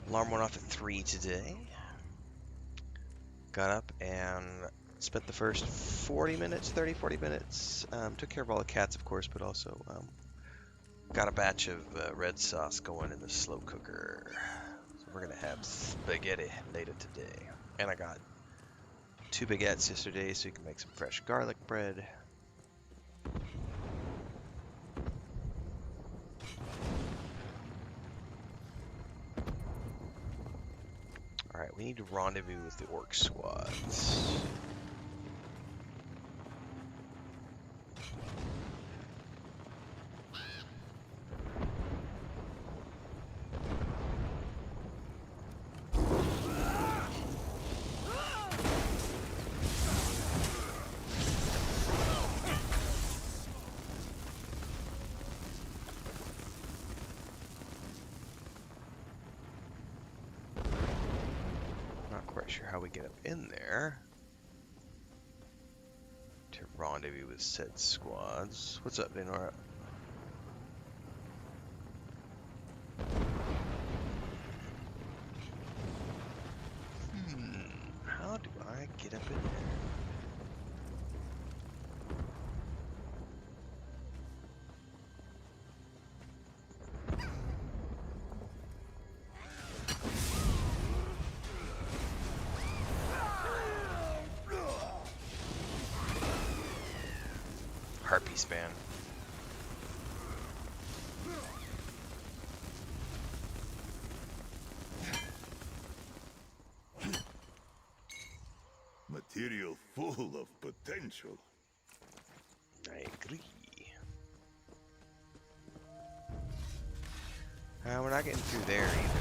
Alarm went off at 3 today. Got up and spent the first 40 minutes, 30, 40 minutes. Took care of all the cats, of course, but also got a batch of red sauce going in the slow cooker. So we're going to have spaghetti later today. And I got 2 baguettes yesterday, so you can make some fresh garlic bread. Alright, we need to rendezvous with the orc squads. Sure how we get up in there to rendezvous with said squads. What's up, Denora? How do I get up in there? Harpy span. Material full of potential. I agree. We're not getting through there either.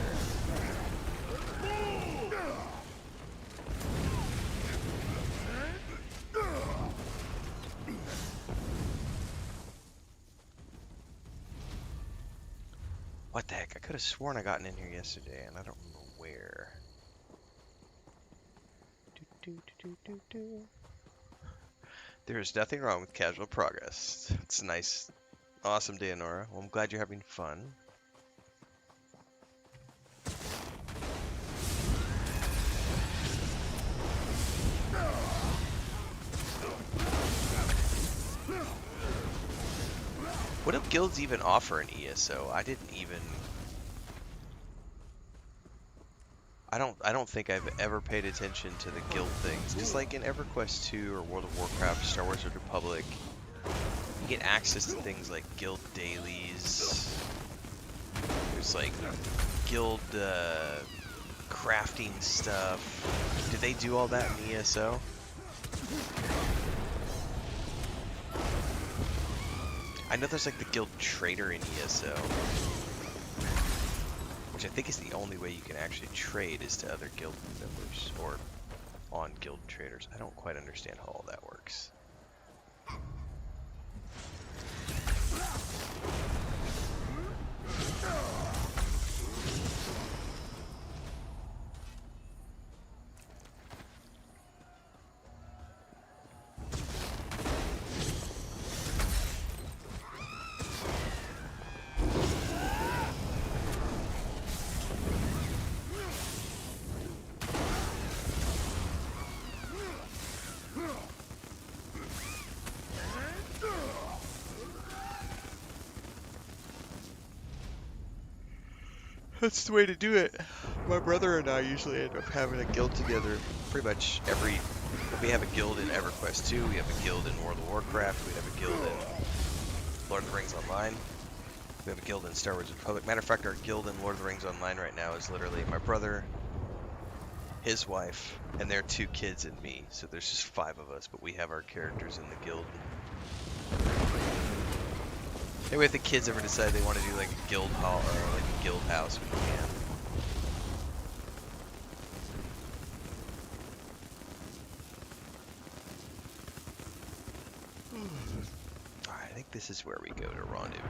What the heck? I could have sworn I gotten in here yesterday, and I don't remember where. There is nothing wrong with casual progress. It's a nice, awesome day, Nora. Well, I'm glad you're having fun. What do guilds even offer in ESO? I didn't even... I don't think I've ever paid attention to the guild things. Just like in EverQuest 2 or World of Warcraft, Star Wars: The Republic, you get access to things like guild dailies. There's like guild crafting stuff. Did they do all that in ESO? I know there's like the guild trader in ESO, which I think is the only way you can actually trade is to other guild members or on guild traders. I don't quite understand how all that works. That's the way to do it. My brother and I usually end up having a guild together pretty much every... We have a guild in EverQuest 2, we have a guild in World of Warcraft, we have a guild in Lord of the Rings Online, we have a guild in Star Wars: The Republic. Matter of fact, our guild in Lord of the Rings Online right now is literally my brother, his wife, and their 2 kids and me. So there's just 5 of us, but we have our characters in the guild. Maybe if the kids ever decide they want to do like a guild hall or like a guild house, we can. Alright, I think this is where we go to rendezvous.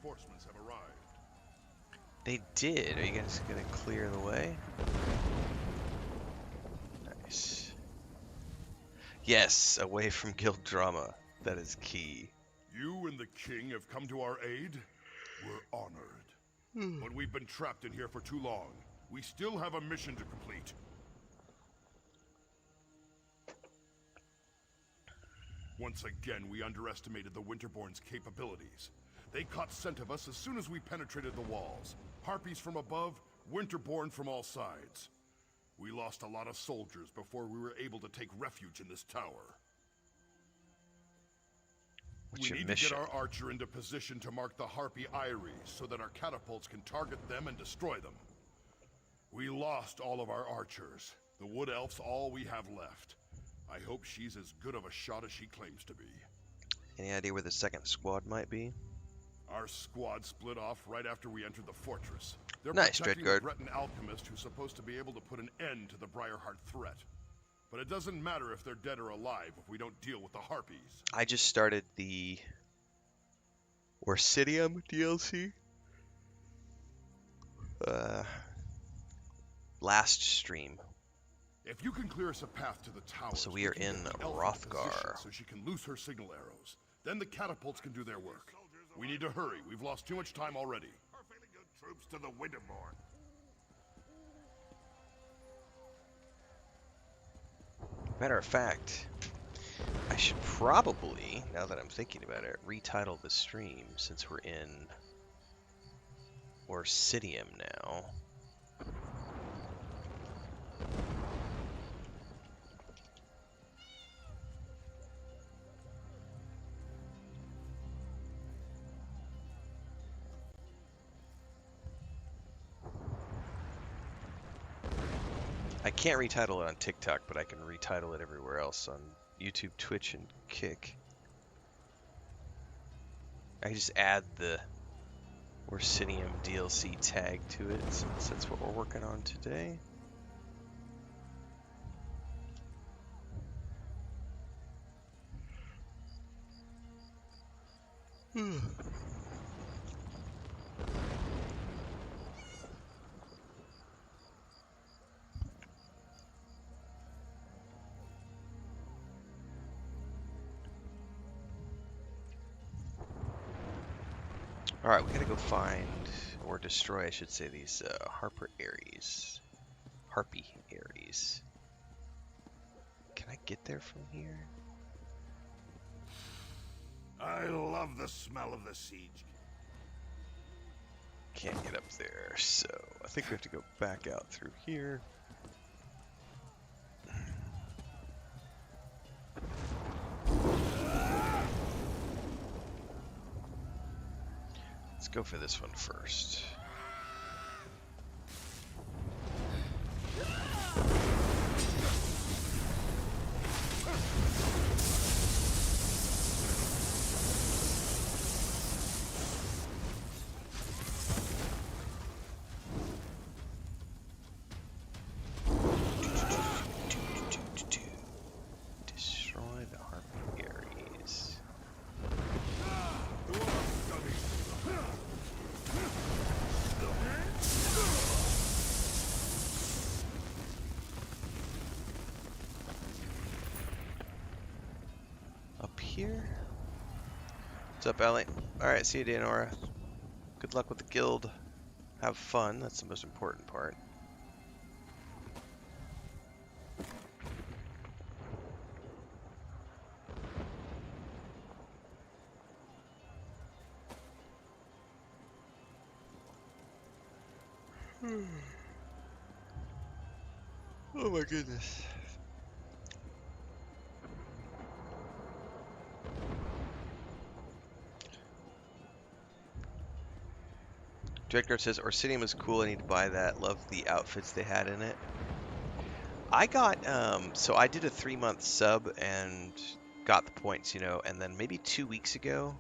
reinforcements have arrived. They did. Are you guys gonna clear the way? Nice. Yes, away from guild drama. That is key. You and the king have come to our aid. We're honored. But we've been trapped in here for too long. We still have a mission to complete. Once again, we underestimated the Winterborn's capabilities. They caught scent of us as soon as we penetrated the walls. Harpies from above, Winterborn from all sides. We lost a lot of soldiers before we were able to take refuge in this tower. What's We your need mission? to get our archer into position to mark the Harpy Eyries so that our catapults can target them and destroy them. We lost all of our archers. The Wood Elf's all we have left. I hope she's as good of a shot as she claims to be. Any idea where the second squad might be? Our squad split off right after we entered the fortress. They're Nice, protecting Dreadguard. the Breton alchemist who's supposed to be able to put an end to the Briarheart threat. But it doesn't matter if they're dead or alive if we don't deal with the Harpies. I just started the Orisinium DLC. Last stream. If you can clear us a path to the tower, So we are in Rothgar. so she can loose her signal arrows. Then the catapults can do their work. We need to hurry. We've lost too much time already. Our fairly good troops to the Winterborn. Matter of fact, I should probably, now that I'm thinking about it, retitle the stream since we're in Orisinium now. I can't retitle it on TikTok, but I can retitle it everywhere else on YouTube, Twitch, and Kick. I just add the Orisinium DLC tag to it since that's what we're working on today. Alright, we gotta go find, or destroy, I should say, these Harpy Aries. Can I get there from here? I love the smell of the siege. Can't get up there, so I think we have to go back out through here. Let's go for this one first. Destroy the Harpy Aries. Up here? What's up, Ellie? Alright, see you, Danora. Good luck with the guild. Have fun, that's the most important part. Oh my goodness. Dreadguard says, Orsinium was cool, I need to buy that. Love the outfits they had in it. I got, so I did a 3-month sub and got the points, you know, and then maybe 2 weeks ago,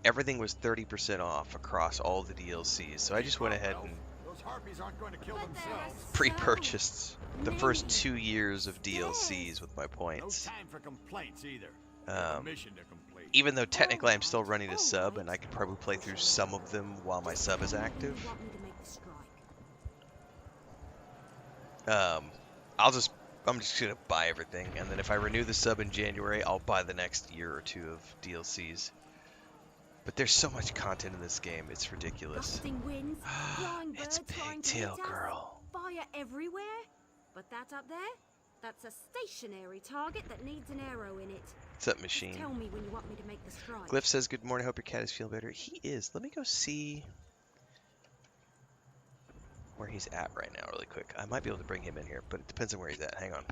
everything was 30% off across all the DLCs. So I just went ahead and Those Harpies aren't going to kill themselves. pre-purchased the first 2 years of DLCs with my No points. time for complaints either. Um, Mission to complete. even though technically I'm still running a sub, and I could probably play through some of them while my sub is active. Um, I'm just gonna buy everything, and then if I renew the sub in January, I'll buy the next year or two of DLCs. But there's so much content in this game, it's ridiculous. Winds, flying It's birds flying Pigtail to meet us, Girl. fire everywhere. But that up there, that's a stationary target that needs an arrow in it. What's up, Just machine? tell me when you want me to make the strike. Glyph says, good morning, hope your cat is feeling better. He is. Let me go see where he's at right now really quick. I might be able to bring him in here, but it depends on where he's at. Hang on.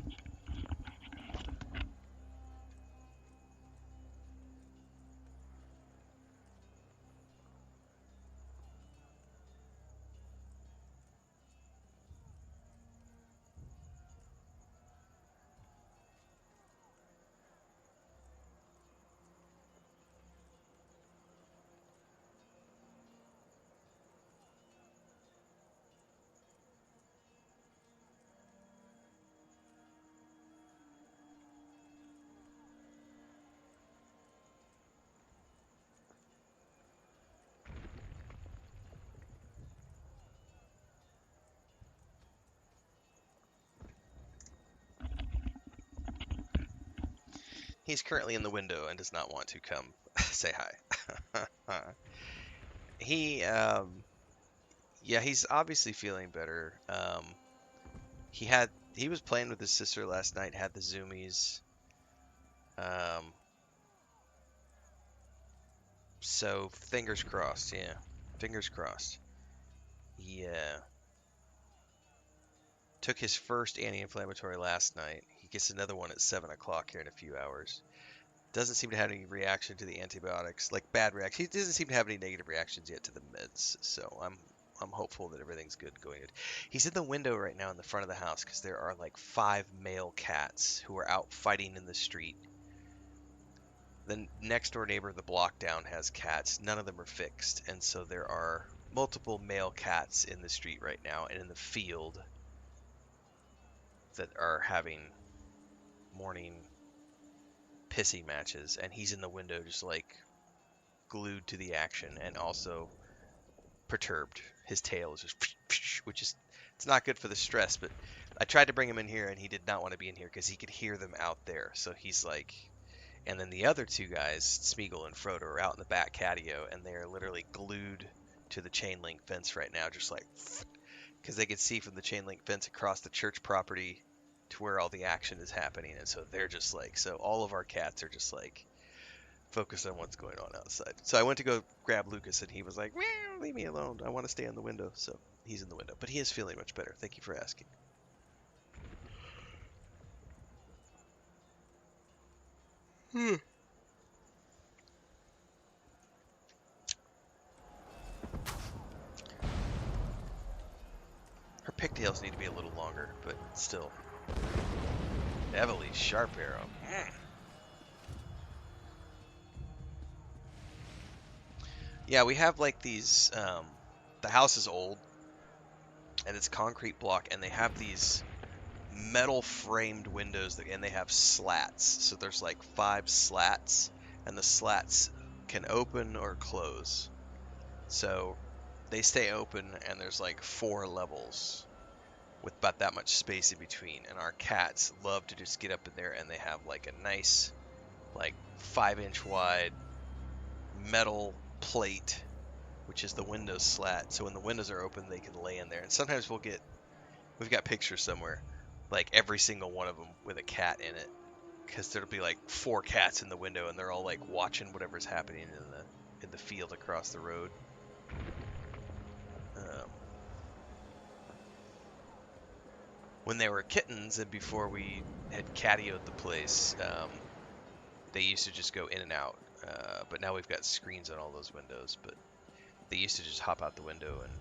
He's currently in the window and does not want to come say hi. He, yeah, he's obviously feeling better. He was playing with his sister last night, had the zoomies. So fingers crossed, yeah. Fingers crossed. Yeah. Took his first anti-inflammatory last night. He gets another one at 7 o'clock here in a few hours. Doesn't seem to have any reaction to the antibiotics, like bad reaction. He doesn't seem to have any negative reactions yet to the meds, so I'm hopeful that everything's good going. He's in the window right now in the front of the house because there are like 5 male cats who are out fighting in the street. The next door neighbor, the block down, has cats. None of them are fixed, and so there are multiple male cats in the street right now and in the field that are having morning pissy matches, and he's in the window just like glued to the action and also perturbed. His tail is just which is, it's not good for the stress, but I tried to bring him in here and he did not want to be in here because he could hear them out there, so he's like. And then the other two guys, Smeagol and Frodo, are out in the back patio, and they are literally glued to the chain link fence right now, just like, because they can see from the chain link fence across the church property to where all the action is happening, and so they're just like, so all of our cats are just like focused on what's going on outside. So I went to go grab Lucas, and he was like, meow, leave me alone, I want to stay in the window. So he's in the window, but he is feeling much better. Thank you for asking. Her pigtails need to be a little longer, but still. Heavily sharp arrow. Yeah, we have like these, the house is old, and it's concrete block, and they have these metal framed windows, and they have slats. So there's like 5 slats, and the slats can open or close. So they stay open, and there's like 4 levels with about that much space in between. And our cats love to just get up in there, and they have like a nice, like 5-inch wide metal plate, which is the window slat. So when the windows are open, they can lay in there. And sometimes we've got pictures somewhere, like every single one of them with a cat in it, because there'll be like 4 cats in the window, and they're all like watching whatever's happening in the field across the road. When they were kittens, and before we had catioed the place, they used to just go in and out. But now we've got screens on all those windows. But they used to just hop out the window and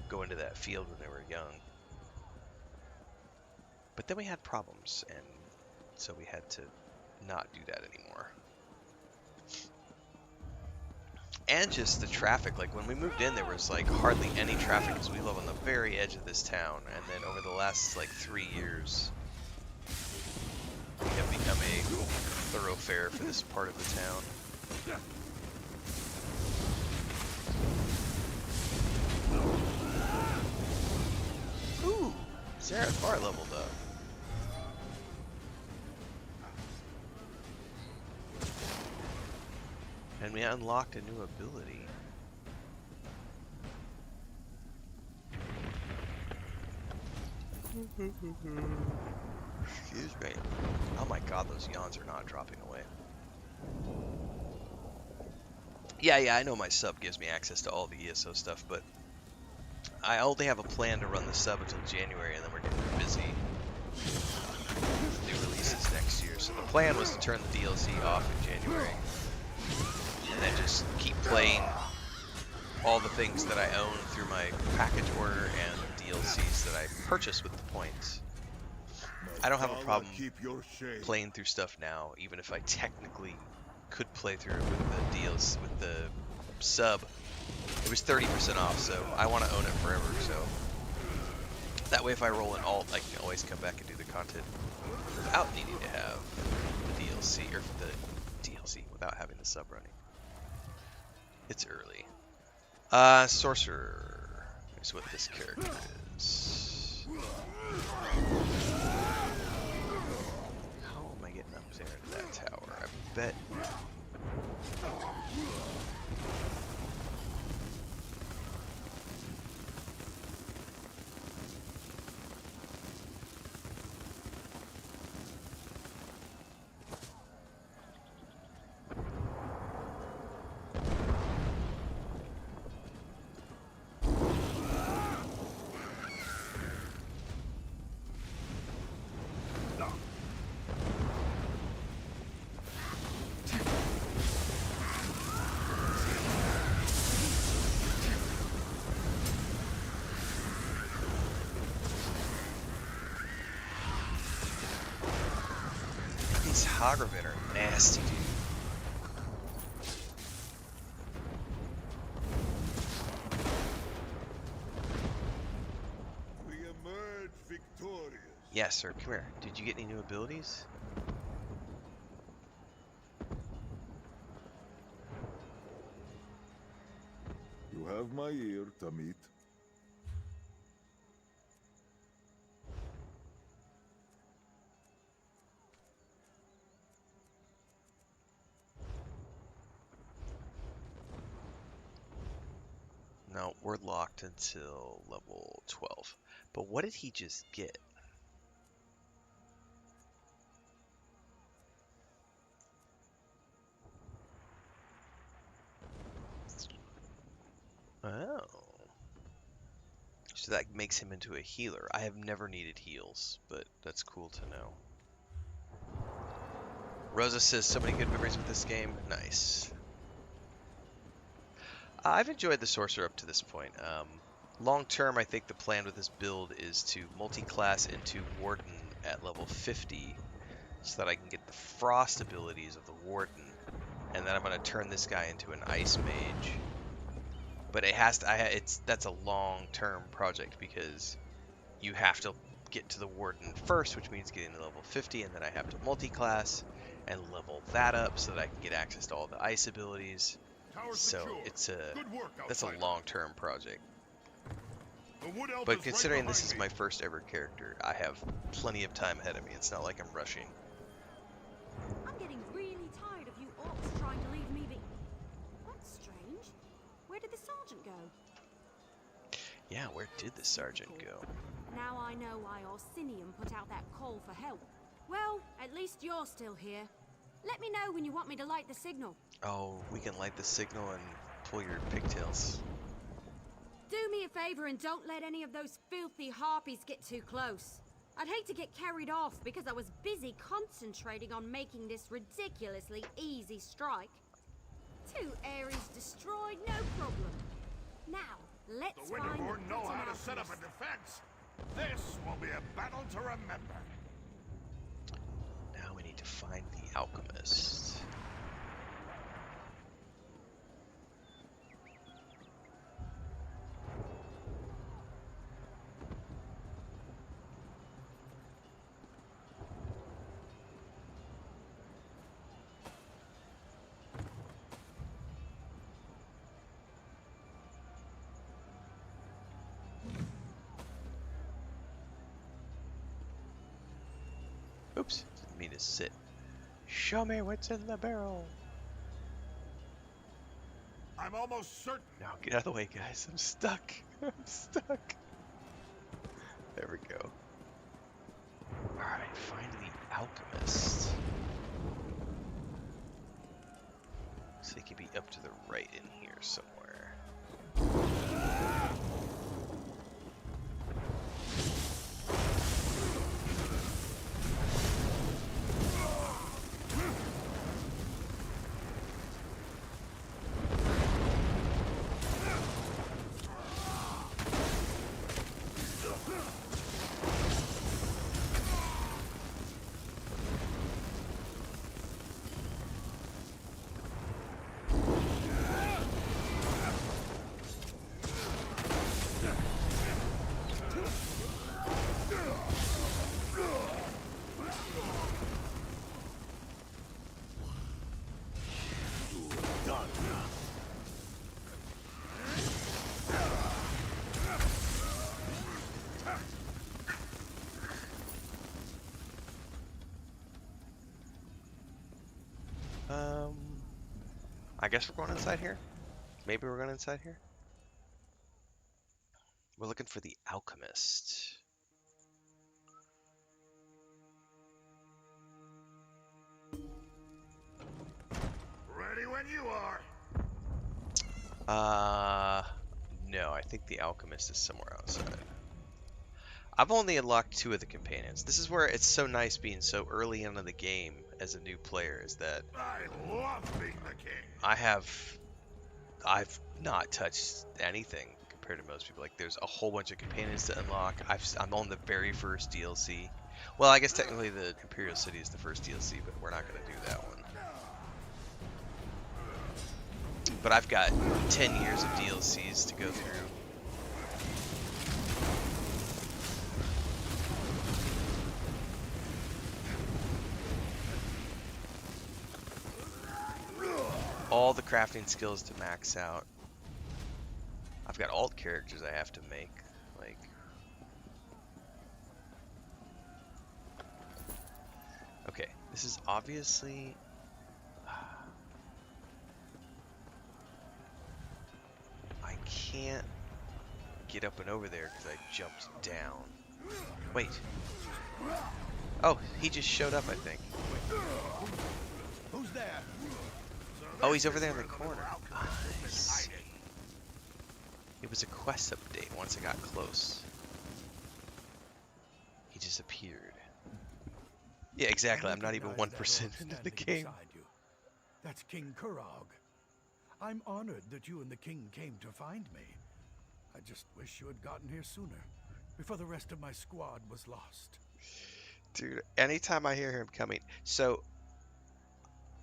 go into that field when they were young. But then we had problems, and so we had to not do that anymore. And just the traffic, like when we moved in, there was like hardly any traffic because we live on the very edge of this town. And then over the last like 3 years, we have become a fare for this part of the town. Ooh, Zarathar leveled up. And we unlocked a new ability. Excuse me. Oh my god, those yawns are not dropping away. Yeah, I know my sub gives me access to all the ESO stuff, but I only have a plan to run the sub until January, and then we're getting busy. New releases next year. So the plan was to turn the DLC off in January, and then just keep playing all the things that I own through my package order and DLCs that I purchase with the points. I don't have a problem playing through stuff now, even if I technically could play through it with the DLC, with the sub. It was 30% off, so I want to own it forever. So that way, if I roll an alt, I can always come back and do the content without needing to have the DLC or the DLC without having the sub running. It's early. Sorcerer is what this character is. How am I getting up there to that tower? I bet. These Hagraven are nasty, dude. We emerge victorious. Yes, sir. Come here. Did you get any new abilities? You have my ear, Tamit. No, we're locked until level 12. But what did he just get? Oh. So that makes him into a healer. I have never needed heals, but that's cool to know. Rosa says, so many good memories with this game. Nice. I've enjoyed the Sorcerer up to this point. Long term, I think the plan with this build is to multi-class into Warden at level 50 so that I can get the Frost abilities of the Warden. And then I'm going to turn this guy into an Ice Mage. But it has to, that's a long-term project because you have to get to the Warden first, which means getting to level 50, and then I have to multi-class and level that up so that I can get access to all the ice abilities. So it's that's a long-term project. But considering this is my first ever character, I have plenty of time ahead of me. It's not like I'm rushing. I'm getting really tired of you orcs trying to leave me be... That's strange. Where did the sergeant go? Yeah, where did the sergeant go? Now I know why Orisinium put out that call for help. Well, at least you're still here. Let me know when you want me to light the signal. Oh, we can light the signal and pull your pigtails. Do me a favor and don't let any of those filthy harpies get too close. I'd hate to get carried off because I was busy concentrating on making this ridiculously easy strike. 2 areas destroyed, no problem. Now, let's The find Winterborn know how to alchemist. set up a defense. This will be a battle to remember. Now we need to find the alchemist. me to sit. Show me what's in the barrel. I'm almost certain. No, get out of the way, guys. I'm stuck. I'm stuck. There we go. Alright, find the alchemist. So he can be up to the right in here somewhere. I guess we're going inside here? Maybe we're going inside here? We're looking for the alchemist. Ready when you are. No, I think the alchemist is somewhere outside. I've only unlocked 2 of the companions. This is where it's so nice being so early into the game as a new player, is that I love being the king. I've not touched anything compared to most people. Like, there's a whole bunch of companions to unlock. I'm on the very first DLC. Well, I guess technically the Imperial City is the first DLC, but we're not going to do that one. But I've got 10 years of DLCs to go through. All the crafting skills to max out. I've got alt characters I have to make. Like, okay, this is obviously. I can't get up and over there because I jumped down. Wait. Oh, he just showed up, I think. Who's there? Oh, he's over there in the corner. I see. It was a quest update once I got close. He just appeared. Yeah, exactly. I'm not even 1% into the game. That's King Kurog. I'm honored that you and the king came to find me. I just wish you had gotten here sooner, before the rest of my squad was lost. Dude, anytime I hear him coming, so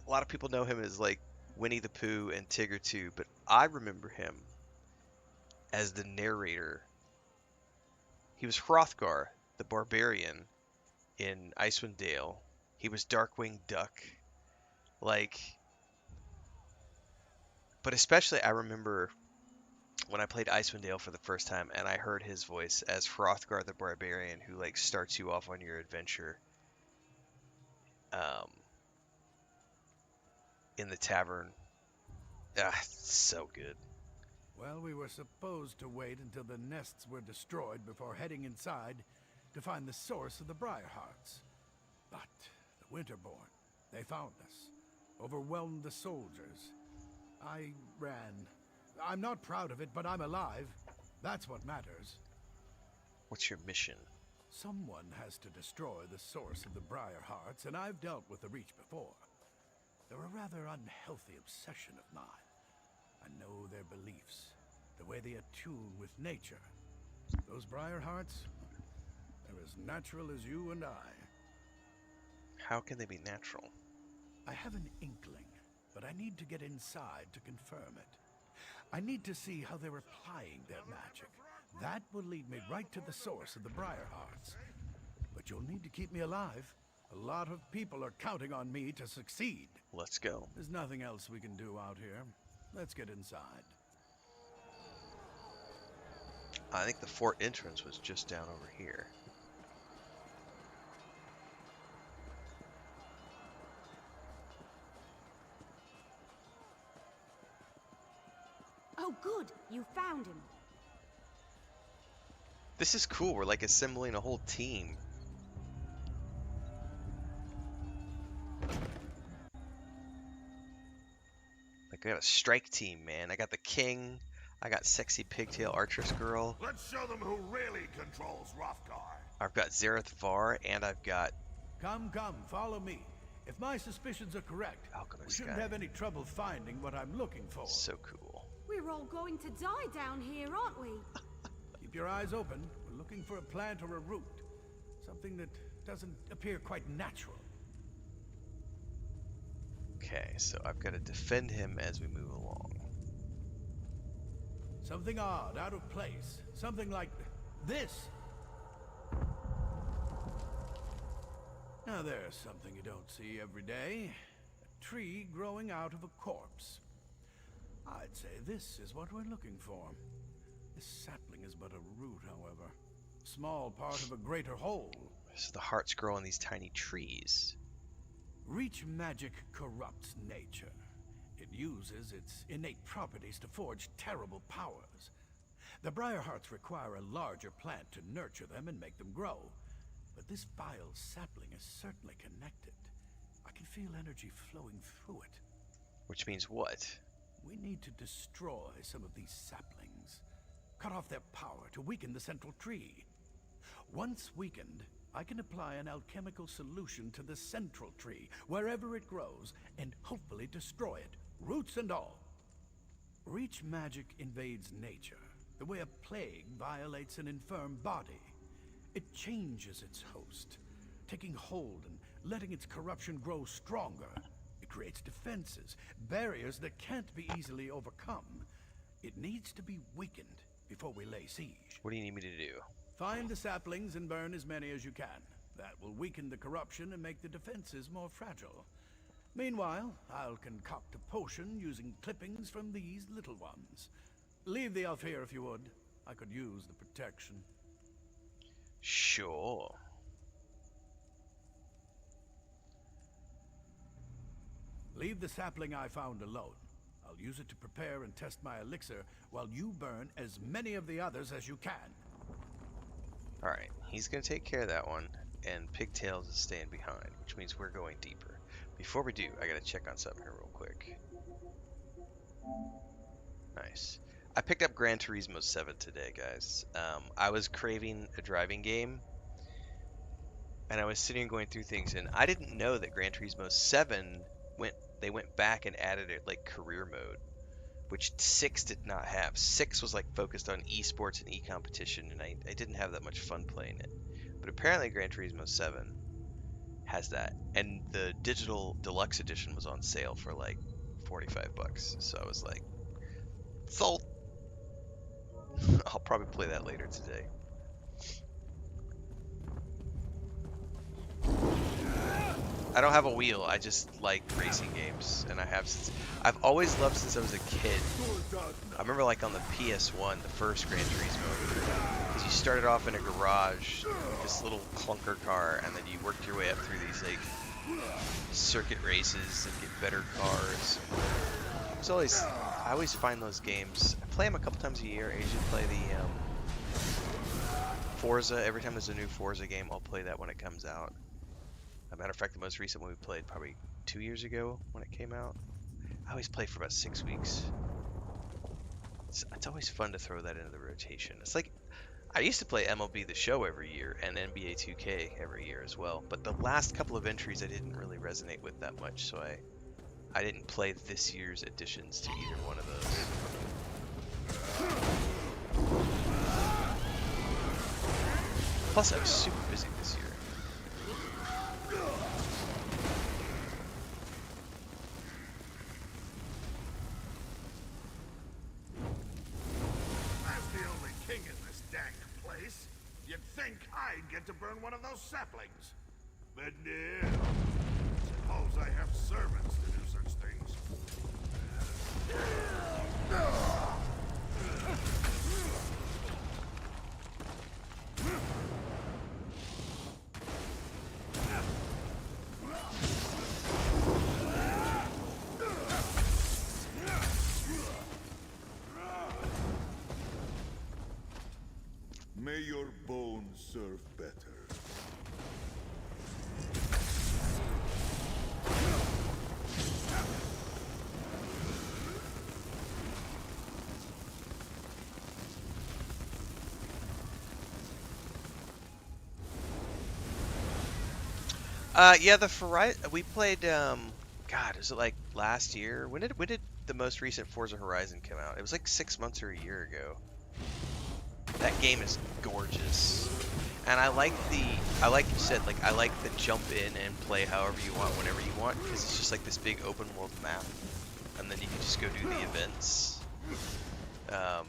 a lot of people know him as like Winnie the Pooh and Tigger 2, but I remember him as the narrator. He was Hrothgar, the barbarian in Icewind Dale. He was Darkwing Duck. Like, but especially I remember when I played Icewind Dale for the first time and I heard his voice as Hrothgar the barbarian who like starts you off on your adventure in the tavern. Ah, so good. Well, we were supposed to wait until the nests were destroyed before heading inside to find the source of the Briarhearts. But the Winterborn, they found us, overwhelmed the soldiers. I ran. I'm not proud of it, but I'm alive. That's what matters. What's your mission? Someone has to destroy the source of the Briarhearts, and I've dealt with the Reach before. They're a rather unhealthy obsession of mine. I know their beliefs, the way they attune with nature. Those Briarhearts, they're as natural as you and I. How can they be natural? I have an inkling, but I need to get inside to confirm it. I need to see how they're applying their magic. That will lead me right to the source of the Briarhearts. But you'll need to keep me alive. A lot of people are counting on me to succeed. Let's go. There's nothing else we can do out here. Let's get inside. I think the fort entrance was just down over here. Oh, good. You found him. This is cool. We're like assembling a whole team. Like we have a strike team, man. I got the king. I got sexy pigtail archeress girl. Let's show them who really controls Hrothgar. I've got Zareth Var, and I've got Come, follow me. If my suspicions are correct, we Alchemist shouldn't guy. have any trouble finding what I'm looking for. So cool. We're all going to die down here, aren't we? Keep your eyes open. We're looking for a plant or a root. Something that doesn't appear quite natural. Okay, so I've got to defend him as we move along. Something odd, out of place. Something like this. Now there's something you don't see every day. A tree growing out of a corpse. I'd say this is what we're looking for. This sapling is but a root, however. A small part of a greater whole. So the hearts grow on these tiny trees. Reach magic corrupts nature. It uses its innate properties to forge terrible powers. The Briarhearts require a larger plant to nurture them and make them grow. But this vile sapling is certainly connected. I can feel energy flowing through it. Which means what? We need to destroy some of these saplings. Cut off their power to weaken the central tree. Once weakened, I can apply an alchemical solution to the central tree, wherever it grows, and hopefully destroy it, roots and all. Reach magic invades nature, the way a plague violates an infirm body. It changes its host, taking hold and letting its corruption grow stronger. It creates defenses, barriers that can't be easily overcome. It needs to be weakened before we lay siege. What do you need me to do? Find the saplings and burn as many as you can. That will weaken the corruption and make the defenses more fragile. Meanwhile, I'll concoct a potion using clippings from these little ones. Leave the elf here if you would. I could use the protection. Sure. Leave the sapling I found alone. I'll use it to prepare and test my elixir while you burn as many of the others as you can. Alright, he's going to take care of that one, and Pigtails is staying behind, which means we're going deeper. Before we do, I got to check on something here real quick. Nice. I picked up Gran Turismo 7 today, guys. I was craving a driving game, and I was sitting and going through things, and I didn't know that Gran Turismo 7 went back and added it like career mode, which 6 did not have. 6 was like focused on esports and e-competition, and I didn't have that much fun playing it. But apparently Gran Turismo 7 has that, and the digital deluxe edition was on sale for like 45 bucks. So I was like, sold. I'll probably play that later today. I don't have a wheel. I just like racing games, and I've always loved since I was a kid. I remember like on the PS1, the first Gran Turismo, because you started off in a garage with this little clunker car, and then you worked your way up through these like circuit races and get better cars. I always find those games. I play them a couple times a year. I usually play the Forza. Every time there's a new Forza game, I'll play that when it comes out. As a matter of fact, the most recent one we played probably 2 years ago when it came out. I always play for about 6 weeks. It's always fun to throw that into the rotation. It's like, I used to play MLB The Show every year and NBA 2K every year as well. But the last couple of entries I didn't really resonate with that much, so I didn't play this year's additions to either one of those. Plus, I was super busy this year. As the only king in this dank place, you'd think I'd get to burn one of those saplings. But no. Suppose I have servants to do such things. Yeah, the Horizon we played. God, is it like last year? When did the most recent Forza Horizon come out? It was like 6 months or a year ago. That game is gorgeous, and I like you said, like I like the jump in and play however you want, whenever you want, because it's just like this big open world map, and then you can just go do the events. I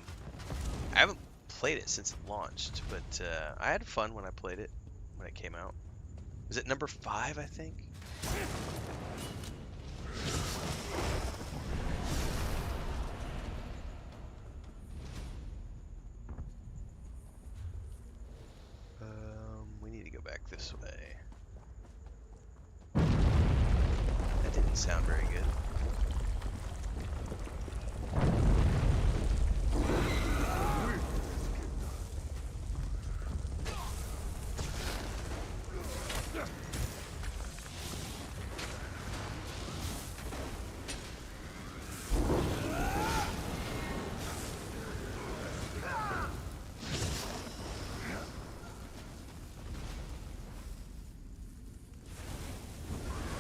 haven't played it since it launched, but I had fun when I played it when it came out. Was it number 5, I think? We need to go back this way. That didn't sound very good.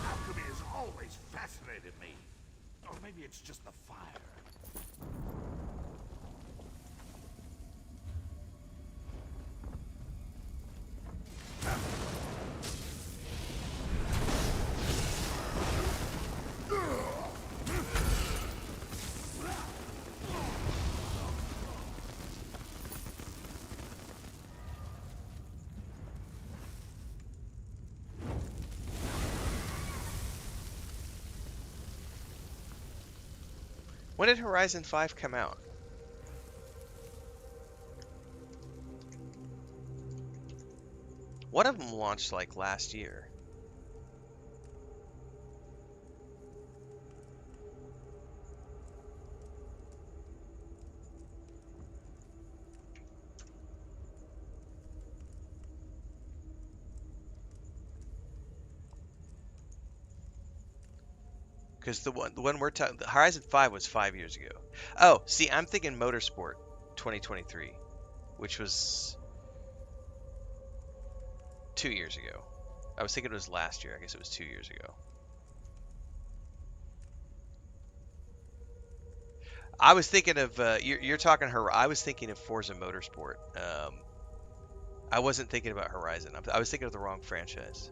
Alchemy has always fascinated me. Or maybe it's just the fire. When did Horizon 5 come out? One of them launched like last year. Because the one we're talking, Horizon 5 was 5 years ago. Oh, see, I'm thinking Motorsport 2023, which was 2 years ago. I was thinking it was last year. I guess it was 2 years ago. I was thinking of you're talking her. I was thinking of Forza Motorsport. I wasn't thinking about Horizon. I was thinking of the wrong franchise.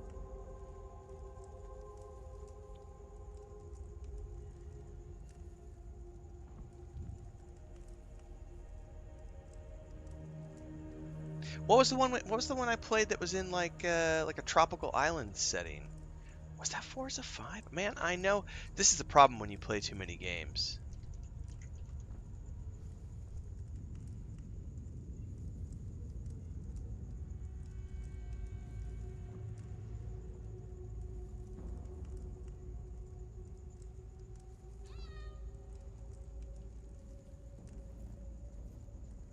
What was the one? What was the one I played that was in like a tropical island setting? Was that Forza 5? Man, I know this is the problem when you play too many games.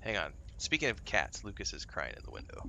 Hang on. Speaking of cats, Lucas is crying in the window.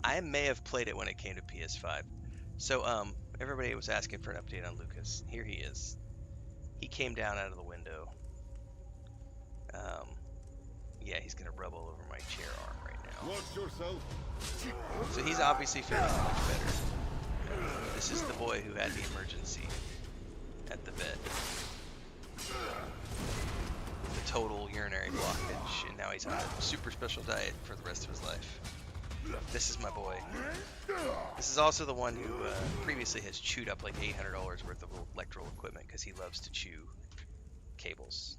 I may have played it when it came to PS5. So, everybody was asking for an update on Lucas. Here he is. He came down out of the window. Yeah, he's gonna rub all over my chair arm right now. Watch yourself. So he's obviously feeling much better. This is the boy who had the emergency at the vet. The total urinary blockage, and now he's on a super special diet for the rest of his life. This is my boy. This is also the one who previously has chewed up like $800 worth of electrical equipment because he loves to chew cables.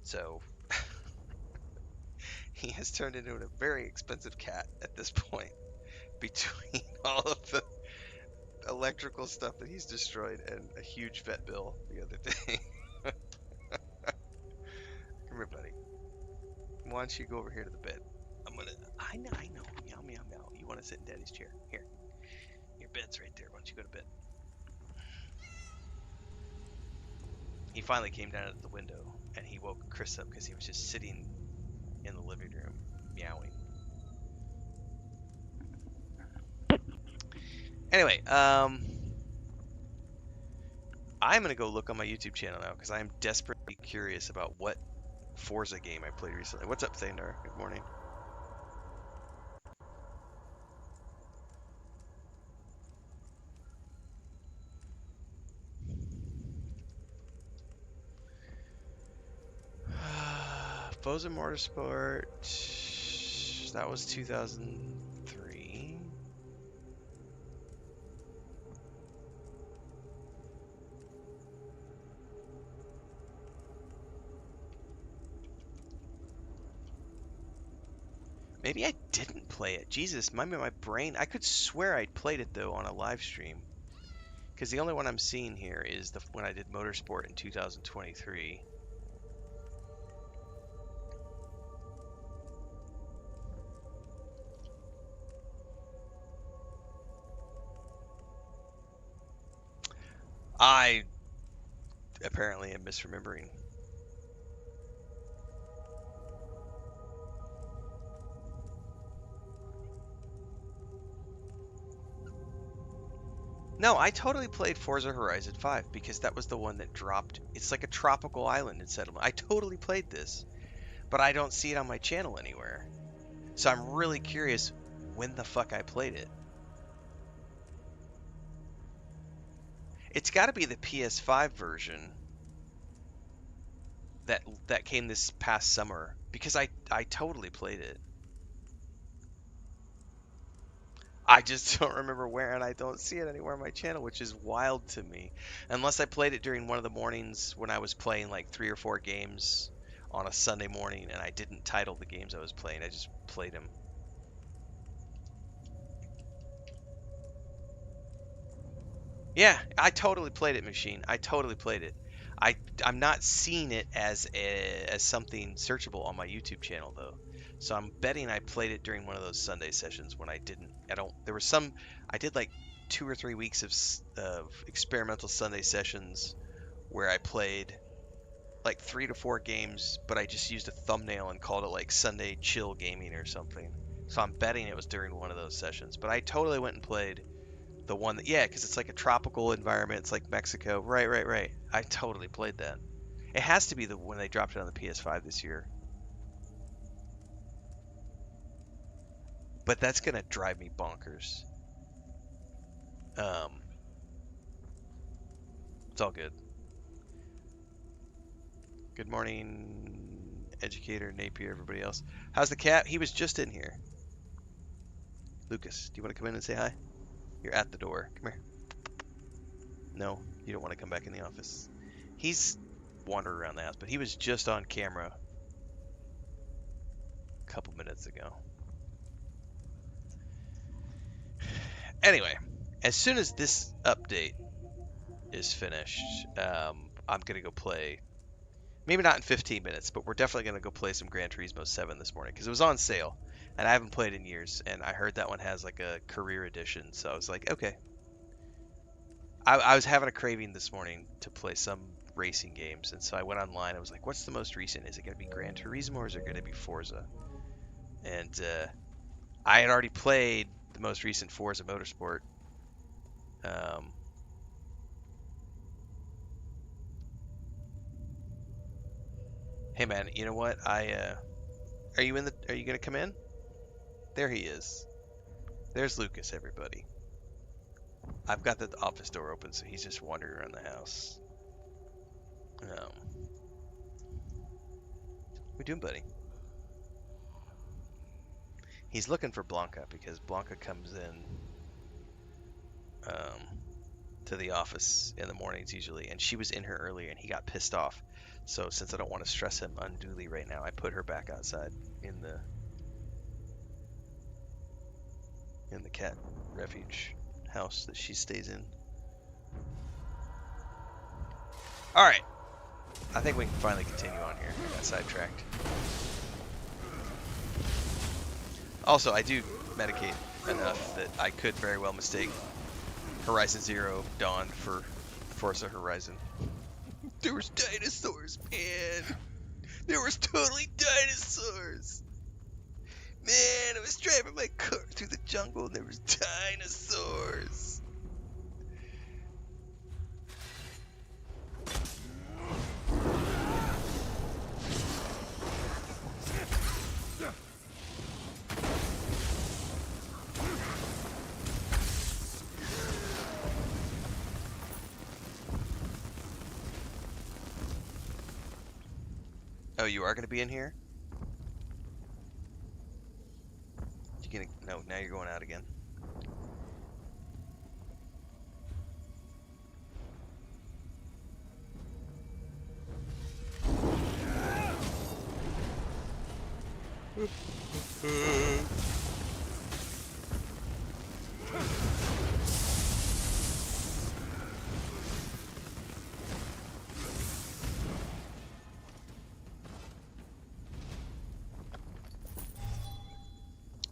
So he has turned into a very expensive cat at this point between all of the electrical stuff that he's destroyed and a huge vet bill the other day. Come here, buddy. Why don't you go over here to the bed? I know. Meow, meow, meow. You want to sit in Daddy's chair? Here. Your bed's right there. Why don't you go to bed? He finally came down at the window and he woke Chris up because he was just sitting in the living room meowing. Anyway, I'm gonna go look on my YouTube channel now because I'm desperately curious about what Forza game I played recently. What's up, Thander? Good morning. Forza Motorsport. That was 2003. Maybe I didn't play it. Jesus, my brain. I could swear I'd played it though on a live stream. Because the only one I'm seeing here is when I did Motorsport in 2023. I apparently am misremembering. No, I totally played Forza Horizon 5 because that was the one that dropped. It's like a tropical island in settlement. I totally played this, but I don't see it on my channel anywhere. So I'm really curious when the fuck I played it. It's got to be the PS5 version that came this past summer because I totally played it. I just don't remember where, and I don't see it anywhere on my channel, which is wild to me. Unless I played it during one of the mornings when I was playing like 3 or 4 games on a Sunday morning, and I didn't title the games I was playing. I just played them. Yeah, I totally played it, Machine. I totally played it. I'm not seeing it as something searchable on my YouTube channel though. So I'm betting I played it during one of those Sunday sessions when I didn't. There were some. I did like 2 or 3 weeks of experimental Sunday sessions where I played like 3 to 4 games, but I just used a thumbnail and called it like Sunday Chill Gaming or something. So I'm betting it was during one of those sessions. But I totally went and played the one that, yeah, because it's like a tropical environment. It's like Mexico. Right. I totally played that. It has to be when they dropped it on the PS5 this year. But that's gonna drive me bonkers. It's all good. Good morning, Educator, Napier, everybody else. How's the cat? He was just in here. Lucas, do you want to come in and say hi? You're at the door. Come here. No, you don't want to come back in the office. He's wandered around the house, but he was just on camera a couple minutes ago. Anyway, as soon as this update is finished, I'm going to go play. Maybe not in 15 minutes, but we're definitely going to go play some Gran Turismo 7 this morning because it was on sale, and I haven't played in years, and I heard that one has like a career edition, so I was like, okay. I was having a craving this morning to play some racing games, and so I went online. I was like, what's the most recent? Is it going to be Gran Turismo or is it going to be Forza? And I had already played the most recent Forza Motorsport. Hey man, you know what? Are you gonna come in? There he is. There's Lucas, everybody. I've got the office door open, so he's just wandering around the house. What you doing, buddy? He's looking for Blanca because Blanca comes in to the office in the mornings usually, and she was in here earlier, and he got pissed off. So since I don't want to stress him unduly right now, I put her back outside in the cat refuge house that she stays in. All right, I think we can finally continue on here. I got sidetracked. Also, I do medicate enough that I could very well mistake Horizon Zero Dawn for Forza Horizon. There was dinosaurs, man. There was totally dinosaurs. Man, I was driving my car through the jungle and there was dinosaurs. Oh, you are going to be in here? You gonna... No, now you're going out again.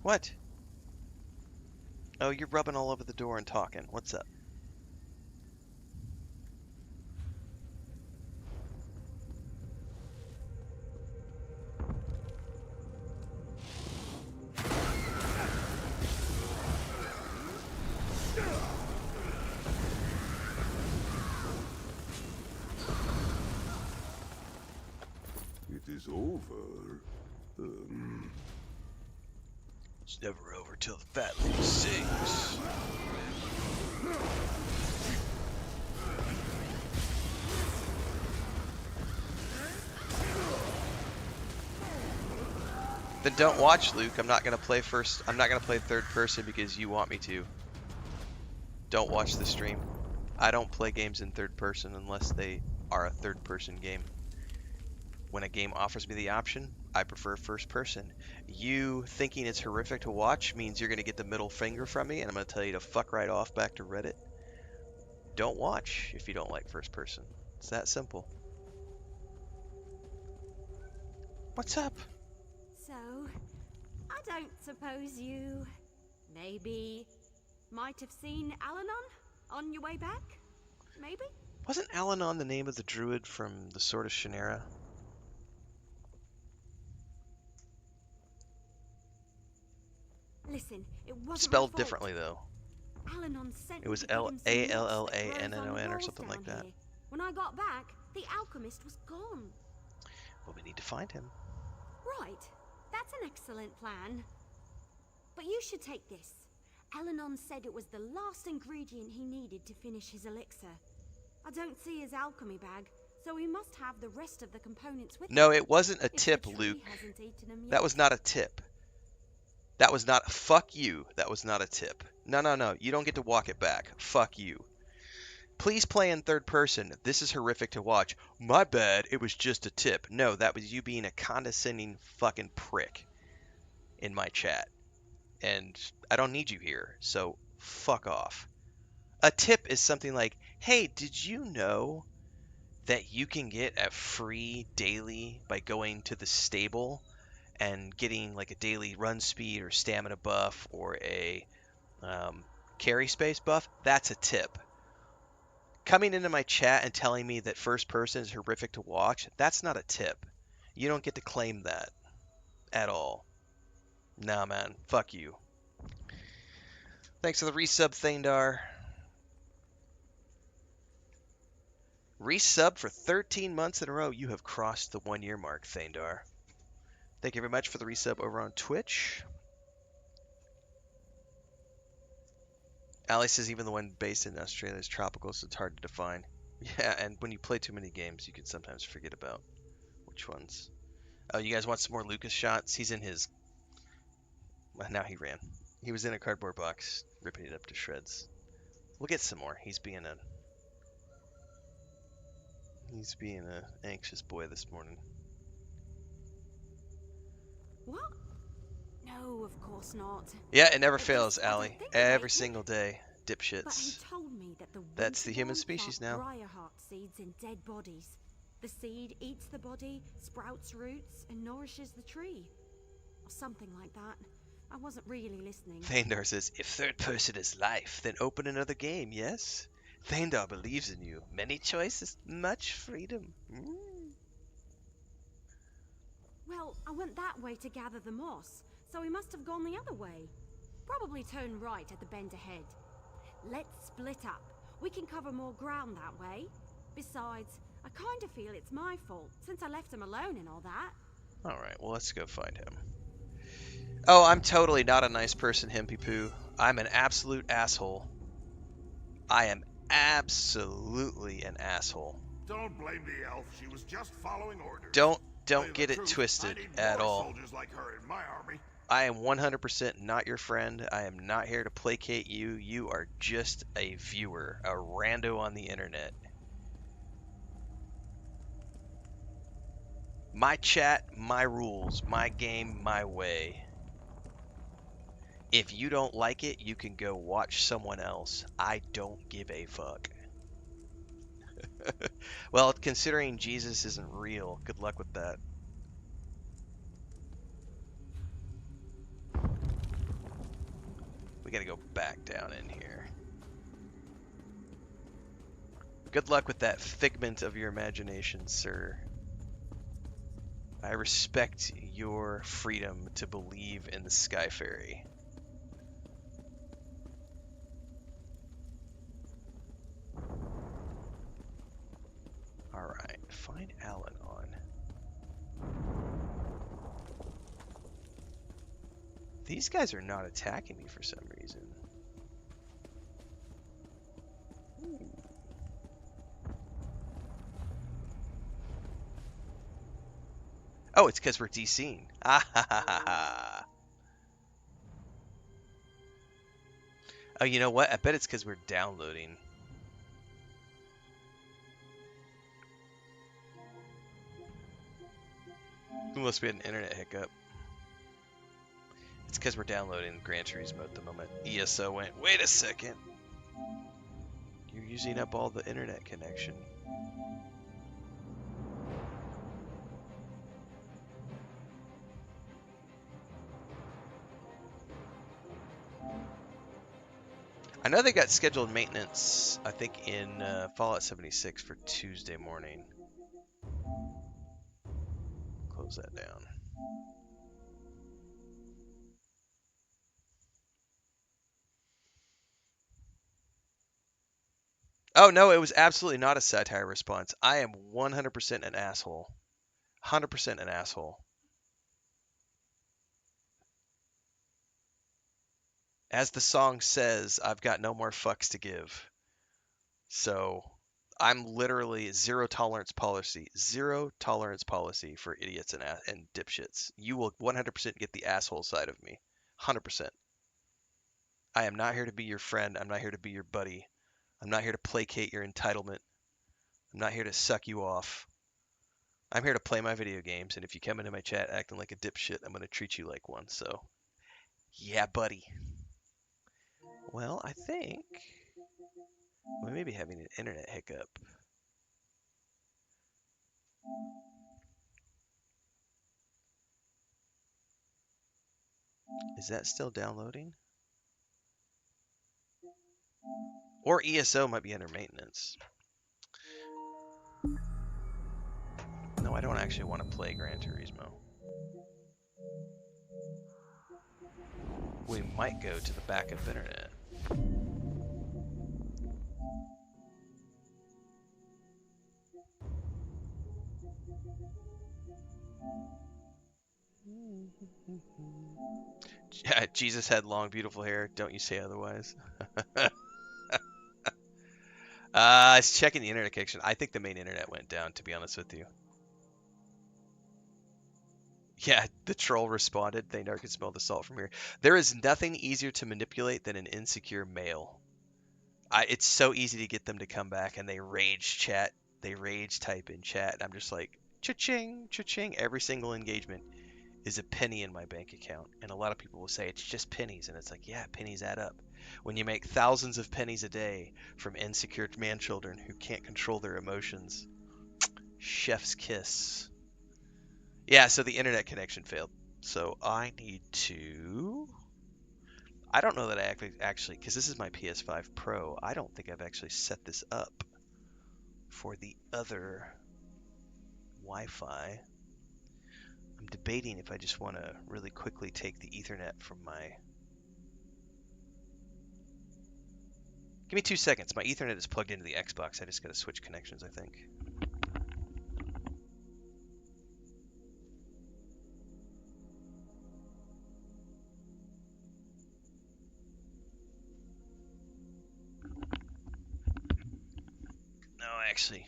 What? Oh, you're rubbing all over the door and talking. What's up? It is over. It's never over till the fat lady sings. Then don't watch, Luke. I'm not gonna play first. I'm not gonna play third person because you want me to. Don't watch the stream. I don't play games in third person unless they are a third person game. When a game offers me the option, I prefer first person. You thinking it's horrific to watch means you're gonna get the middle finger from me, and I'm gonna tell you to fuck right off back to Reddit. Don't watch if you don't like first person. It's that simple. What's up? So, I don't suppose you maybe might have seen Alanon on your way back? Maybe? Wasn't Alanon the name of the druid from the Sword of Shannara? Listen, it wasn't my Spelled fault. differently though. Alanon sent It me was to give him some nuts that L-A-L-L-A-N-N-O-N grows on or the something walls like down that. here. When I got back, the alchemist was gone. Well, we need to find him. Right, that's an excellent plan. But you should take this. Alanon said it was the last ingredient he needed to finish his elixir. I don't see his alchemy bag, so he must have the rest of the components with him. No, it wasn't a If the tip, tree Luke. hasn't eaten him That yet. was not a tip. That was not... Fuck you. That was not a tip. No, no, no. You don't get to walk it back. Fuck you. Please play in third person. This is horrific to watch. My bad. It was just a tip. No, that was you being a condescending fucking prick in my chat. And I don't need you here, so fuck off. A tip is something like, hey, did you know that you can get a free daily by going to the stable and getting like a daily run speed or stamina buff or a carry space buff? That's a tip. Coming into my chat and telling me that first person is horrific to watch, that's not a tip. You don't get to claim that at all. Nah, man. Fuck you. Thanks for the resub, Thaindar. Resub for 13 months in a row. You have crossed the 1 year mark, Thaindar. Thank you very much for the resub over on Twitch. Ali says even the one based in Australia is tropical, so it's hard to define. Yeah, and when you play too many games, you can sometimes forget about which ones. Oh, you guys want some more Lucas shots? He's in his Well, now he ran. He was in a cardboard box, ripping it up to shreds. We'll get some more. He's being a anxious boy this morning. What? No, of course not. Yeah, it never At fails, least I don't Allie. think it Every makes it. single day, But he dipshits. told me that the That's the human Winterborn species plant now. briarheart seeds in dead bodies. The seed eats the body, sprouts roots, and nourishes the tree. Or something like that. I wasn't really listening. Thandar says, if third person is life, then open another game, yes? Thandar believes in you. Many choices, much freedom. Well, I went that way to gather the moss, so we must have gone the other way. Probably turn right at the bend ahead. Let's split up. We can cover more ground that way. Besides, I kind of feel it's my fault, since I left him alone and all that. Alright, well, let's go find him. Oh, I'm totally not a nice person, Himpy Poo. I'm an absolute asshole. I am absolutely an asshole. Don't blame the elf. She was just following orders. Don't Tell you the get it truth, twisted I need at more all. soldiers like her in my army. I am 100% not your friend. I am not here to placate you. You are just a viewer, a rando on the internet. My chat, my rules, my game, my way. If you don't like it, you can go watch someone else. I don't give a fuck. Well, considering Jesus isn't real, good luck with that. We gotta go back down in here. Good luck with that figment of your imagination, sir. I respect your freedom to believe in the Sky Fairy. Alright, find Alan on. These guys are not attacking me for some reason. Ooh. Oh, it's because we're DCing. Ah ha ha ha ha. Oh, you know what? I bet it's because we're downloading. We must be an internet hiccup. It's because we're downloading Gran Turismo at the moment. ESO went, wait a second. You're using up all the internet connection. I know they got scheduled maintenance, I think, in Fallout 76 for Tuesday morning. Close that down. Oh, no, it was absolutely not a satire response. I am 100% an asshole. 100% an asshole. As the song says, I've got no more fucks to give. So I'm literally zero tolerance policy. Zero tolerance policy for idiots and dipshits. You will 100% get the asshole side of me. 100%. I am not here to be your friend. I'm not here to be your buddy. I'm not here to placate your entitlement. I'm not here to suck you off. I'm here to play my video games, and if you come into my chat acting like a dipshit, I'm going to treat you like one. So, yeah, buddy. Well, I think we may be having an internet hiccup. Is that still downloading? Or ESO might be under maintenance. No, I don't actually want to play Gran Turismo. We might go to the backup internet. Jesus had long, beautiful hair. Don't you say otherwise. It's checking the internet connection. I think the main internet went down, to be honest with you. Yeah, The troll responded, they never could smell the salt from here. There is nothing easier to manipulate than an insecure male. It's so easy to get them to come back, and they rage chat. They rage type in chat. And I'm just like, cha-ching, cha-ching. Every single engagement is a penny in my bank account. And a lot of people will say it's just pennies. And it's like, yeah, pennies add up. When you make thousands of pennies a day from insecure man-children who can't control their emotions, chef's kiss. Yeah, so the internet connection failed. So I need to... I don't know that I actually, because this is my PS5 Pro, I don't think I've actually set this up for the other Wi-Fi. I'm debating if I just want to really quickly take the Ethernet from my... Give me 2 seconds. My Ethernet is plugged into the Xbox. I just got to switch connections, I think. No, I actually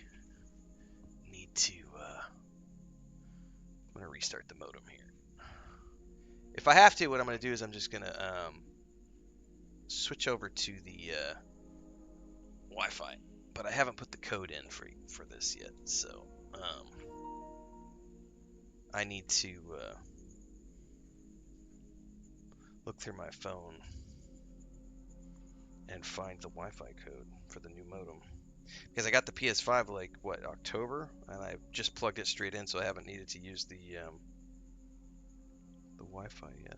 need to... I'm going to restart the modem here. If I have to, what I'm going to do is I'm just going to switch over to the Wi-Fi. But I haven't put the code in for this yet, so I need to look through my phone and find the Wi-Fi code for the new modem. Because I got the PS5 like, what, October? And I just plugged it straight in, so I haven't needed to use the Wi-Fi yet.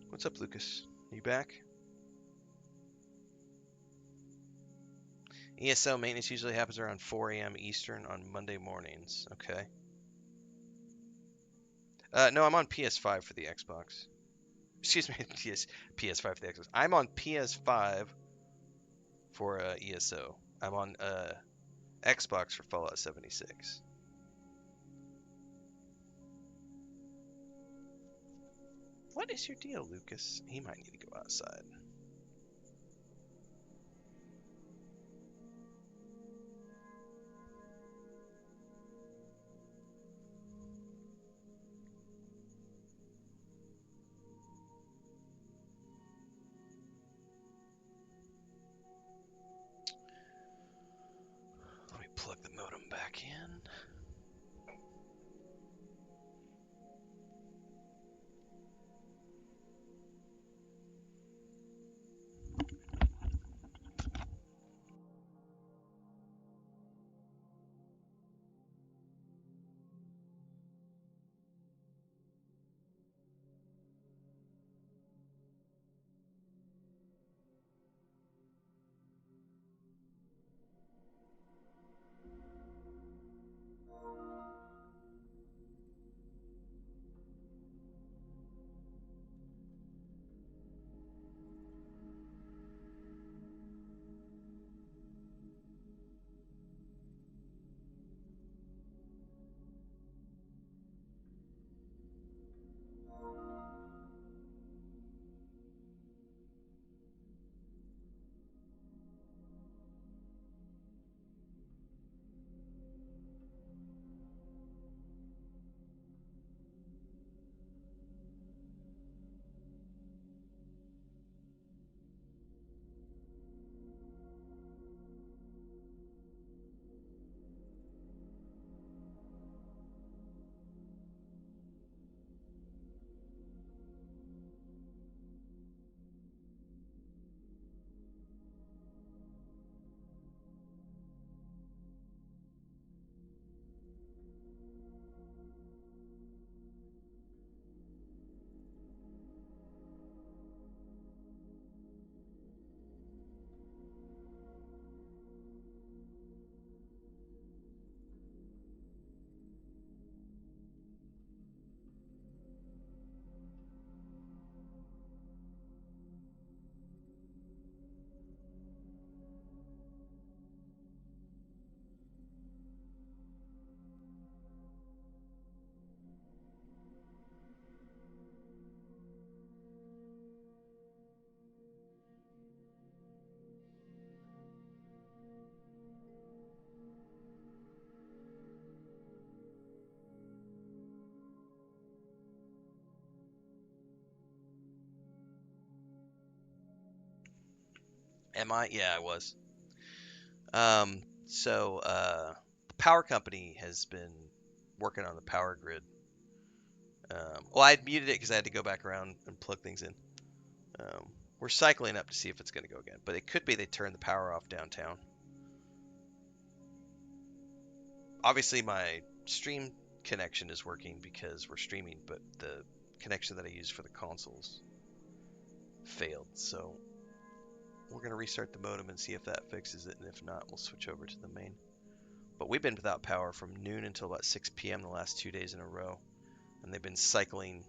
What's up, Lucas? You back? ESO maintenance usually happens around 4 a.m. Eastern on Monday mornings. Okay. No, I'm on PS5 for the Xbox. Excuse me, PS5 for the Xbox. I'm on PS5 for ESO. I'm on Xbox for Fallout 76. What is your deal, Lucas? He might need to go outside. Let me plug the modem back in. Am I? Yeah, I was. So the power company has been working on the power grid. Well, I had muted it because I had to go back around and plug things in. We're cycling up to see if it's going to go again, but it could be they turn the power off downtown. Obviously, my stream connection is working because we're streaming, but the connection that I use for the consoles failed. So we're going to restart the modem and see if that fixes it, and if not, we'll switch over to the main. But we've been without power from noon until about 6 p.m. the last 2 days in a row, and they've been cycling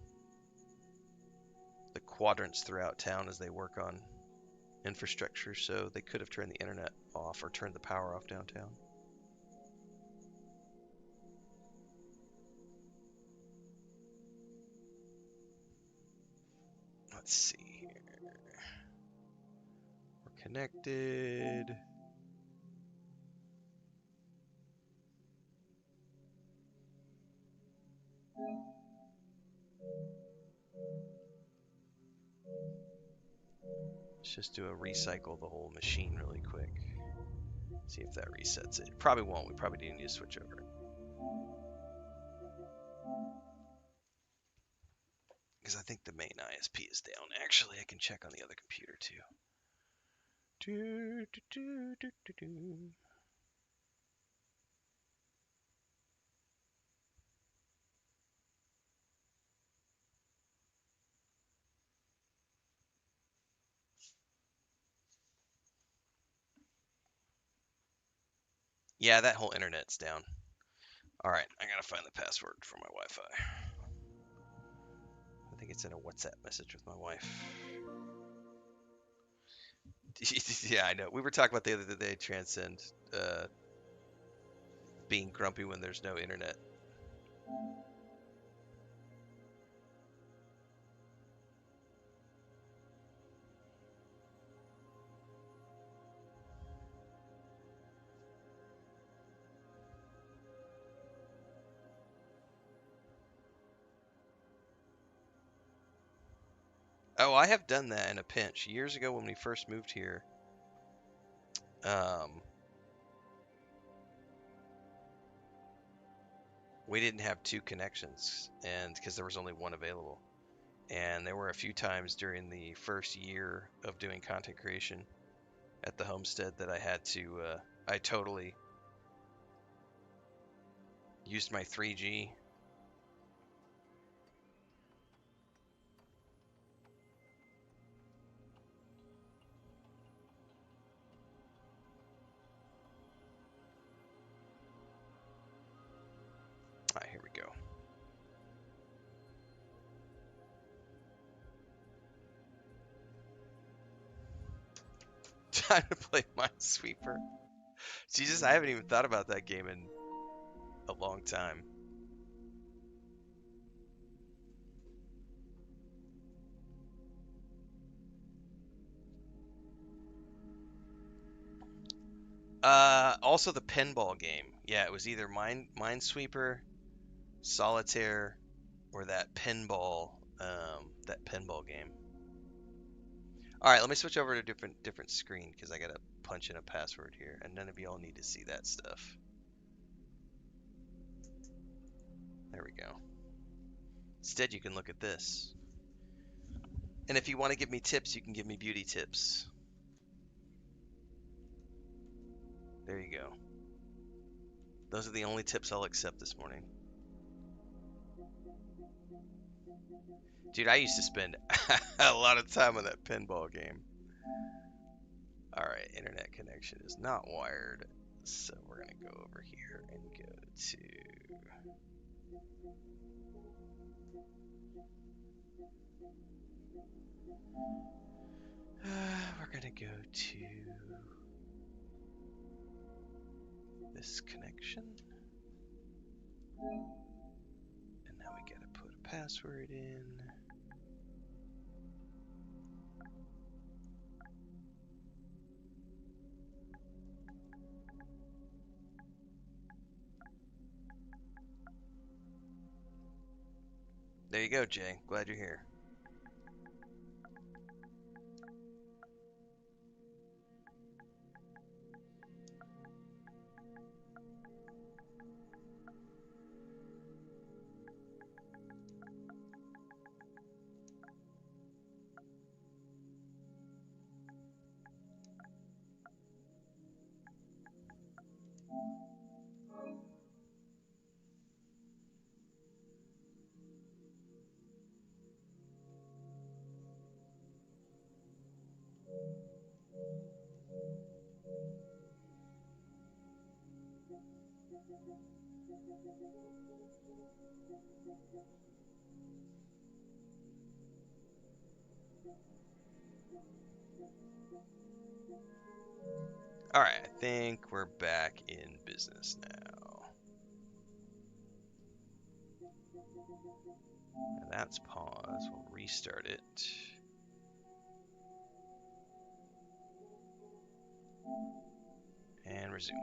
the quadrants throughout town as they work on infrastructure, so they could have turned the internet off or turned the power off downtown. Let's see here. We're connected. Let's just do a recycle the whole machine really quick. See if that resets it. It probably won't. We probably do need to switch over. Because I think the main ISP is down. Actually, I can check on the other computer too. Do, do, do, do, do, do. Yeah, that whole internet's down. All right, I gotta find the password for my Wi-Fi. I think it's in a WhatsApp message with my wife. Yeah, I know. We were talking about the other day, Transcend, being grumpy when there's no internet. Oh, I have done that in a pinch. Years ago when we first moved here, we didn't have two connections, and because there was only one available. And there were a few times during the first year of doing content creation at the homestead that I had to, I totally used my 3G. All right, here we go. Time to play Minesweeper. Jesus, I haven't even thought about that game in a long time. Also the pinball game. Yeah, it was either Minesweeper, Solitaire, or that pinball game. All right, let me switch over to a different screen because I gotta punch in a password here, and none of y'all need to see that stuff. There we go. Instead, you can look at this. And if you want to give me tips, you can give me beauty tips. There you go. Those are the only tips I'll accept this morning. Dude, I used to spend a lot of time on that pinball game. Alright, internet connection is not wired. So we're going to go over here and go to... we're going to go to this connection. And now we got to put a password in. There you go, Jay. Glad you're here. All right, I think we're back in business now. And that's pause. We'll restart it. And resume.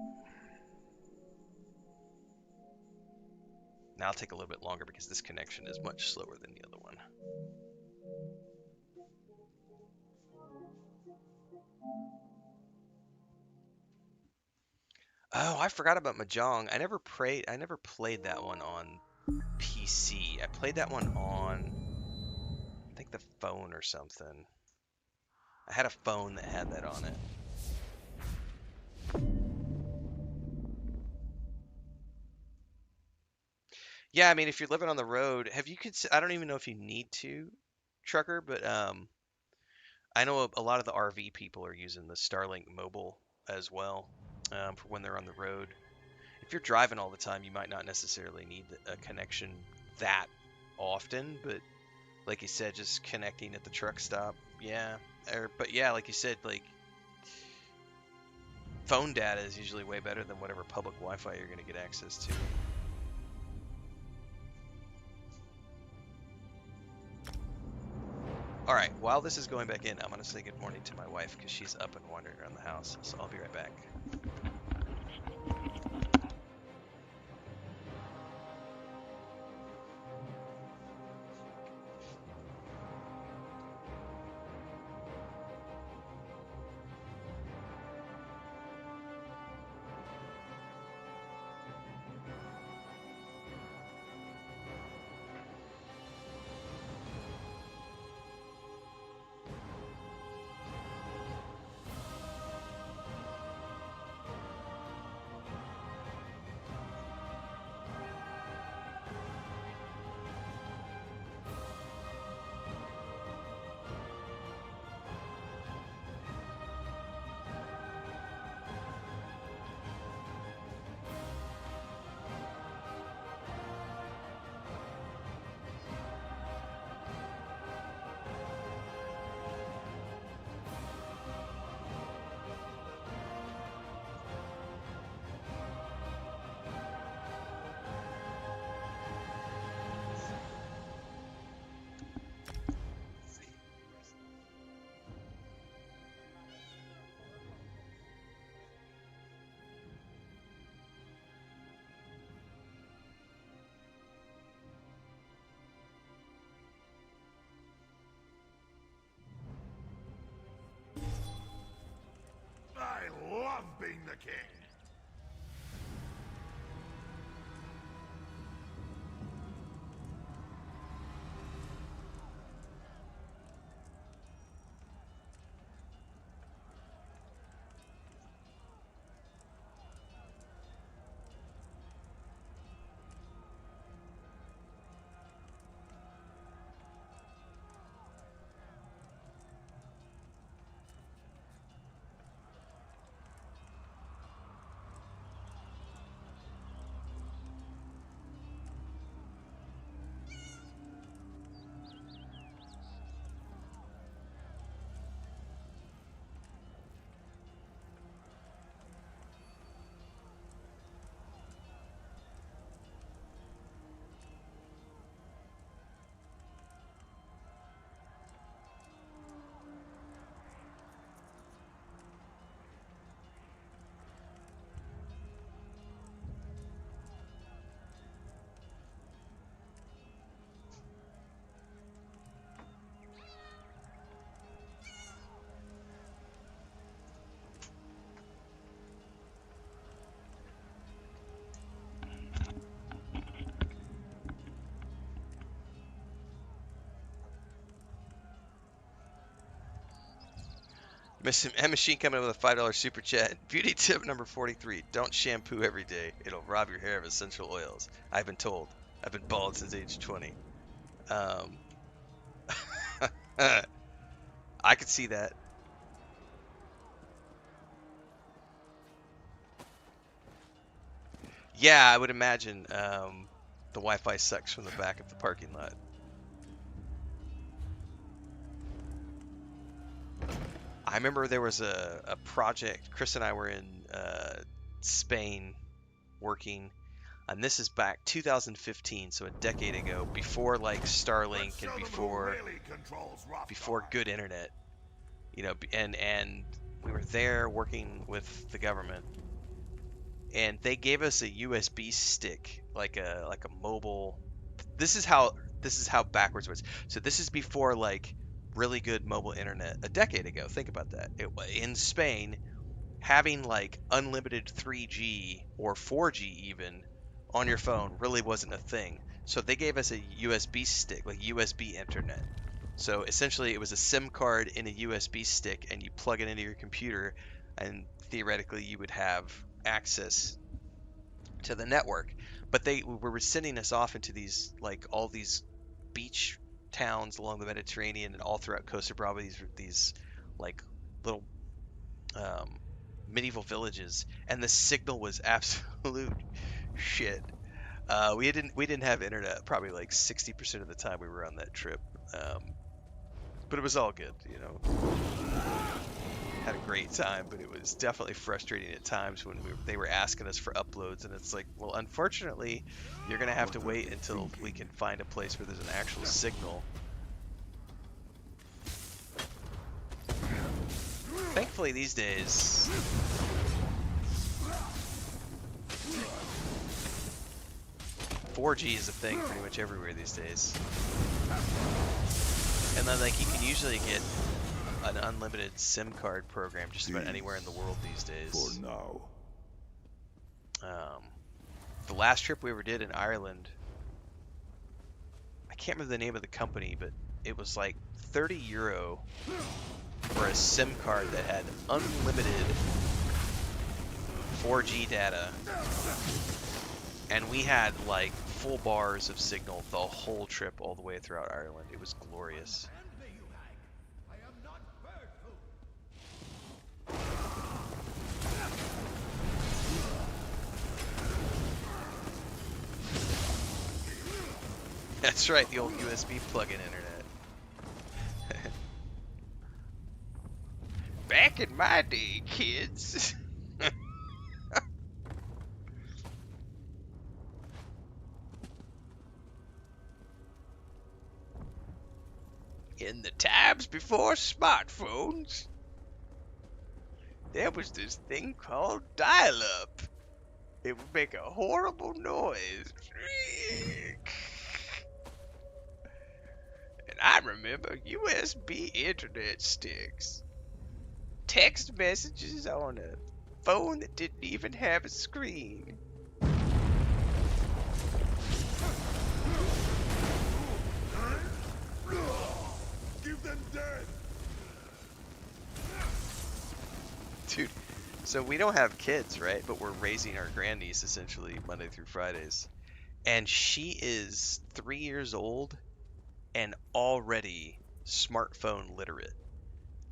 Now it'll take a little bit longer because this connection is much slower than the other one. Oh, I forgot about Mahjong. I never played that one on PC. I played that one on, I think, the phone or something. I had a phone that had that on it. Yeah, I mean, if you're living on the road, I don't even know if you need to, trucker, but I know a lot of the RV people are using the Starlink mobile as well, for when they're on the road. If you're driving all the time, you might not necessarily need a connection that often, but like you said, just connecting at the truck stop, yeah. But yeah, like you said, like phone data is usually way better than whatever public Wi-Fi you're going to get access to. All right, while this is going back in, I'm going to say good morning to my wife because she's up and wandering around the house, so I'll be right back. I love being the king. M Machine coming in with a $5 super chat. Beauty tip number 43: don't shampoo every day. It'll rob your hair of essential oils. I've been told. I've been bald since age 20. Um, I could see that. Yeah, I would imagine the Wi-Fi sucks from the back of the parking lot. I remember there was a project. Chris and I were in Spain working, and this is back 2015, so a decade ago, before like Let's Starlink show and them who before really controls before Rothgar. good internet. You know, and we were there working with the government, and they gave us a USB stick, like a mobile. This is how backwards it was. So this is before like really good mobile internet a decade ago. Think about that. In Spain, having like unlimited 3G or 4G even on your phone really wasn't a thing. So they gave us a USB stick, like USB internet. So essentially, it was a SIM card in a USB stick, and you plug it into your computer, and theoretically, you would have access to the network. But they were sending us off into these like all these beach towns along the Mediterranean and all throughout Costa Brava. These like little um, medieval villages, and the signal was absolute shit. We didn't have internet probably like 60% of the time we were on that trip, but it was all good, you know. Had a great time, but it was definitely frustrating at times when they were asking us for uploads, and it's like, well, unfortunately, you're gonna have to What are wait they until we thinking? can find a place where there's an actual signal. Thankfully, these days, 4G is a thing pretty much everywhere these days. And then like you can usually get an unlimited SIM card program just about anywhere in the world these For days. now. The last trip we ever did in Ireland, I can't remember the name of the company, but it was like €30 for a SIM card that had unlimited 4G data, and we had like full bars of signal the whole trip all the way throughout Ireland. It was glorious. That's right, the old USB plug-in internet. Back in my day, kids. In the times before smartphones, there was this thing called dial-up. It would make a horrible noise. And I remember USB internet sticks. Text messages on a phone that didn't even have a screen. Give them dead! Dude, so we don't have kids, right? But we're raising our grandniece essentially Monday through Fridays. And she is 3 years old and already smartphone literate.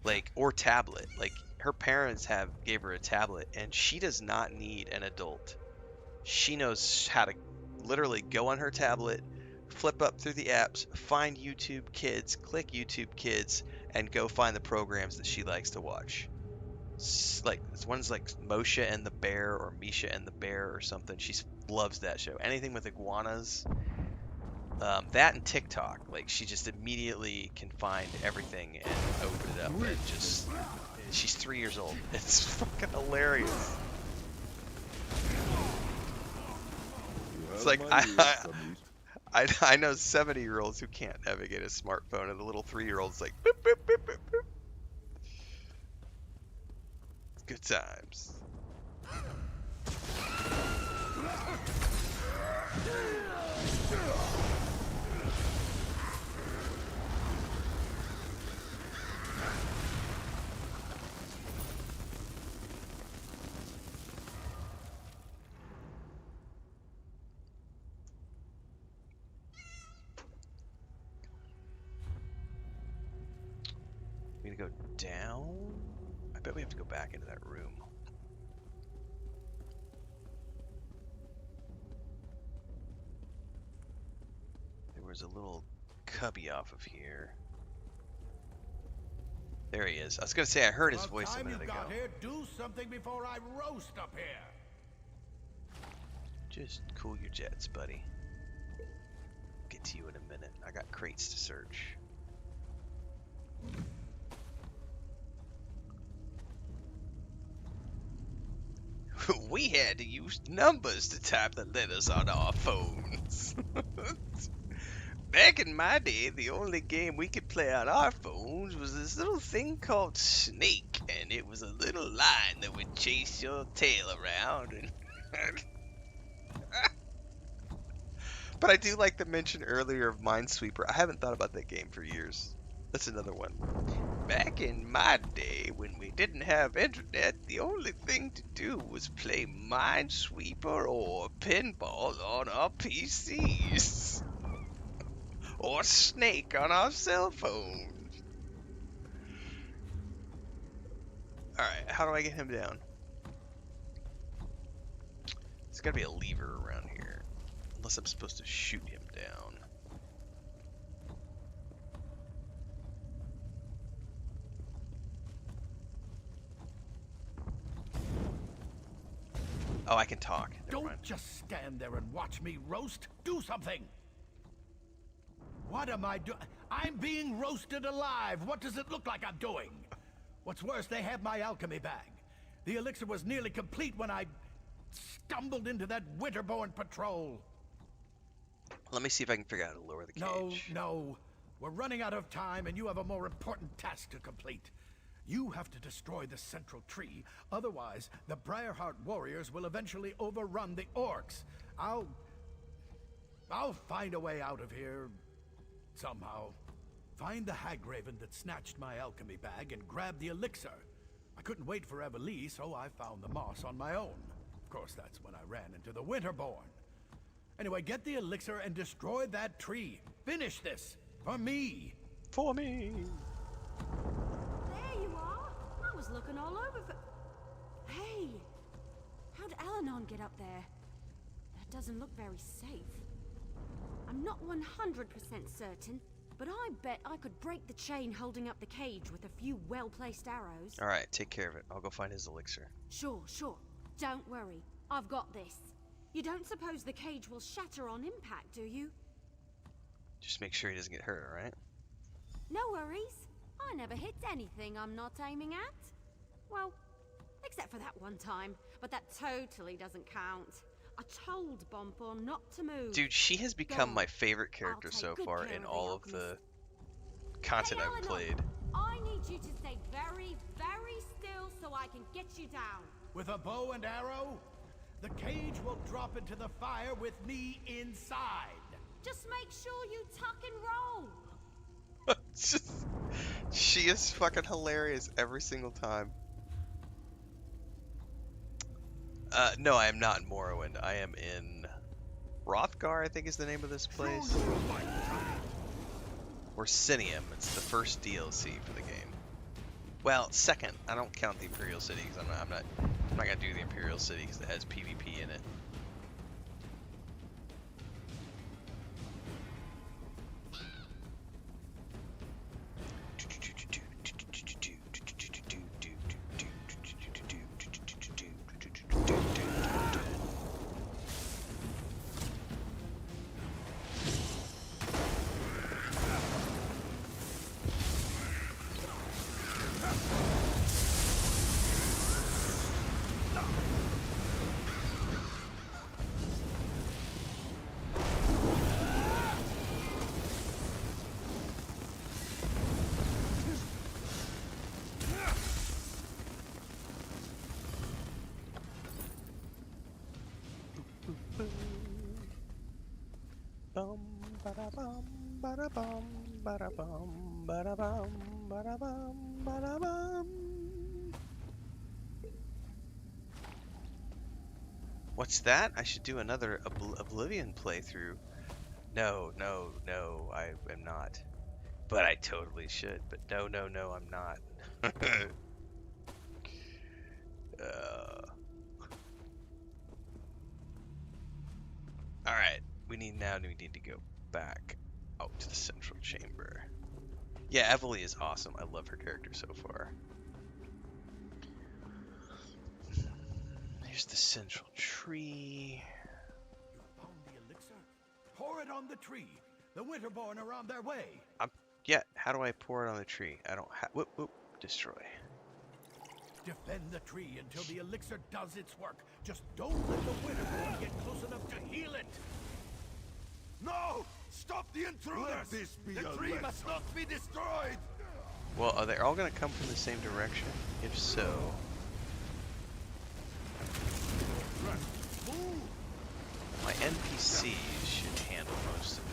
Like, or tablet. Like, her parents gave her a tablet, and she does not need an adult. She knows how to literally go on her tablet, flip up through the apps, find YouTube Kids, click YouTube Kids, and go find the programs that she likes to watch. Like one's like Moshe and the Bear or Misha and the Bear or something. She loves that show. Anything with iguanas, that and TikTok. Like she just immediately can find everything and open it up and just. She's 3 years old. It's fucking hilarious. It's like I know 70-year-olds who can't navigate a smartphone, and the little 3-year-old's like boop, boop, boop, boop, boop. Good times. We gonna go down? I bet we have to go back into that room. was a little cubby off of here. There he is. I was gonna say I heard his voice a minute ago. Got here, do something before I roast up here. Just cool your jets, buddy. Get to you in a minute. I got crates to search. We had to use numbers to type the letters on our phones. Back in my day, the only game we could play on our phones was this little thing called Snake, and it was a little line that would chase your tail around. And but I do like the mention earlier of Minesweeper. I haven't thought about that game for years. That's another one. Back in my day, when we didn't have internet, the only thing to do was play Minesweeper or pinball on our PCs. Or Snake on our cell phones. Alright, how do I get him down? There's gotta be a lever around here. Unless I'm supposed to shoot him down. Oh, I can talk. Never mind. Don't just stand there and watch me roast. Do something. What am I doing? I'm being roasted alive. What does it look like I'm doing? What's worse, they have my alchemy bag. The elixir was nearly complete when I stumbled into that winterborn patrol. Let me see if I can figure out how to lower the cage. No. We're running out of time and you have a more important task to complete. You have to destroy the central tree. Otherwise, the Briarheart warriors will eventually overrun the orcs. I'll find a way out of here. Somehow. Find the Hagraven that snatched my alchemy bag and grab the elixir. I couldn't wait for Evelie, so I found the moss on my own. Of course, that's when I ran into the Winterborn. Anyway, get the elixir and destroy that tree. Finish this. For me. For me. There you are. I was looking all over for... Hey! How'd Alanon get up there? That doesn't look very safe. I'm not 100% certain, but I bet I could break the chain holding up the cage with a few well-placed arrows. Alright, take care of it. I'll go find his elixir. Sure. Don't worry. I've got this. You don't suppose the cage will shatter on impact, do you? Just make sure he doesn't get hurt, alright? No worries. I never hit anything I'm not aiming at. Well, except for that one time, but that totally doesn't count. I told Bonbon not to move. Dude, she has become my favorite character so far in all of the content I've played. I need you to stay very, very still so I can get you down. With a bow and arrow, the cage will drop into the fire with me inside. Just make sure you tuck and roll. She is fucking hilarious every single time. No, I am not in Morrowind. I am in Hrothgar, I think is the name of this place. Orisinium. It's the first DLC for the game. Well, second. I don't count the Imperial City because I'm not gonna do the Imperial City because it has PvP in it. Bum bada bum bada bum bada bum bada bum bada bum bada bum. What's that? I should do another Oblivion playthrough. No, I am not. But I totally should. But no, I'm not. Alright, we need to go back. Oh, to the central chamber. Yeah, Evely is awesome. I love her character so far. Here's the central tree. You found the elixir? Pour it on the tree. The Winterborn are on their way. Yeah, how do I pour it on the tree? I don't have. Whoop, whoop. Destroy. Defend the tree until the elixir does its work. Just don't let the Winterborn get close enough to heal it. No! Stop the intruders! Let this be the a tree lesson. must not be destroyed! Well, are they all going to come from the same direction? If so... my NPCs should handle most of it.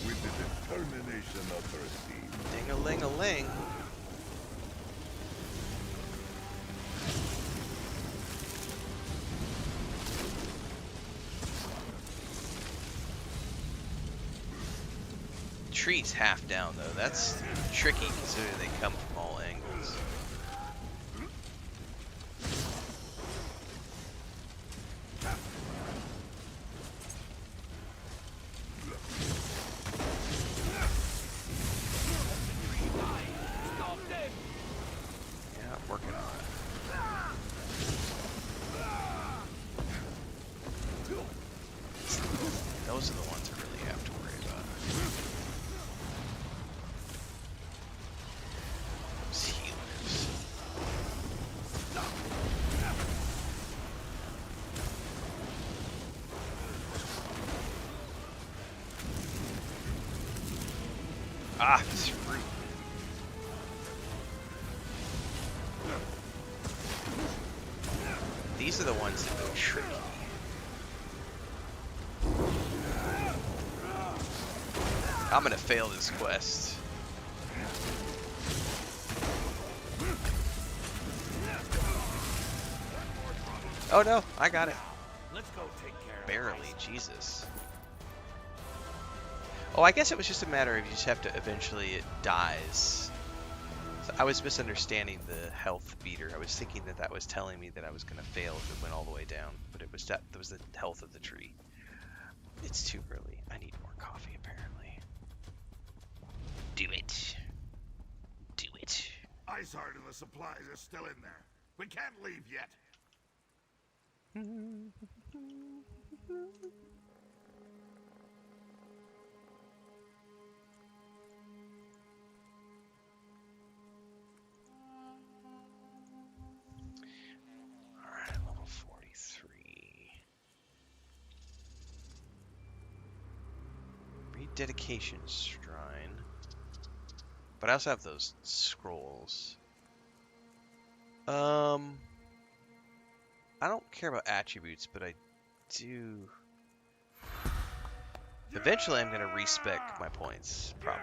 With the determination of her seed. Ding-a-ling-a-ling. Tree's half down though. That's tricky considering they come from all angles. Yeah, I'm working on it. Those are the ones I really have to worry about. Those healers. Ah, it's rude. These are the ones that go tricky. I'm gonna fail this quest. Oh no, I got it. Let's go take care of Barely, Jesus. Oh, I guess it was just a matter of you just have to eventually it dies. So I was misunderstanding the health meter. I was thinking that that was telling me that I was gonna fail if it went all the way down, but it was that was the health of the tree. It's too early. I need more coffee apparently. Do it. Do it. Izard and the supplies are still in there. We can't leave yet. Alright, level 43. Rededication Shrine. But I also have those scrolls. I don't care about attributes, but I do... Eventually I'm going to respec my points, probably.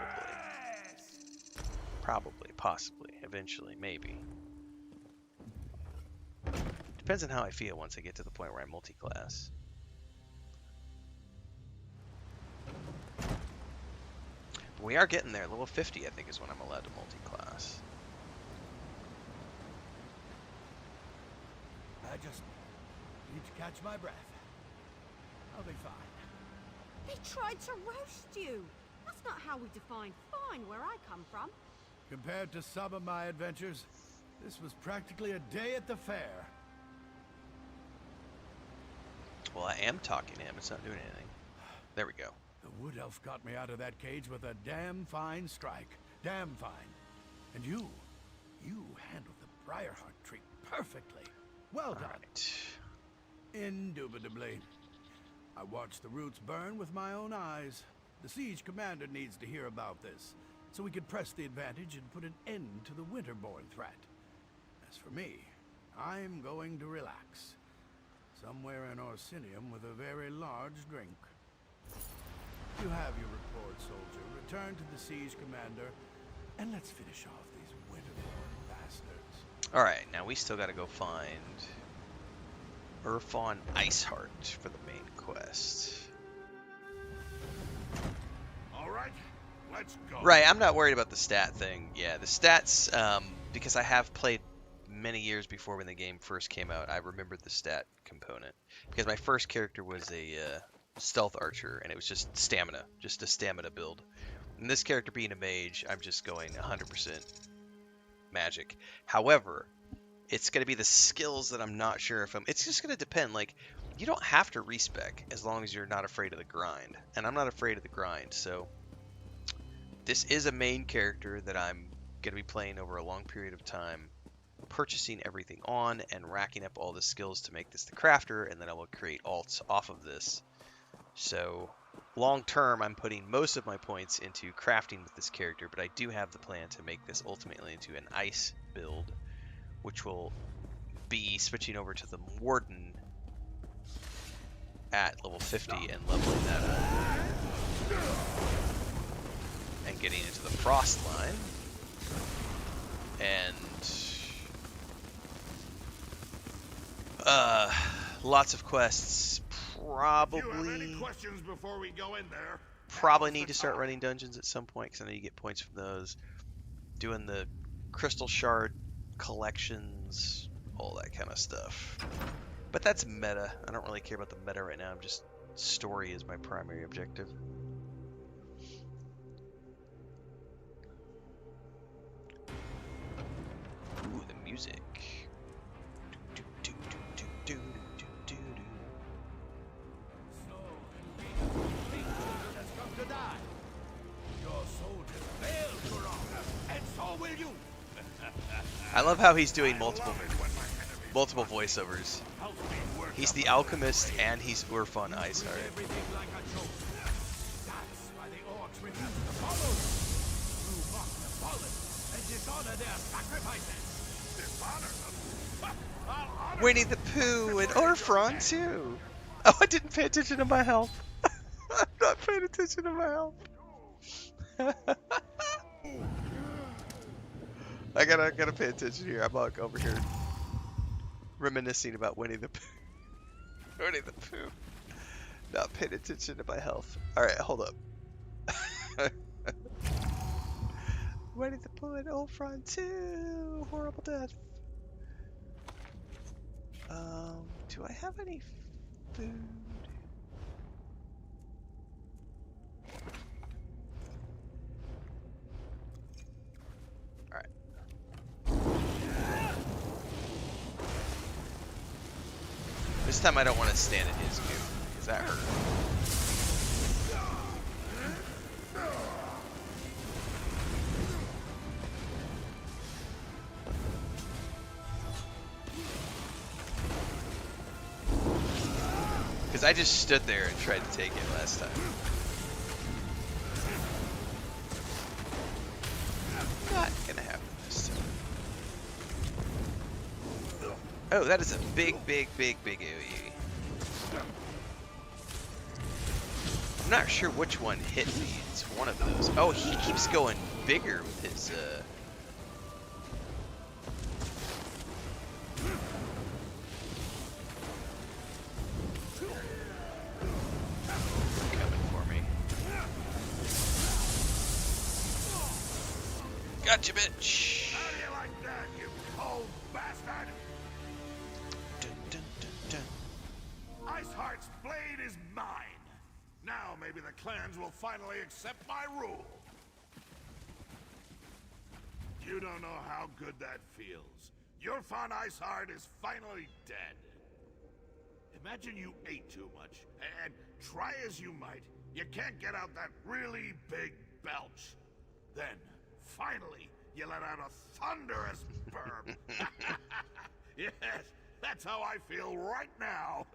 Probably, possibly, eventually, maybe. Depends on how I feel once I get to the point where I'm multi-class. But we are getting there. Level 50, I think, is when I'm allowed to multi-class. I just need to catch my breath. I'll be fine. They tried to roast you. That's not how we define fine where I come from. Compared to some of my adventures, this was practically a day at the fair. Well, I am talking to him. It's not doing anything. There we go. The wood elf got me out of that cage with a damn fine strike. Damn fine. And you handled the Briarheart tree perfectly. Well done. Alright. Indubitably. I watched the roots burn with my own eyes. The siege commander needs to hear about this, so we could press the advantage and put an end to the Winterborn threat. As for me, I'm going to relax. Somewhere in Orisinium with a very large drink. You have your report, soldier. Return to the siege commander, and let's finish off these winterborn bastards. Alright, now we still gotta go find Urfon Iceheart for the main quest. Alright, let's go. Right, I'm not worried about the stat thing. Yeah, the stats, because I have played many years before when the game first came out, I remembered the stat component. Because my first character was a stealth archer, and it was just stamina, just a stamina build. And this character being a mage, I'm just going 100% magic. However, it's going to be the skills that I'm not sure if I'm... It's just going to depend. Like, you don't have to respec as long as you're not afraid of the grind. And I'm not afraid of the grind, so... This is a main character that I'm going to be playing over a long period of time, purchasing everything on and racking up all the skills to make this the crafter, and then I will create alts off of this. So, long term, I'm putting most of my points into crafting with this character, but I do have the plan to make this ultimately into an ice build, which will be switching over to the Warden at level 50 and leveling that up. And getting into the Frost line. And lots of quests. If you have any questions before we go in there, Probably need to start running dungeons at some point, because I know you get points from those. Doing the crystal shard collections, all that kind of stuff. But that's meta. I don't really care about the meta right now. I'm just... Story is my primary objective. Ooh, the music. Do, do, do, do, do, do, do, do. So, indeed, has come to die. Your soldiers failed, Huron, and so will you. I love how he's doing multiple voiceovers. He's the alchemist and he's Urfon Iceheart. Everything like a joke. That's why the orcs refuse to follow you. You mock the fallen and dishonor their sacrifices. Dishonor them? Winnie the Pooh and Orfron too. Oh, I didn't pay attention to my health. I'm not paying attention to my health. I gotta pay attention here. I'm like over here reminiscing about Winnie the Pooh. Winnie the Pooh. Not paying attention to my health. Alright, hold up. Winnie the Pooh and Orfron too. Horrible death. Do I have any food? Alright. This time I don't want to stand in his goo, because that hurt. Because I just stood there and tried to take it last time. Not gonna happen this time. Oh, that is a big AoE. I'm not sure which one hit me. It's one of those. Oh, he keeps going bigger with his, coming for me. Gotcha, bitch! How do you like that, you cold bastard? Dun, dun, dun, dun. Iceheart's blade is mine. Now maybe the clans will finally accept my rule. You don't know how good that feels. Your fond Iceheart is finally dead. Imagine you ate too much, and try as you might, you can't get out that really big belch. Then, finally, you let out a thunderous burp. Yes, that's how I feel right now.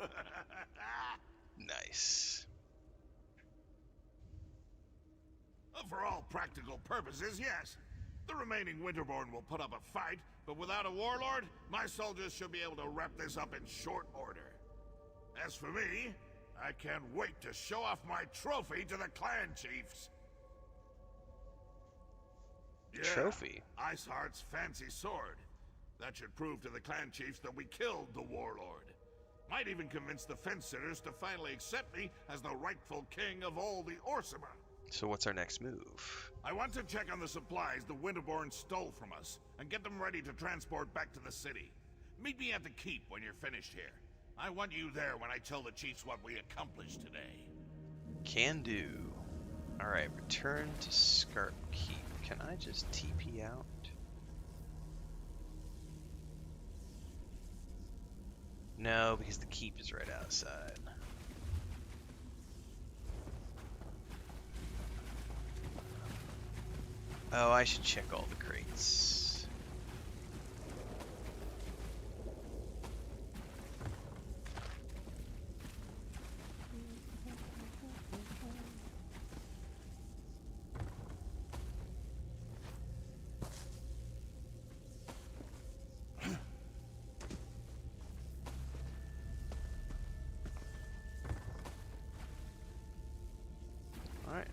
Nice. For all practical purposes, yes. The remaining Winterborn will put up a fight, but without a warlord, my soldiers should be able to wrap this up in short order. As for me, I can't wait to show off my trophy to the clan chiefs. Yeah, Trophy? Iceheart's fancy sword. That should prove to the clan chiefs that we killed the warlord. Might even convince the fence-sitters to finally accept me as the rightful king of all the Orsima. So what's our next move? I want to check on the supplies the Winterborn stole from us, and get them ready to transport back to the city. Meet me at the keep when you're finished here. I want you there when I tell the chiefs what we accomplished today. Can do. Alright, return to Scarp Keep. Can I just TP out? No, because the keep is right outside. Oh, I should check all the crates. Alright.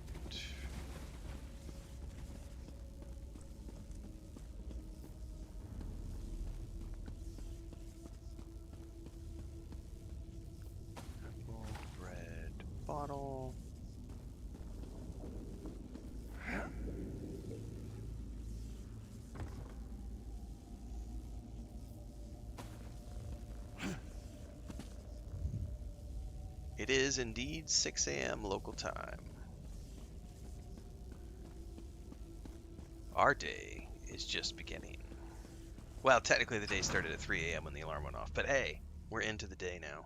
Purple, red bottle. It is indeed 6 a.m. local time. Our day is just beginning. Well, technically the day started at 3 a.m. when the alarm went off, but hey, we're into the day now.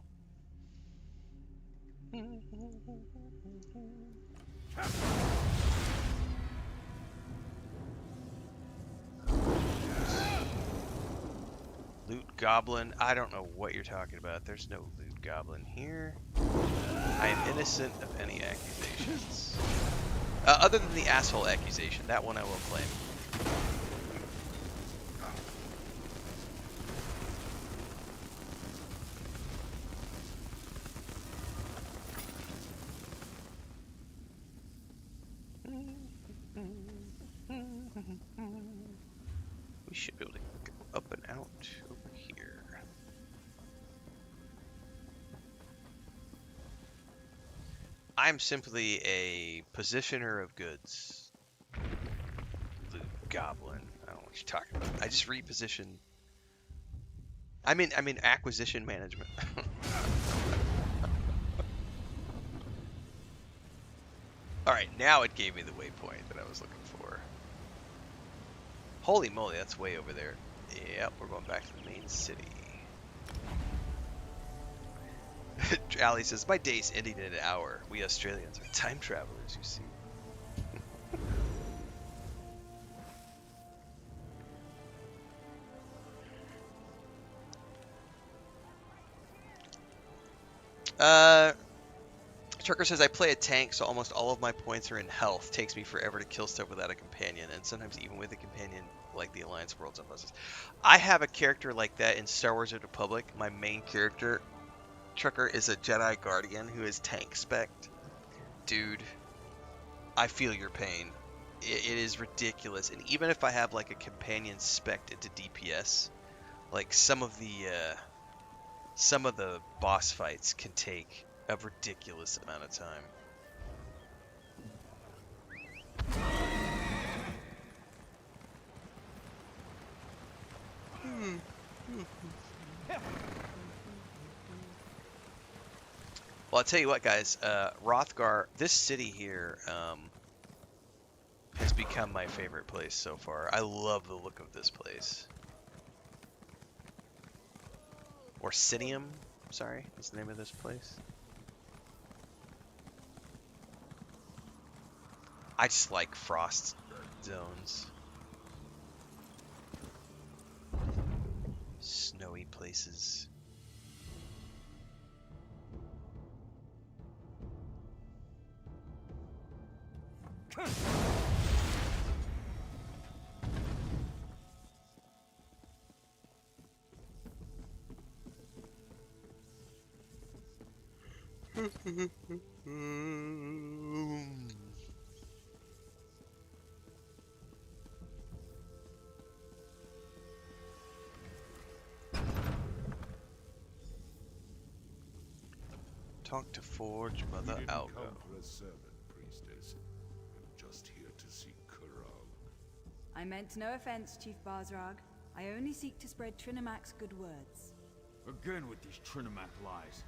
Loot goblin. I don't know what you're talking about. There's no loot goblin here. I am innocent of any accusations. Other than the asshole accusation. That one I will claim. We should be able to go up and out over here. I'm simply a positioner of goods. Loot goblin. I don't know what you're talking about. I just reposition. I mean acquisition management. Alright, now it gave me the waypoint that I was looking for. Holy moly, that's way over there. Yep, we're going back to the main city. Ali says, my day's ending in an hour. We Australians are time travelers, you see. Trucker says, I play a tank, so almost all of my points are in health. Takes me forever to kill stuff without a companion, and sometimes even with a companion, like the Alliance Worlds and buses. I have a character like that in Star Wars: The Republic. My main character, Trucker, is a Jedi Guardian who is tank spec'd. Dude, I feel your pain. It is ridiculous, and even if I have like a companion spec'd into DPS, like some of the boss fights can take a ridiculous amount of time. Well, I'll tell you what, guys. Rothgar, this city here, has become my favorite place so far. I love the look of this place. Orisinium, sorry, is the name of this place. I just like frost zones. Snowy places. Talk to Forge We Mother didn't Algo. come for a sermon, priestess. I'm just here to see Kurog. I meant no offense, Chief Barzrag. I only seek to spread Trinimax's good words. Again with these Trinimac lies.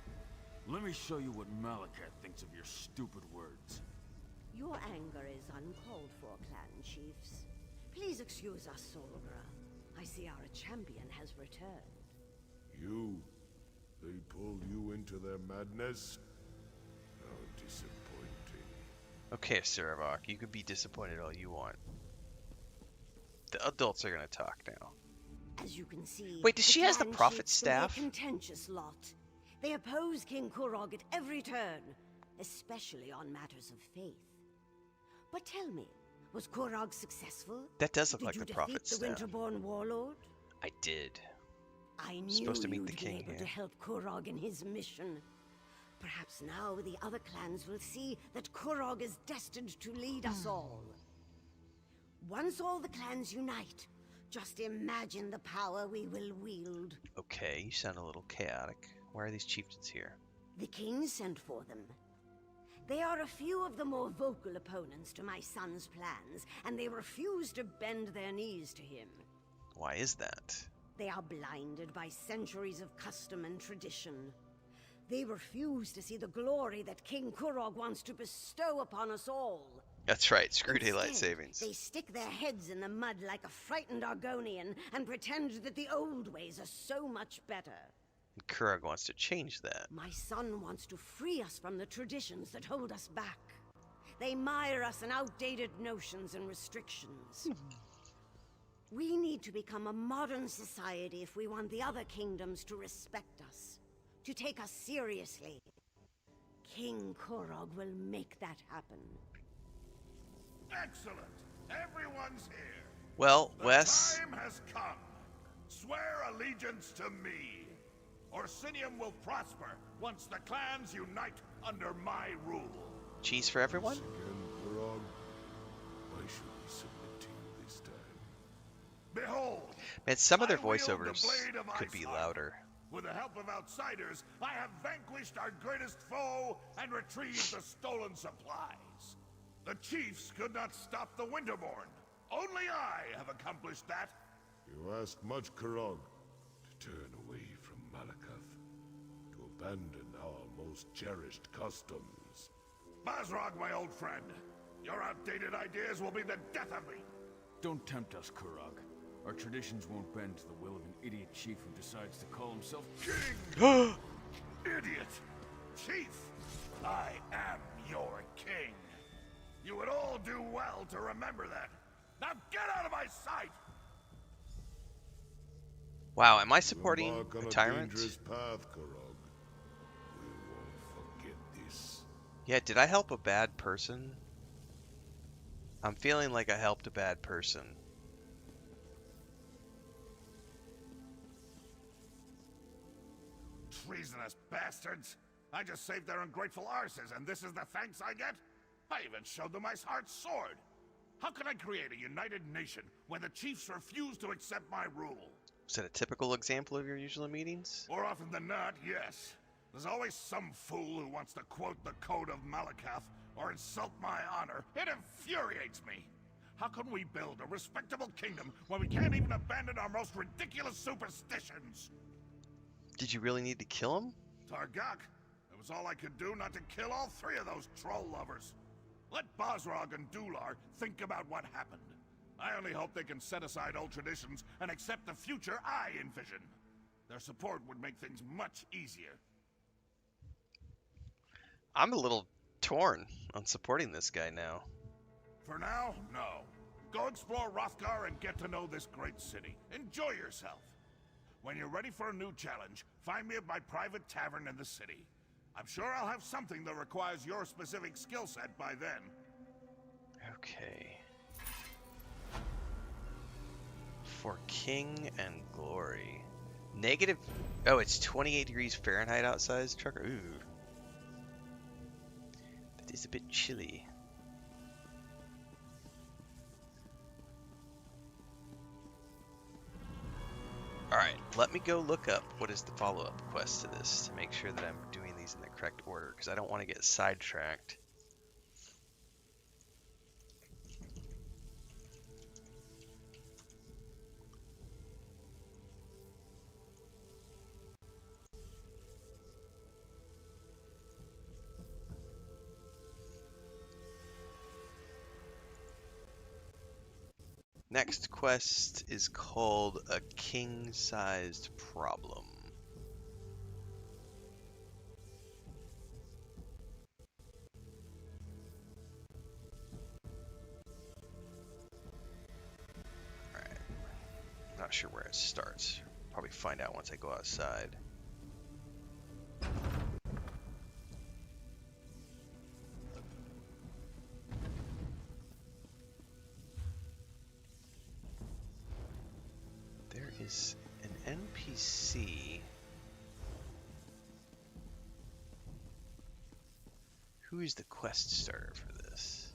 Let me show you what Malakat thinks of your stupid words. Your anger is uncalled for, clan chiefs. Please excuse us, Solgra. I see our champion has returned. You? They pulled you into their madness? How disappointing. Okay, Sarevok, you can be disappointed all you want. The adults are gonna talk now. As you can see, Wait, does she has the clan prophet's chiefs can be a staff? contentious lot. They oppose King Kurog at every turn, especially on matters of faith. But tell me, was Kurog successful? That does look Did like you the defeat prophet's the staff. Winterborn warlord? I did. I knew Supposed to meet you'd the king be able here. to help Kurog in his mission. Perhaps now the other clans will see that Kurog is destined to lead us all. Once all the clans unite, just imagine the power we will wield. Okay, you sound a little chaotic. Why are these chieftains here? The king sent for them. They are a few of the more vocal opponents to my son's plans, and they refuse to bend their knees to him. Why is that? They are blinded by centuries of custom and tradition. They refuse to see the glory that King Kurog wants to bestow upon us all. That's right, screw daylight Instead, savings. They stick their heads in the mud like a frightened Argonian and pretend that the old ways are so much better. Kurog wants to change that. My son wants to free us from the traditions that hold us back. They mire us in outdated notions and restrictions. We need to become a modern society if we want the other kingdoms to respect us, to take us seriously. King Kurog will make that happen. Excellent! Everyone's here! Well, The Wes, time has come! Swear allegiance to me! Orisinium will prosper once the clans unite under my rule. cheese for everyone? Again, Kurog, why should we submit to you this time? Behold! Man, some of their I wield the voiceovers blade of could be Iceheart. louder. With the help of outsiders, I have vanquished our greatest foe and retrieved the stolen supplies. The chiefs could not stop the Winterborn. Only I have accomplished that. You ask much, Kurog, to turn away from Malakath, to abandon our most cherished customs. Bazrog, my old friend, your outdated ideas will be the death of me. Don't tempt us, Kurog. Our traditions won't bend to the will of an idiot chief who decides to call himself King! Idiot! Chief! I am your king. You would all do well to remember that. Now get out of my sight! Wow, am I supporting Embark on a a tyrant? dangerous path, Kurog. We won't forget this. Yeah, did I help a bad person? I'm feeling like I helped a bad person. Treasonous bastards! I just saved their ungrateful arses, and this is the thanks I get? I even showed them Iceheart's sword. How can I create a united nation when the chiefs refuse to accept my rule? Is that a typical example of your usual meetings? More often than not, yes. There's always some fool who wants to quote the Code of Malakath or insult my honor. It infuriates me. How can we build a respectable kingdom when we can't even abandon our most ridiculous superstitions? Did you really need to kill him? Targak, it was all I could do not to kill all three of those troll lovers. Let Bazrog and Dular think about what happened. I only hope they can set aside old traditions and accept the future I envision. Their support would make things much easier. I'm a little torn on supporting this guy now. For now, no. Go explore Rothgar and get to know this great city. Enjoy yourself. When you're ready for a new challenge, find me at my private tavern in the city. I'm sure I'll have something that requires your specific skill set by then. Okay. For King and Glory. Negative... Oh, it's 28 degrees Fahrenheit outside, trucker. Ooh. is a bit chilly. Alright, let me go look up what is the follow-up quest to this to make sure that I'm doing these in the correct order, because I don't want to get sidetracked. Next quest is called A King-Sized Problem. Alright, not sure where it starts. Probably find out once I go outside. There is an NPC. Who is the quest starter for this?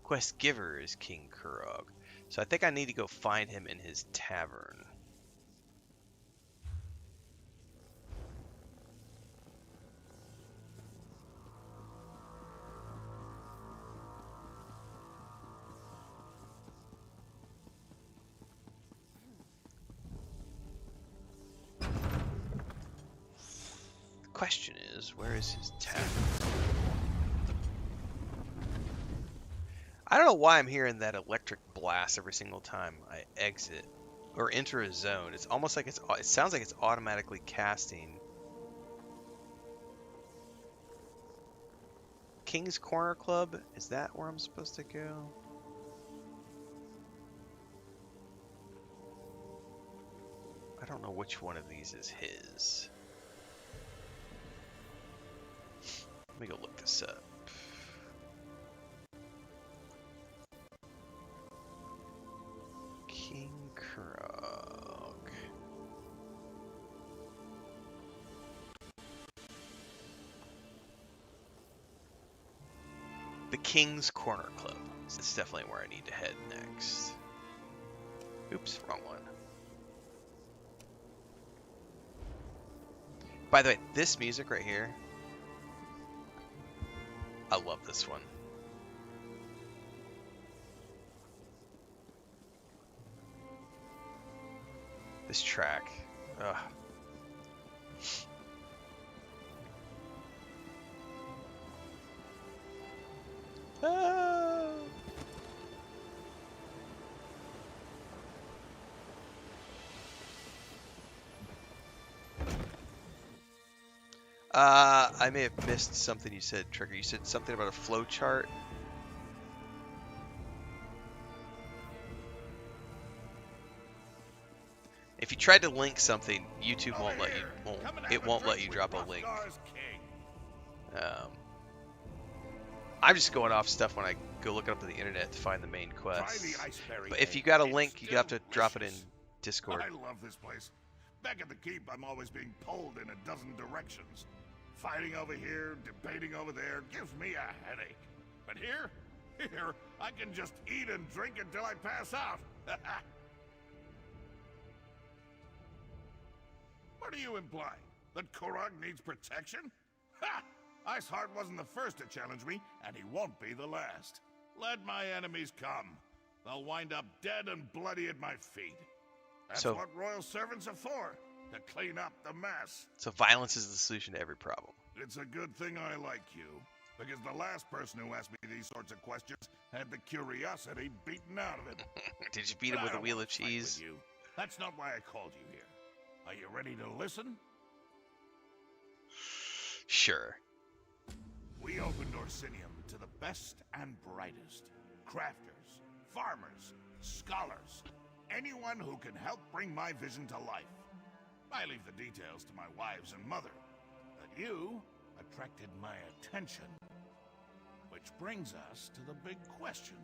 Quest giver is King Kurog. So I think I need to go find him in his tavern. The question is, where is his tavern? I don't know why I'm hearing that electric blast every single time I exit or enter a zone. It's almost like it sounds like it's automatically casting. King's Corner Club, is that where I'm supposed to go? I don't know which one of these is his. Let me go look this up. King Krog. The King's Corner Club. So that's definitely where I need to head next. Oops, wrong one. By the way, this music right here, I love this one. This track. Ugh. Ah. I may have missed something you said, Trigger. You said something about a flow chart. If you tried to link something, YouTube won't let you. It won't let you drop a link. I'm just going off stuff when I go looking up on the internet to find the main quest. But if you got a link, you have to drop it in Discord. I love this place. Back at the keep, I'm always being pulled in a dozen directions. Fighting over here, debating over there, gives me a headache. But here, I can just eat and drink until I pass out. What are you implying? That Korog needs protection? Ha! Iceheart wasn't the first to challenge me, and he won't be the last. Let my enemies come. They'll wind up dead and bloody at my feet. That's what royal servants are for, to clean up the mess. So violence is the solution to every problem. It's a good thing I like you, because the last person who asked me these sorts of questions had the curiosity beaten out of it. Did you beat him with a wheel of cheese? That's not why I called you here. Are you ready to listen? Sure. We opened Orisinium to the best and brightest. Crafters, farmers, scholars. Anyone who can help bring my vision to life. I leave the details to my wives and mother. But you attracted my attention. Which brings us to the big question.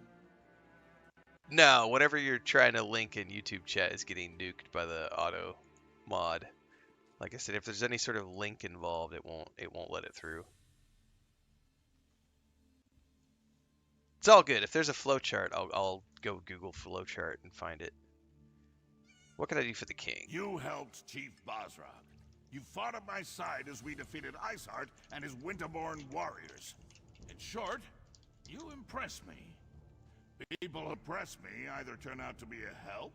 No, whatever you're trying to link in YouTube chat is getting nuked by the auto mod. Like I said, if there's any sort of link involved, it won't let it through. It's all good. If there's a flowchart, I'll go Google flowchart and find it. What can I do for the king? You helped Chief Basrog. You fought at my side as we defeated Iceheart and his Winterborn warriors. In short, you impress me. People who impress me either turn out to be a help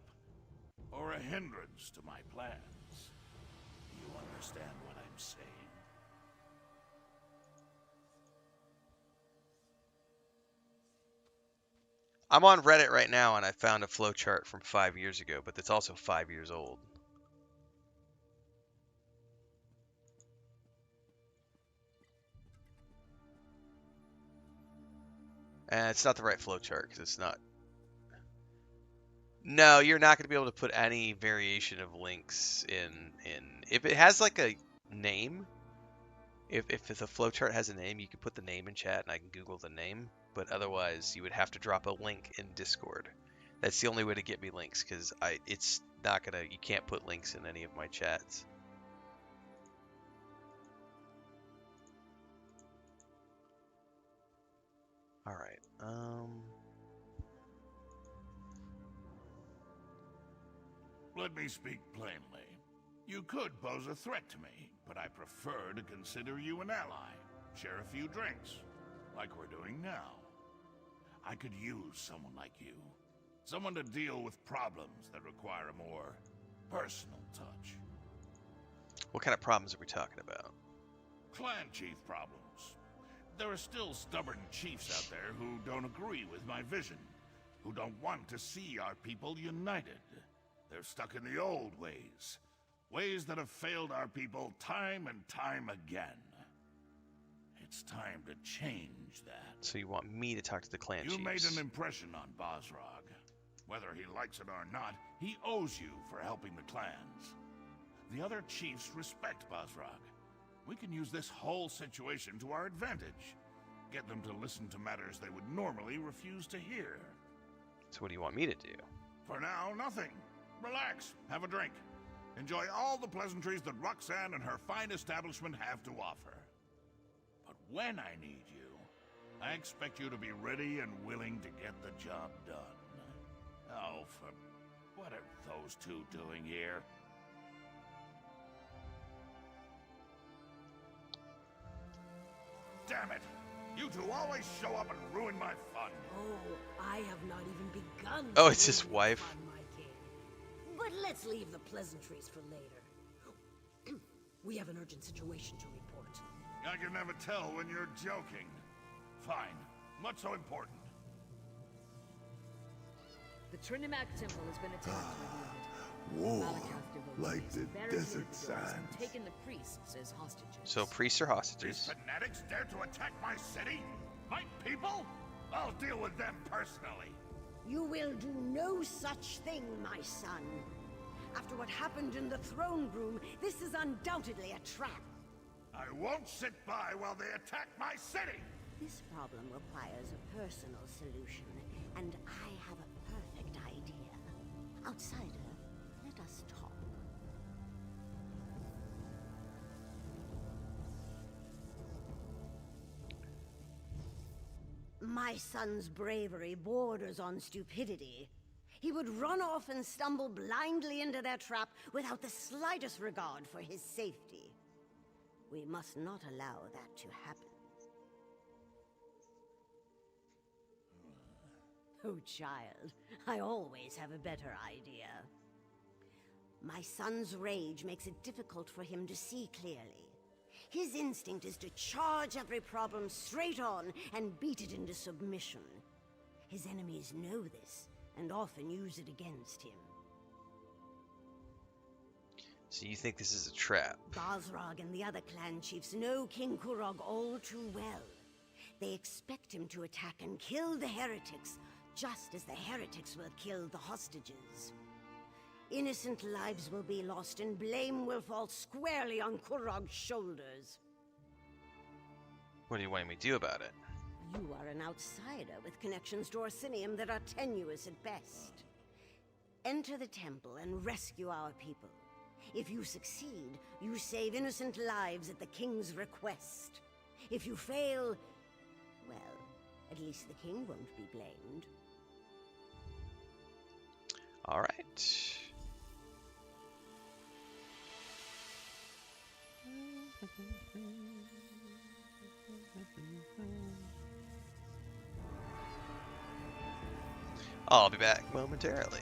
or a hindrance to my plans. You understand what I'm saying? I'm on Reddit right now, and I found a flowchart from 5 years ago, but it's also 5 years old. And it's not the right flowchart because it's not. No, you're not going to be able to put any variation of links in. If it has like a name, if the flowchart has a name, you can put the name in chat, and I can Google the name. But otherwise, you would have to drop a link in Discord. That's the only way to get me links because it's not gonna. You can't put links in any of my chats. All right. Let me speak plainly. You could pose a threat to me, but I prefer to consider you an ally. Share a few drinks, like we're doing now. I could use someone like you. Someone to deal with problems that require a more personal touch. What kind of problems are we talking about? Clan chief problems. There are still stubborn chiefs out there who don't agree with my vision, who don't want to see our people united. They're stuck in the old ways. Ways that have failed our people time and time again. It's time to change that. So you want me to talk to the clan chiefs? You made an impression on Basrog. Whether he likes it or not, he owes you for helping the clans. The other chiefs respect Basrog. We can use this whole situation to our advantage. Get them to listen to matters they would normally refuse to hear. So what do you want me to do? For now, nothing. Relax, have a drink. Enjoy all the pleasantries that Roxanne and her fine establishment have to offer. But when I need you, I expect you to be ready and willing to get the job done. Oh, what are those two doing here? Damn it! You two always show up and ruin my fun. Oh, I have not even begun. Oh, to it's his ruin wife. fun, my king. But let's leave the pleasantries for later. We have an urgent situation to report. I can never tell when you're joking. Fine. What's so important? The Trinimac Temple has been attacked by the unit. War, Malakath devotees like the barricaded desert the doors and sands. taken the priests as hostages. So priests are These hostages. fanatics dare to attack my city? My people? I'll deal with them personally. You will do no such thing, my son. After what happened in the throne room, this is undoubtedly a trap. I won't sit by while they attack my city. This problem requires a personal solution, and I have a perfect idea. Outsider, let us talk. My son's bravery borders on stupidity. He would run off and stumble blindly into their trap without the slightest regard for his safety. We must not allow that to happen. Oh, child, I always have a better idea. My son's rage makes it difficult for him to see clearly. His instinct is to charge every problem straight on and beat it into submission. His enemies know this and often use it against him. So you think this is a trap? Basrog and the other clan chiefs know King Kurog all too well. They expect him to attack and kill the heretics, just as the heretics will kill the hostages. Innocent lives will be lost and blame will fall squarely on Kurog's shoulders. What do you want me to do about it? You are an outsider with connections to Orisinium that are tenuous at best. Enter the temple and rescue our people. If you succeed, you save innocent lives at the king's request. If you fail, well, At least the king won't be blamed. All right. I'll be back momentarily.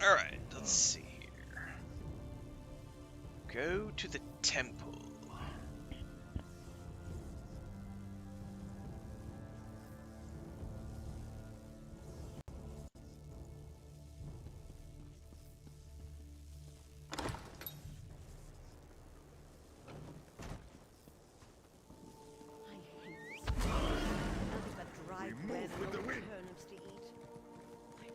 Alright, let's see here. Go to the temple. I hate this place. Nothing but dry bread with the and wind. turnips to eat. I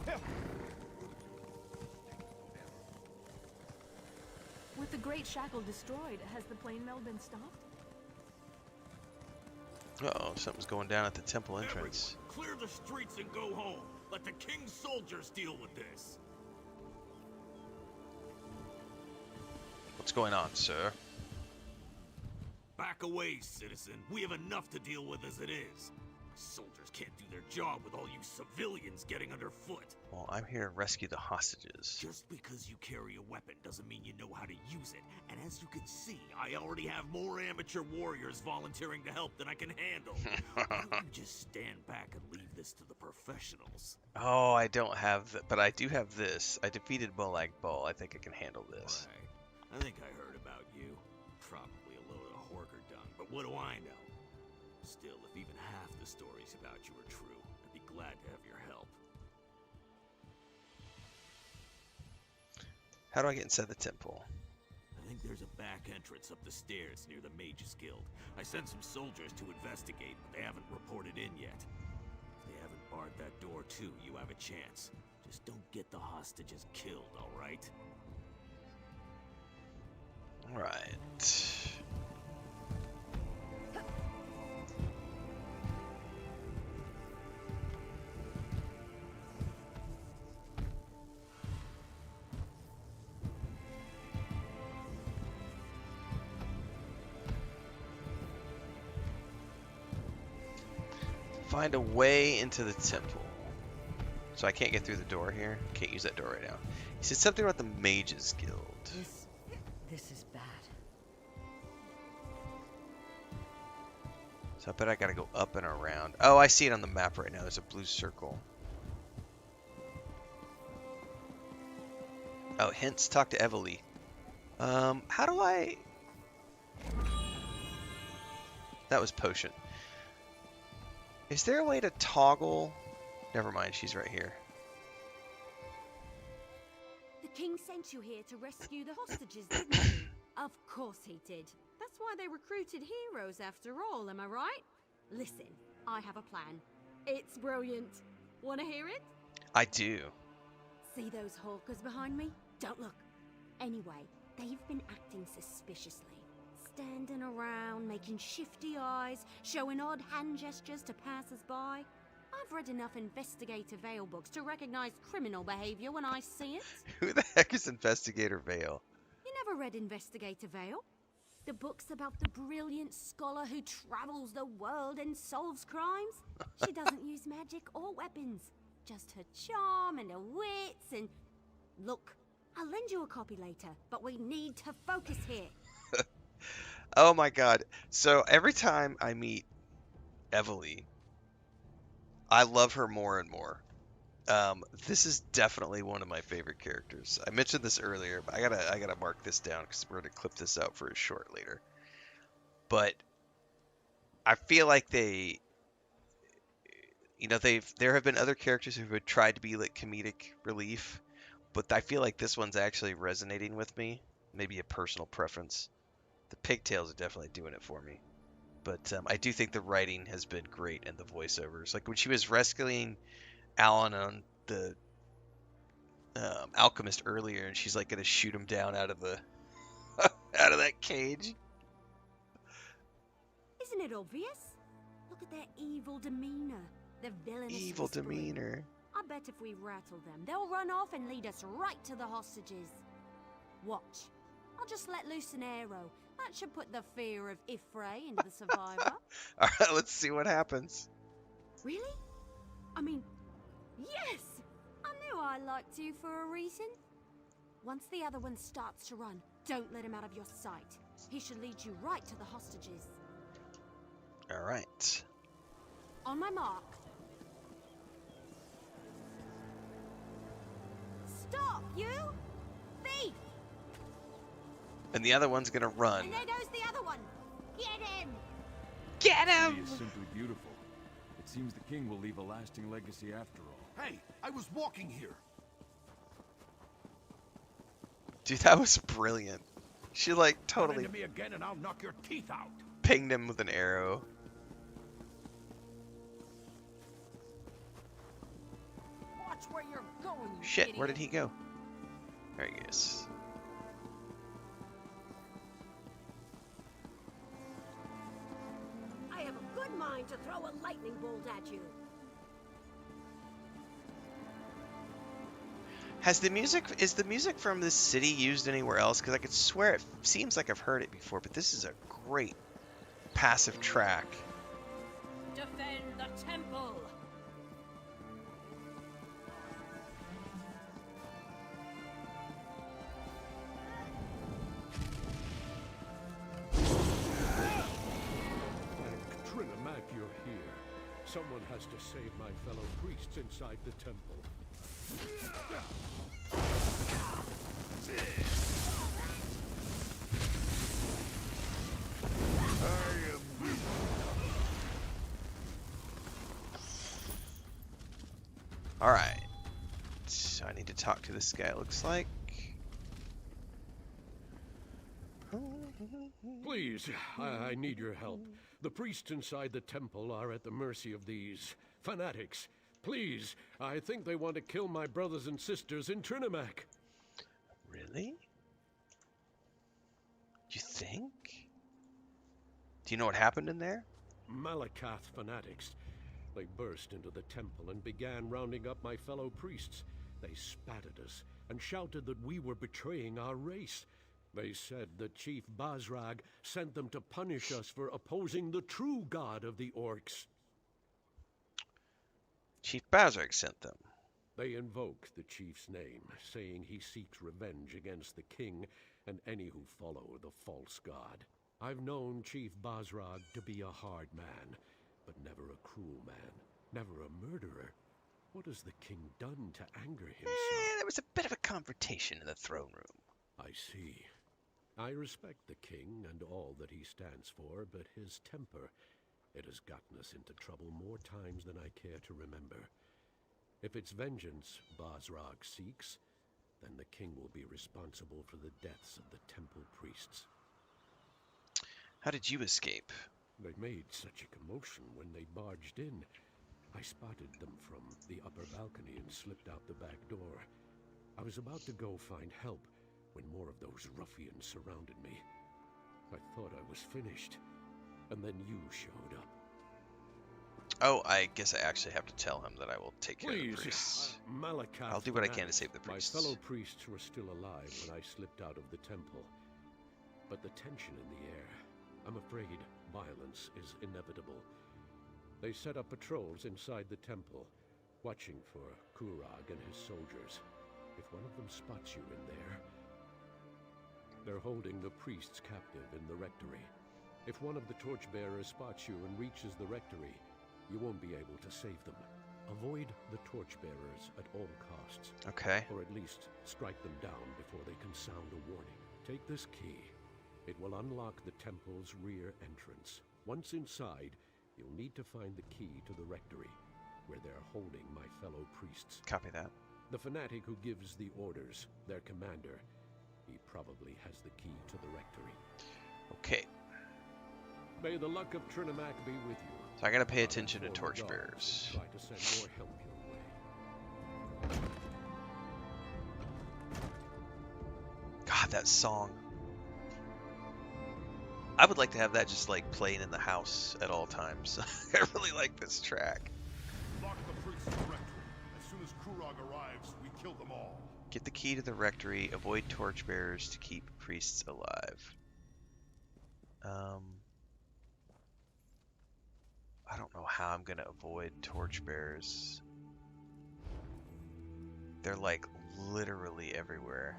never With the Great Shackle destroyed, has the plane mill been stopped? Uh-oh, something's going down at the temple entrance. Everyone, clear the streets and go home. Let the king's soldiers deal with this. What's going on, sir? Back away, citizen. We have enough to deal with as it is. Soldiers can't do their job with all you civilians getting underfoot. Well, I'm here to rescue the hostages. Just because you carry a weapon doesn't mean you know how to use it. And as you can see, I already have more amateur warriors volunteering to help than I can handle. Why don't you just stand back and leave this to the professionals? Oh, I don't have that, but I do have this. I defeated Molag Bal. I think I can handle this. Right. I think I heard about you. Probably a load of Horker dung, but what do I know? Still, if even half the stories about you are true, I'd be glad to have your help. How do I get inside the temple? I think there's a back entrance up the stairs near the Mages Guild. I sent some soldiers to investigate, but they haven't reported in yet. If they haven't barred that door too, you have a chance. Just don't get the hostages killed, alright? Alright. Find a way into the temple. So I can't get through the door here. Can't use that door right now. He said something about the Mages Guild. This is bad. So I bet I gotta go up and around. Oh, I see it on the map right now. There's a blue circle. Oh, hence talk to Evely. How do I... That was potion. Is there a way to toggle? Never mind, she's right here. The king sent you here to rescue the hostages, didn't he? Of course he did. That's why they recruited heroes after all, am I right? Listen, I have a plan. It's brilliant. Wanna hear it? I do. See those hawkers behind me? Don't look. Anyway, they've been acting suspiciously. Standing around, making shifty eyes, showing odd hand gestures to passers-by. I've read enough Investigator Vale books to recognize criminal behavior when I see it. Who the heck is Investigator Vale? You never read Investigator Vale? The book's about the brilliant scholar who travels the world and solves crimes. She doesn't use magic or weapons. Just her charm and her wits and... Look, I'll lend you a copy later, but we need to focus here. Oh my god. So every time I meet Evely, I love her more and more. This is definitely one of my favorite characters. I mentioned this earlier, but I gotta mark this down because we're gonna clip this out for a short later. But I feel like there have been other characters who have tried to be like comedic relief, but I feel like this one's actually resonating with me. Maybe a personal preference. The pigtails are definitely doing it for me. But I do think the writing has been great and the voiceovers. Like when she was rescuing Alan on the alchemist earlier, and she's like gonna shoot him down out of the out of that cage. Isn't it obvious? Look at their evil demeanor, their villainous Evil whispering. demeanor. I bet if we rattle them, they'll run off and lead us right to the hostages. Watch. I'll just let loose an arrow. That should put the fear of Ifray into the survivor. All right, let's see what happens. Really? I mean, yes! I knew I liked you for a reason. Once the other one starts to run, Don't let him out of your sight. He should lead you right to the hostages. All right. On my mark. Stop, you! Thief! And the other one's gonna run. And there goes the other one. Get him! Get The him! city is simply beautiful. It seems the king will leave a lasting legacy after all. Hey, I was walking here. Dude, that was brilliant. She like Run totally into me again and I'll knock your teeth out. pinged him with an arrow. Watch where you're going, you Shit, where idiot. did he go? There he is. I have a good mind to throw a lightning bolt at you. Is the music from this city used anywhere else? Because I could swear it seems like I've heard it before, but this is a great passive track. Defend the temple. Thank Trinimac you're here. Someone has to save my fellow priests inside the temple. Alright. So I need to talk to this guy, it looks like. Please, I need your help. The priests inside the temple are at the mercy of these fanatics. Please, I think they want to kill my brothers and sisters in Trinimac. Really? You think? Do you know what happened in there? Malakath fanatics. They burst into the temple and began rounding up my fellow priests. They spat at us and shouted that we were betraying our race. They said that Chief Bazrag sent them to punish us for opposing the true god of the orcs. Chief Bazarg sent them. They invoke the chief's name, saying he seeks revenge against the king and any who follow the false god. I've known Chief Bazrag to be a hard man, but never a cruel man, never a murderer. What has the king done to anger him so? There was a bit of a confrontation in the throne room. I see. I respect the king and all that he stands for, but his temper, it has gotten us into trouble more times than I care to remember. If it's vengeance Bazrag seeks, then the king will be responsible for the deaths of the temple priests. How did you escape? They made such a commotion when they barged in. I spotted them from the upper balcony and slipped out the back door. I was about to go find help when more of those ruffians surrounded me. I thought I was finished, and then you showed up. Oh, I guess I actually have to tell him that I will take care of the Please, priests. Malakath I'll do what I can to fanatics. save the priests. My fellow priests were still alive when I slipped out of the temple. But the tension in the air, I'm afraid violence is inevitable. They set up patrols inside the temple, watching for Kurag and his soldiers. If one of them spots you in there, they're holding the priests captive in the rectory. If one of the torchbearers spots you and reaches the rectory, you won't be able to save them. Avoid the torchbearers at all costs. Okay. Or at least strike them down before they can sound a warning. Take this key. It will unlock the temple's rear entrance. Once inside, you'll need to find the key to the rectory, where they're holding my fellow priests. Copy that. The fanatic who gives the orders, their commander, he probably has the key to the rectory. Okay. May the luck of Trinimac be with you. So I gotta pay I'll attention to inform the torchbearers. guards and try to send more help your way. God, that song. I would like to have that just like playing in the house at all times. I really like this track. Lock the priests in the rectory. As soon as Kurag arrives, we kill them all. Get the key to the rectory. Avoid torchbearers to keep priests alive. I don't know how I'm gonna avoid torchbearers. They're like literally everywhere.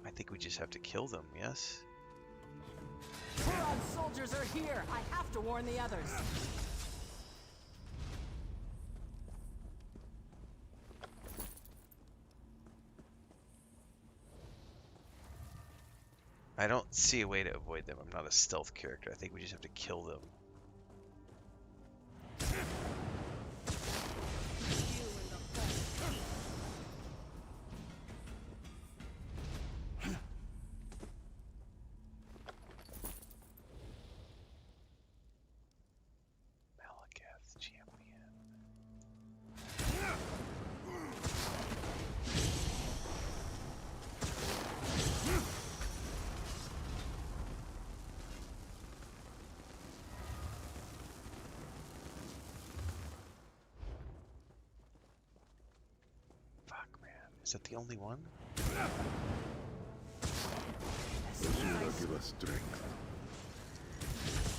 I think we just have to kill them, yes? Kurog's soldiers are here. I have to warn the others. I don't see a way to avoid them. I'm not a stealth character. I think we just have to kill them. Malakath's champion. Is that the only one? Give us strength.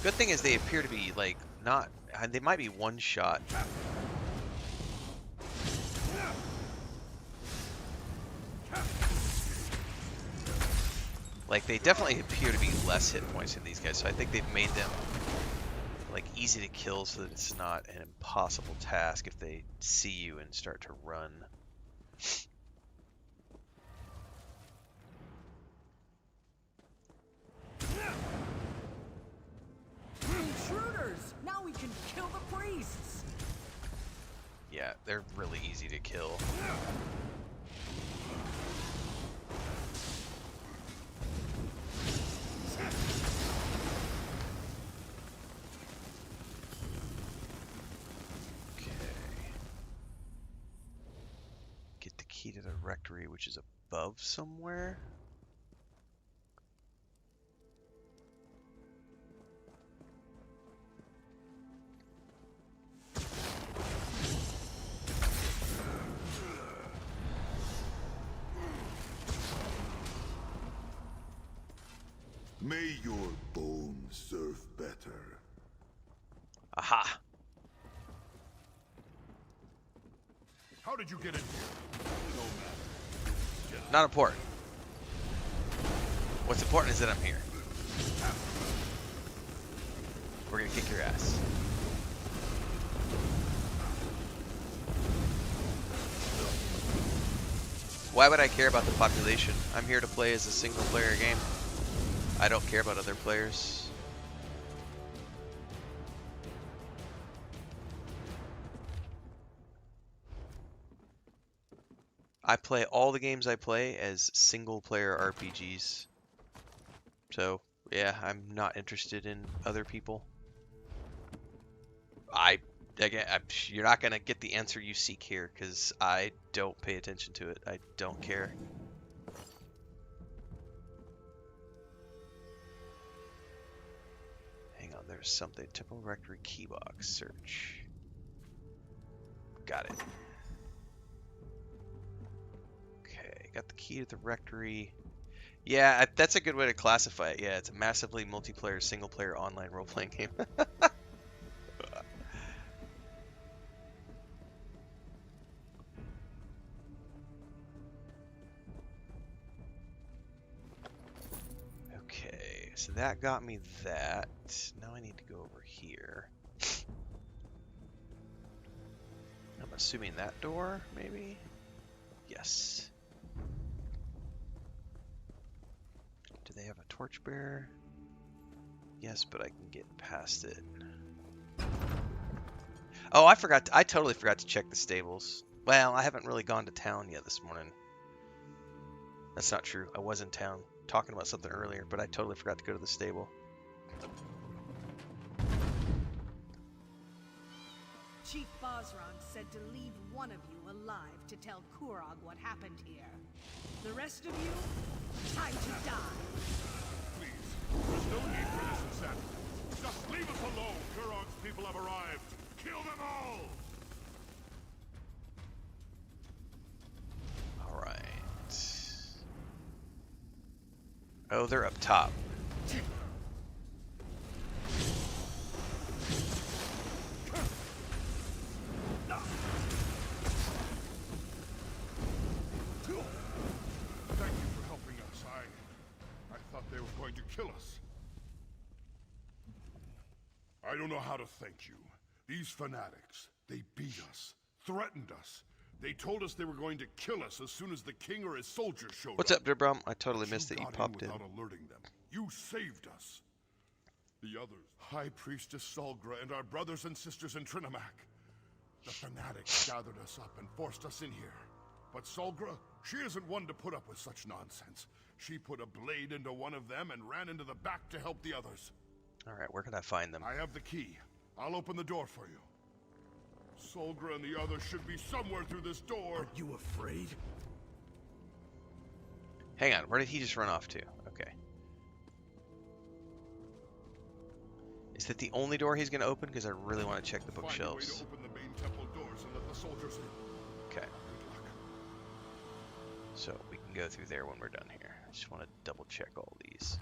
Good thing is they appear to be like not. They might be one shot. Like they definitely appear to be less hit points in these guys. So I think they've made them like easy to kill so that it's not an impossible task if they see you and start to run. Intruders! Now we can kill the priests! Yeah, they're really easy to kill. Okay. Get the key to the rectory, which is above somewhere. May your bones serve better. Aha! How did you get in here? No matter. Not important. What's important is that I'm here. We're gonna kick your ass. Why would I care about the population? I'm here to play as a single player game. I don't care about other players. I play all the games I play as single player RPGs. So, yeah, I'm not interested in other people. Again, you're not going to get the answer you seek here because I don't pay attention to it. I don't care. Hang on, there's something. Temple Rectory Keybox search. Got it. Okay, got the key to the Rectory. Yeah, that's a good way to classify it. Yeah, it's a massively multiplayer, single-player online role-playing game. Okay, so that got me that. Now I need to go over here. I'm assuming that door, maybe? Yes. Do they have a torchbearer? Yes, but I can get past it. Oh, I totally forgot to check the stables. Well, I haven't really gone to town yet this morning. That's not true. I was in town talking about something earlier, but I totally forgot to go to the stable. Chief Basrog said to leave one of you alive to tell Kurog what happened here. The rest of you, time to die. Please, there's no need for this insanity. Just leave us alone. Kurog's people have arrived. Kill them all! Alright. Oh, they're up top. Thank you for helping us. going to kill us. I don't know how to thank you. These fanatics, they beat us, threatened us. They told us they were going to kill us as soon as the king or his soldiers showed What's up, Derbrum? I totally But missed that you got popped in. without alerting them. You saved us. The others, High Priestess Solgra and our brothers and sisters in Trinimac. The fanatics gathered us up and forced us in here. But Solgra, she isn't one to put up with such nonsense. She put a blade into one of them and ran into the back to help the others. Alright, where can I find them? I have the key. I'll open the door for you. Solgra and the others should be somewhere through this door. Are you afraid? Hang on, where did he just run off to? Okay. Is that the only door he's going to open? Because I really want to check the Find a way to bookshelves. open the main temple doors and let the soldiers in. Okay. Good luck. So we can go through there when we're done here. I just want to double check all these.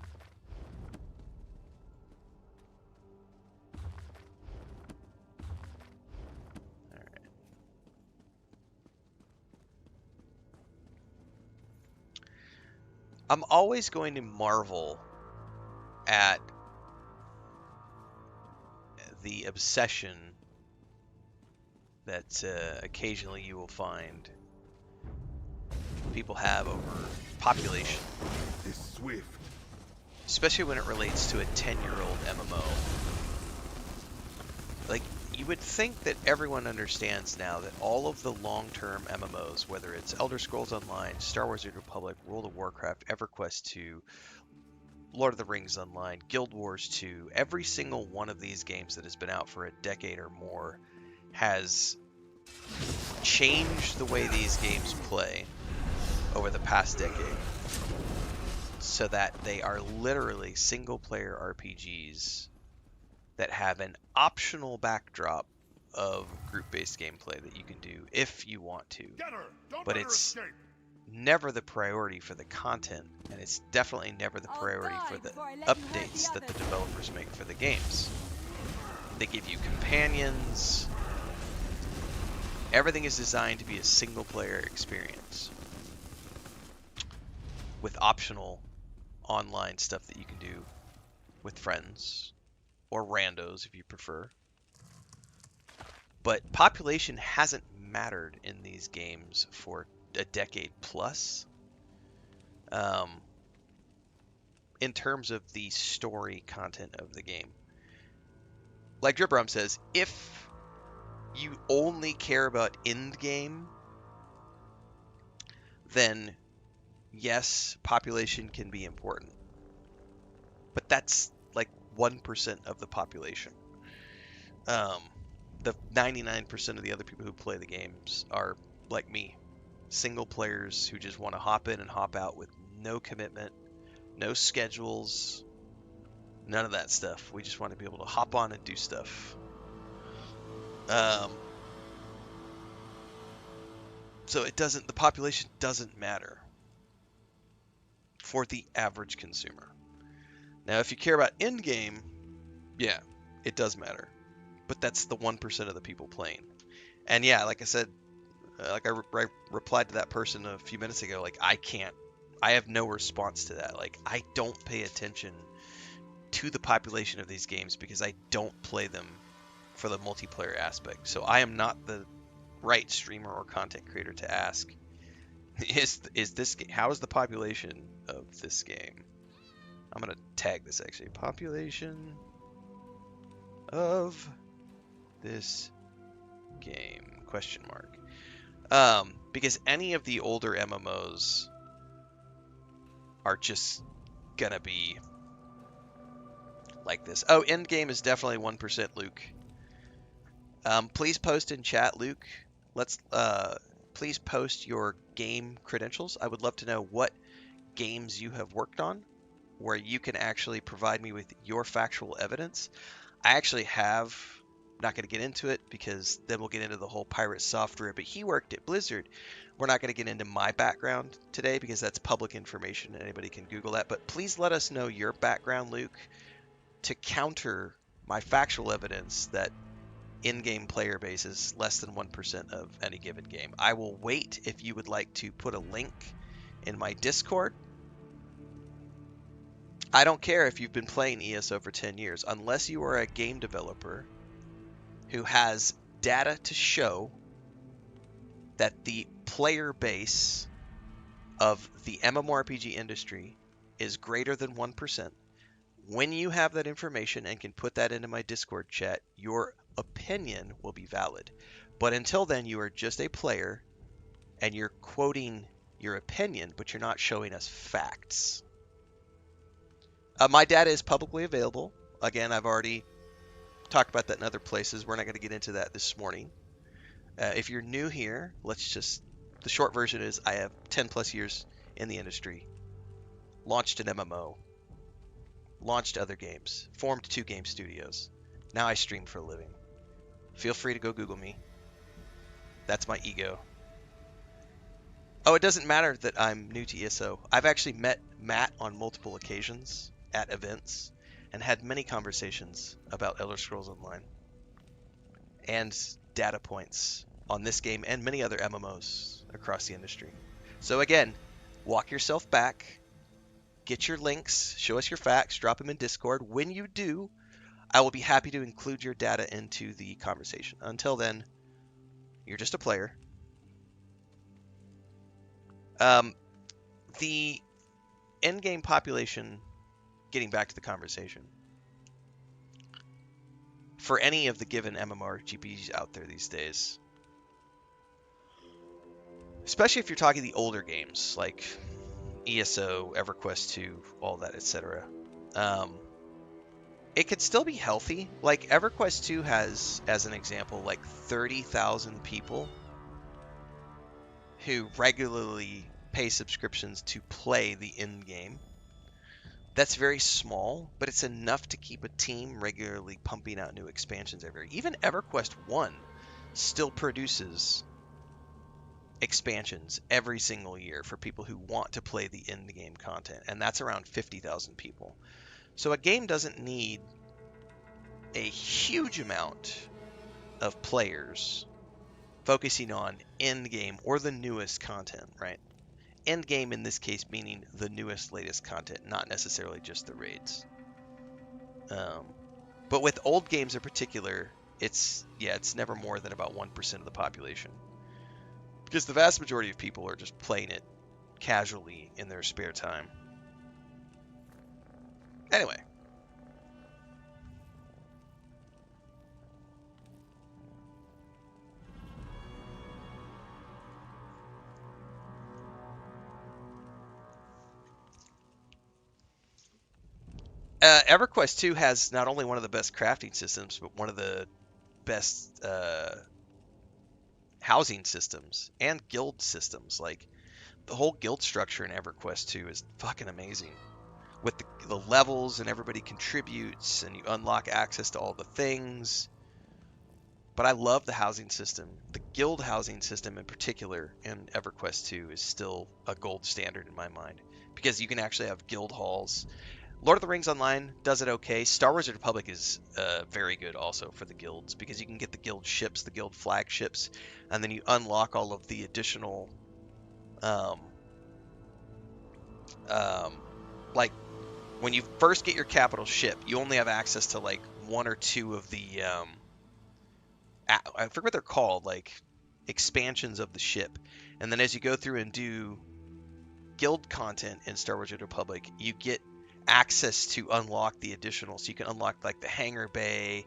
Alright. I'm always going to marvel at the obsession that occasionally you will find people have over population, This swift. especially when it relates to a 10-year-old MMO. Like, you would think that everyone understands now that all of the long-term MMOs, whether it's Elder Scrolls Online, Star Wars: New Republic, World of Warcraft, EverQuest 2, Lord of the Rings Online, Guild Wars 2, every single one of these games that has been out for a decade or more has changed the way these games play over the past decade, so that they are literally single-player RPGs that have an optional backdrop of group-based gameplay that you can do if you want to. Get her! Don't But let her it's escape! never the priority for the content, and it's definitely never the I'll priority die for the before I let you hurt the updates that the others. developers make for the games. They give you companions. Everything is designed to be a single-player experience with optional online stuff that you can do with friends or randos if you prefer. But population hasn't mattered in these games for a decade plus. In terms of the story content of the game. Like Dripbrum says, if you only care about end game, then yes, population can be important. But that's like 1% of the population. The 99% of the other people who play the games are like me, single players who just want to hop in and hop out with no commitment, no schedules, none of that stuff. We just want to be able to hop on and do stuff. So the population doesn't matter for the average consumer. Now, if you care about end game, yeah, it does matter. But that's the 1% of the people playing. And yeah, like I said, like I replied to that person a few minutes ago, like I have no response to that. Like, I don't pay attention to the population of these games because I don't play them for the multiplayer aspect. So I am not the right streamer or content creator to ask, how is the population of this game? I'm going to tag this actually. Population of this game, question mark. Because any of the older MMOs are just gonna be like this. Oh, endgame is definitely 1%, Luke. Please post in chat, Luke. Please post your game credentials. I would love to know what games you have worked on, where you can actually provide me with your factual evidence. I actually have, not going to get into it because then we'll get into the whole pirate software, but he worked at Blizzard. We're not going to get into my background today because that's public information. Anybody can Google that, but please let us know your background, Luke, to counter my factual evidence that in-game player base is less than 1% of any given game. I will wait if you would like to put a link in my Discord I don't care if you've been playing ESO for 10 years, unless you are a game developer who has data to show that the player base of the MMORPG industry is greater than 1%. When you have that information and can put that into my Discord chat, your opinion will be valid. But until then, you are just a player and you're quoting your opinion, but you're not showing us facts. My data is publicly available. Again, I've already talked about that in other places. We're not going to get into that this morning. If you're new here, the short version is I have 10 plus years in the industry, launched an MMO, launched other games, formed 2 game studios. Now I stream for a living. Feel free to go Google me. That's my ego. Oh, it doesn't matter that I'm new to ESO. I've actually met Matt on multiple occasions at events and had many conversations about Elder Scrolls Online and data points on this game and many other MMOs across the industry. So again, walk yourself back, get your links, show us your facts, drop them in Discord. When you do, I will be happy to include your data into the conversation. Until then, you're just a player. The endgame population, getting back to the conversation, for any of the given MMORPGs out there these days, especially if you're talking the older games like ESO, EverQuest 2, all that, etc., it could still be healthy. Like EverQuest 2 has, as an example, like 30,000 people who regularly pay subscriptions to play the end game. That's very small, but it's enough to keep a team regularly pumping out new expansions every year. Even EverQuest 1 still produces expansions every single year for people who want to play the end game content, and that's around 50,000 people. So a game doesn't need a huge amount of players focusing on end game or the newest content, right? End game in this case meaning the newest, latest content, not necessarily just the raids. But with old games in particular, it's never more than about 1% of the population, because the vast majority of people are just playing it casually in their spare time. Anyway. EverQuest 2 has not only one of the best crafting systems, but one of the best housing systems and guild systems. Like, the whole guild structure in EverQuest 2 is fucking amazing. With the levels, and everybody contributes, and you unlock access to all the things. But I love the housing system. The guild housing system in particular in EverQuest 2 is still a gold standard in my mind, because you can actually have guild halls. Lord of the Rings Online does it okay. Star Wars: The Republic is very good also for the guilds, because you can get the guild ships, the guild flagships, and then you unlock all of the additional, like, when you first get your capital ship, you only have access to like 1 or 2 of the, I forget what they're called, like expansions of the ship. And then as you go through and do guild content in Star Wars: The Republic, you get access to unlock the additional. So you can unlock like the hangar bay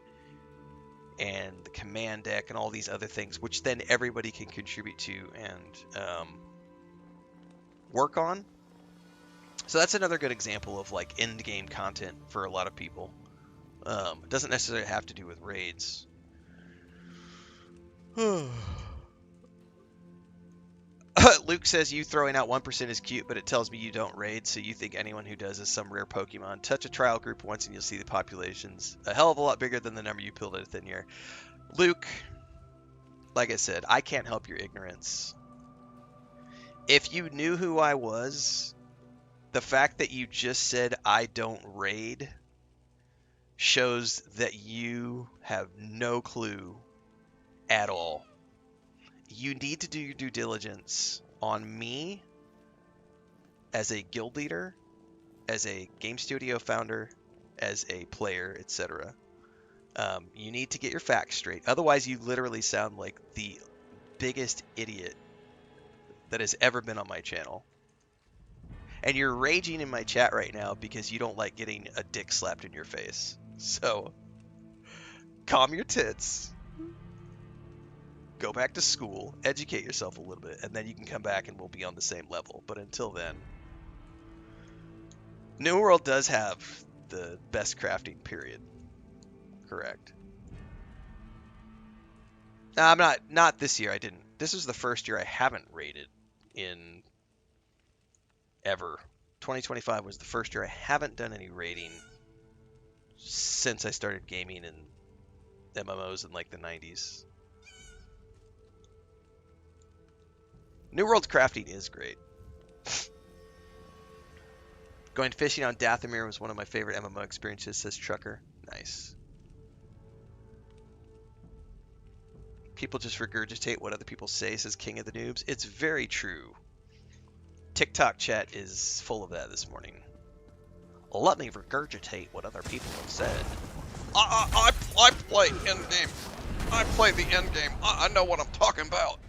and the command deck and all these other things, which then everybody can contribute to and work on. So that's another good example of like end game content for a lot of people. It doesn't necessarily have to do with raids. Luke says you throwing out 1% is cute, but it tells me you don't raid, so you think anyone who does is some rare Pokemon. Touch a trial group once and you'll see the population's a hell of a lot bigger than the number you pulled at a thin year. Luke, like I said, I can't help your ignorance. If you knew who I was, the fact that you just said I don't raid shows that you have no clue at all. You need to do your due diligence on me as a guild leader, as a game studio founder, as a player, etc. You need to get your facts straight. Otherwise, you literally sound like the biggest idiot that has ever been on my channel. And you're raging in my chat right now because you don't like getting a dick slapped in your face. So, calm your tits. Go back to school, educate yourself a little bit, and then you can come back and we'll be on the same level. But until then, New World does have the best crafting period. Correct. No, I'm not this year. I didn't. This is the first year I haven't raided in ever. 2025 was the first year I haven't done any raiding since I started gaming in MMOs in like the 90s. New World's crafting is great. Going fishing on Dathomir was one of my favorite MMO experiences, says Trucker. Nice. People just regurgitate what other people say, says King of the Noobs. It's very true. TikTok chat is full of that this morning. Let me regurgitate what other people have said. I play endgame. I play the endgame. I know what I'm talking about.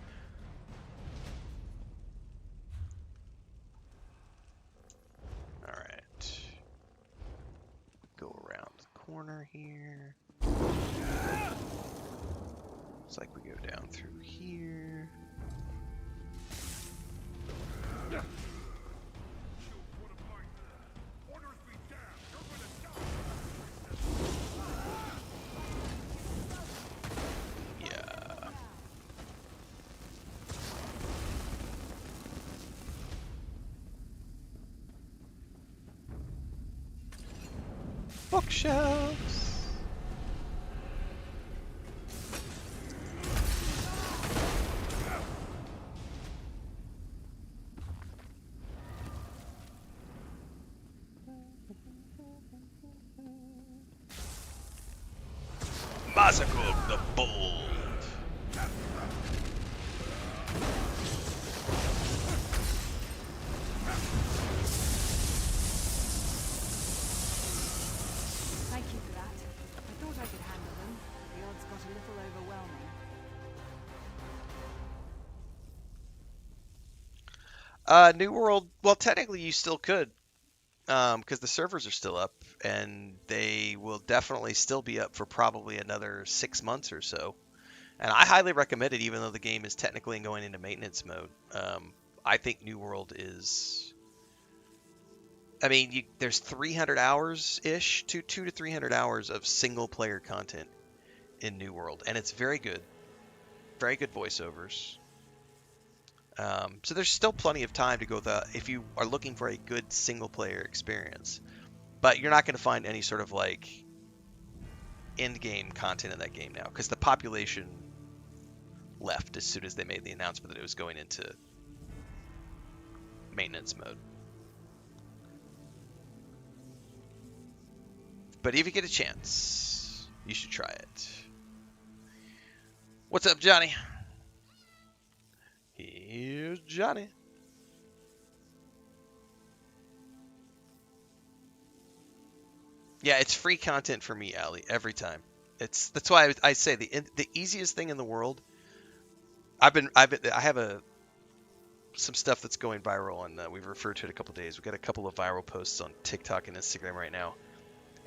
Alright. Go around the corner here. Looks like we go down through here. Yeah. Bookshelves. Massacre of the Bold. Thank you for that. I thought I could handle them. The odds got a little overwhelming. New World, well, technically you still could, because the servers are still up, and they will definitely still be up for probably another 6 months or so. And I highly recommend it, even though the game is technically going into maintenance mode. I think New World is... I mean, there's 300 hours-ish, 200 to 300 hours of single-player content in New World, and it's very good. Very good voiceovers. So there's still plenty of time to go if you are looking for a good single-player experience. But you're not going to find any sort of, like, end-game content in that game now, because the population left as soon as they made the announcement that it was going into maintenance mode. But if you get a chance, you should try it. What's up, Johnny? Here's Johnny. Yeah, it's free content for me, Ali, every time. That's why I say the easiest thing in the world. I have some stuff that's going viral, and we've referred to it a couple days. We've got a couple of viral posts on TikTok and Instagram right now.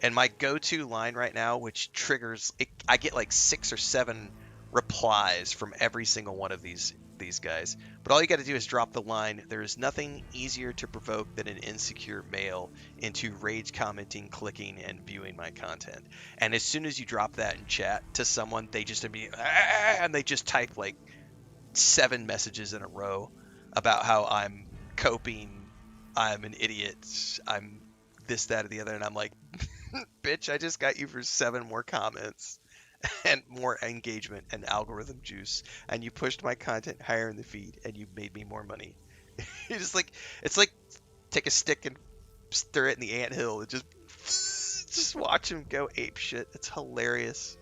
And my go-to line right now, which triggers, I get like 6 or 7 replies from every single one of these guys. But all you got to do is drop the line, "There is nothing easier to provoke than an insecure male into rage commenting, clicking, and viewing my content." And as soon as you drop that in chat to someone, they just immediately, and they just type like 7 messages in a row about how I'm coping, I'm an idiot, I'm this, that, or the other. And I'm like, bitch, I just got you for 7 more comments and more engagement and algorithm juice, and you pushed my content higher in the feed, and you made me more money. You're just like, it's like take a stick and stir it in the anthill and just watch him go ape shit. It's hilarious.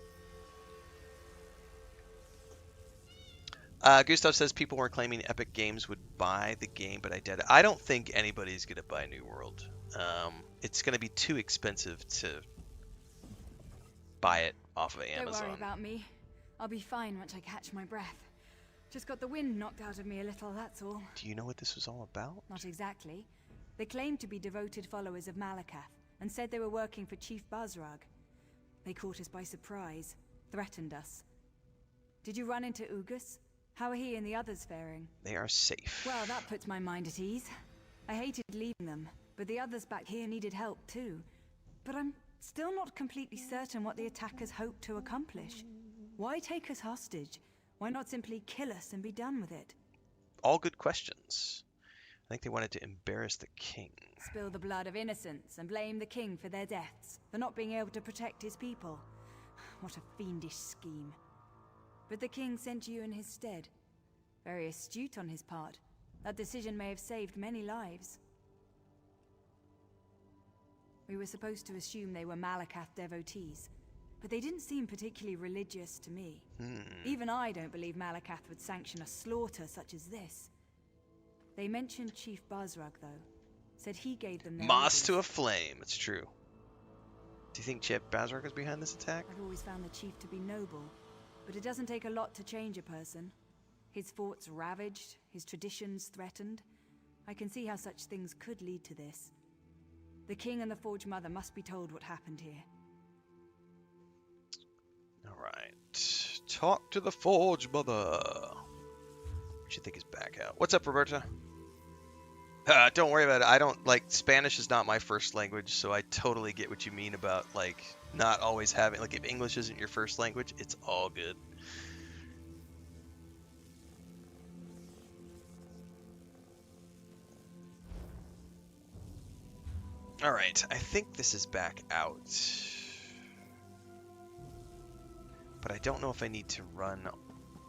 Gustav says people were claiming Epic Games would buy the game, but I did. I don't think anybody's going to buy New World. It's going to be too expensive to buy it off of Amazon. Don't worry about me. I'll be fine once I catch my breath. Just got the wind knocked out of me a little, that's all. Do you know what this was all about? Not exactly. They claimed to be devoted followers of Malakath, and said they were working for Chief Bazrag. They caught us by surprise, threatened us. Did you run into Ugus? How are he and the others faring? They are safe. Well, that puts my mind at ease. I hated leaving them, but the others back here needed help too. But I'm still not completely certain what the attackers hoped to accomplish. Why take us hostage? Why not simply kill us and be done with it? All good questions. I think they wanted to embarrass the king. Spill the blood of innocents and blame the king for their deaths, for not being able to protect his people. What a fiendish scheme. But the king sent you in his stead. Very astute on his part. That decision may have saved many lives. We were supposed to assume they were Malakath devotees, but they didn't seem particularly religious to me. Even I don't believe Malakath would sanction a slaughter such as this. They mentioned Chief Bazrag, though. Said he gave them their Moss orders. to a flame. It's true. Do you think Chief Bazrag is behind this attack? I've always found the chief to be noble, but it doesn't take a lot to change a person. His forts ravaged, his traditions threatened. I can see how such things could lead to this. The king and the Forge Mother must be told what happened here. Alright. Talk to the Forge Mother. She think is back out. What's up, Roberta? Don't worry about it. I don't, like, Spanish is not my first language, so I totally get what you mean about, like, not always having, like, if English isn't your first language, it's all good. Alright, I think this is back out. But I don't know if I need to run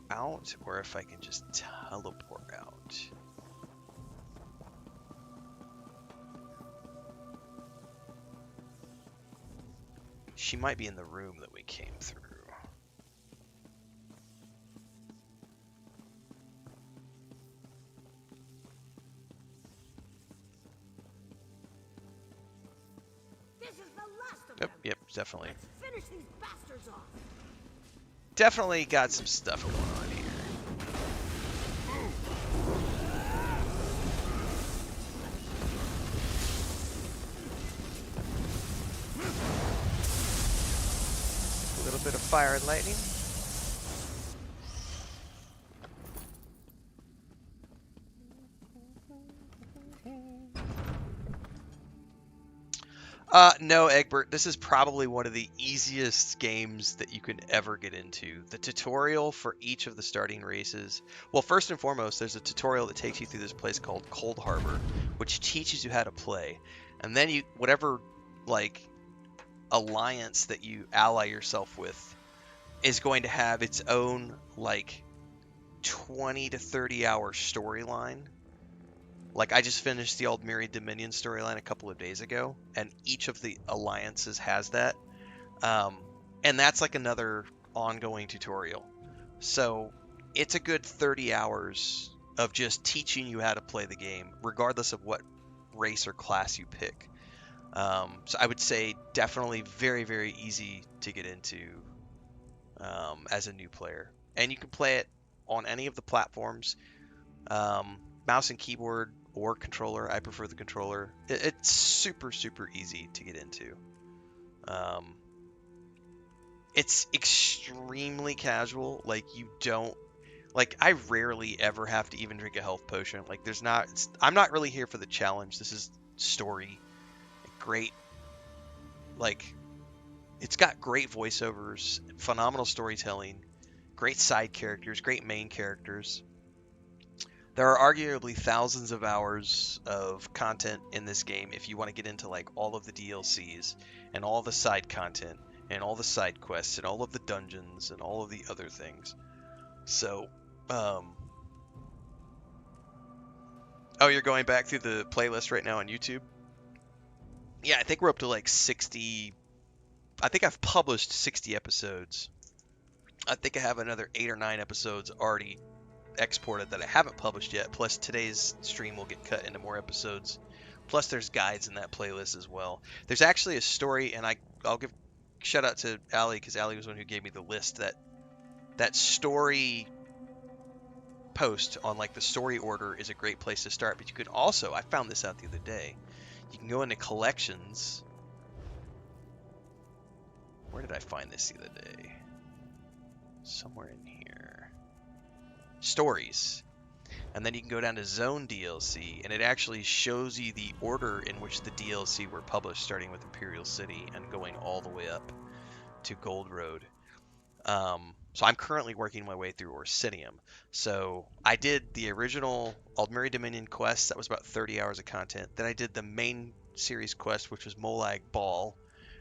out or if I can just teleport out. She might be in the room that we came through. This is the last of Yep, them. yep, definitely. Let's finish these bastards off. Definitely got some stuff going on here. A little bit of fire and lightning. No, Egbert, this is probably one of the easiest games that you can ever get into. The tutorial for each of the starting races. Well, first and foremost, there's a tutorial that takes you through this place called Cold Harbor, which teaches you how to play. And then you, whatever, like, alliance that you ally yourself with is going to have its own, like, 20 to 30 hour storyline. Like, I just finished the Aldmeri Dominion storyline a couple of days ago, and each of the alliances has that. And that's like another ongoing tutorial. So it's a good 30 hours of just teaching you how to play the game, regardless of what race or class you pick. So I would say definitely very, very easy to get into as a new player. And you can play it on any of the platforms. Mouse and keyboard or controller. I prefer the controller. It's super, super easy to get into. It's extremely casual. Like, you don't... Like, I rarely ever have to even drink a health potion. Like, there's not... I'm not really here for the challenge. This is story. Great. Like, it's got great voiceovers, phenomenal storytelling, great side characters, great main characters. There are arguably thousands of hours of content in this game if you want to get into, like, all of the DLCs and all the side content and all the side quests and all of the dungeons and all of the other things. So, oh, you're going back through the playlist right now on YouTube? Yeah, I think we're up to like 60. I think I've published 60 episodes. I think I have another 8 or 9 episodes already exported that I haven't published yet. Plus today's stream will get cut into more episodes. Plus there's guides in that playlist as well. There's actually a story, and I'll give shout out to Allie because Allie was the one who gave me the list. That story post on like the story order is a great place to start. But you could also, I found this out the other day, you can go into collections. Where did I find this the other day? Somewhere in here. Stories. And then you can go down to Zone DLC, and it actually shows you the order in which the DLC were published, starting with Imperial City and going all the way up to Gold Road. So I'm currently working my way through Orisinium. So I did the original Aldmeri Dominion quest. That was about 30 hours of content. Then I did the main series quest, which was Molag Bal.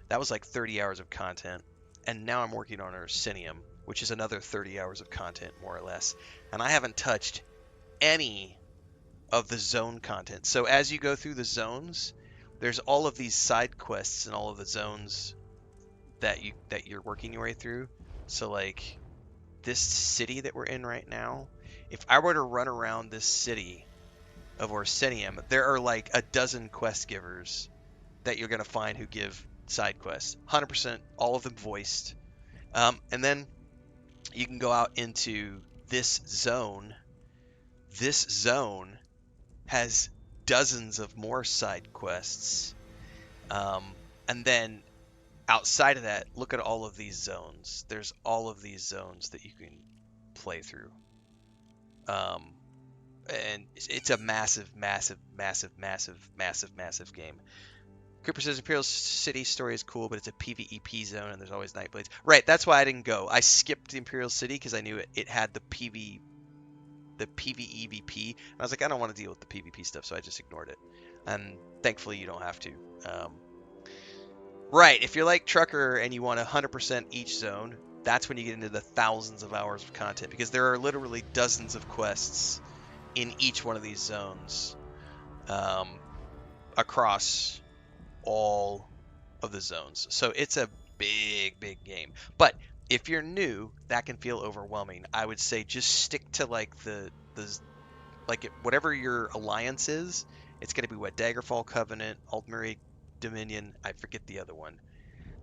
That was like 30 hours of content. And now I'm working on Orisinium, which is another 30 hours of content, more or less. And I haven't touched any of the zone content. So as you go through the zones, there's all of these side quests and all of the zones that you're working your way through. So like this city that we're in right now, if I were to run around this city of Orsinium, there are like a dozen quest givers that you're gonna find who give side quests. 100%, all of them voiced. And then you can go out into this zone. This zone has dozens of more side quests. And then outside of that, look at all of these zones. There's all of these zones that you can play through. And it's a massive, massive, massive, massive, massive, massive game. Cooper says Imperial City story is cool, but it's a PvEP zone and there's always Nightblades. Right, that's why I didn't go. I skipped the Imperial City because I knew it had the PvEVP. And I was like, I don't want to deal with the PvP stuff, so I just ignored it. And thankfully, you don't have to. Right, if you're like Trucker and you want 100% each zone, that's when you get into the thousands of hours of content, because there are literally dozens of quests in each one of these zones across all of the zones. So it's a big, big game. But if you're new, that can feel overwhelming. I would say just stick to like whatever your alliance is. It's going to be what, Daggerfall Covenant, Aldmeri Dominion, I forget the other one.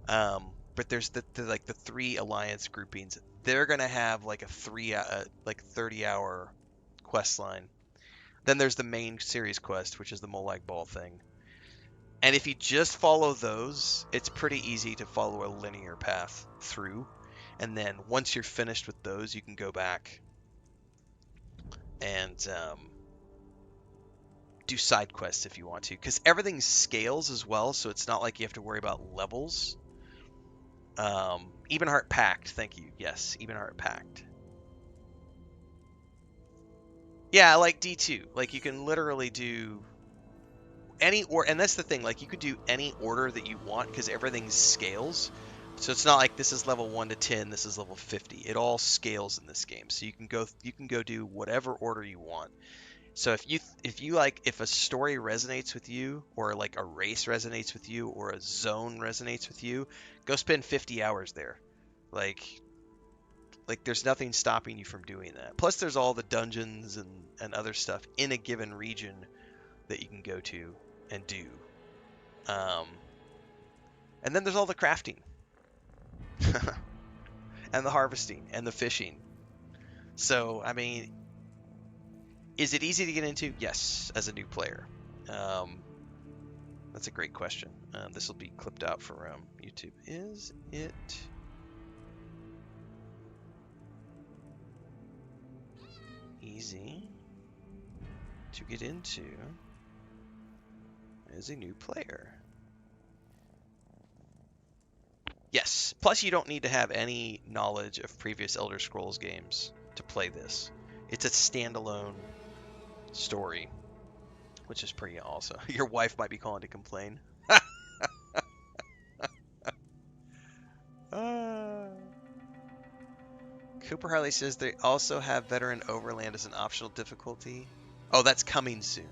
But there's the 3 alliance groupings. They're going to have like a 30-hour quest line. Then there's the main series quest, which is the Molag Bal thing. And if you just follow those, it's pretty easy to follow a linear path through. And then once you're finished with those, you can go back and do side quests if you want to. Because everything scales as well, so it's not like you have to worry about levels. Ebenheart Pact, thank you. Yes, Ebenheart Pact. Yeah, like D2. Like, you can literally do any and that's the thing, like, you could do any order that you want because everything scales. So it's not like this is level 1 to 10, this is level 50. It all scales in this game. So you can go do whatever order you want. So if a story resonates with you, or like a race resonates with you, or a zone resonates with you, go spend 50 hours there. Like there's nothing stopping you from doing that. Plus there's all the dungeons and other stuff in a given region that you can go to and do. And then there's all the crafting. And the harvesting and the fishing. So, I mean, is it easy to get into? Yes, as a new player. That's a great question. This will be clipped out for YouTube. Is it easy to get into as a new player? Yes. Plus, you don't need to have any knowledge of previous Elder Scrolls games to play this. It's a standalone story, which is pretty awesome. Your wife might be calling to complain. Cooper Harley says they also have Veteran Overland as an optional difficulty. Oh, that's coming soon.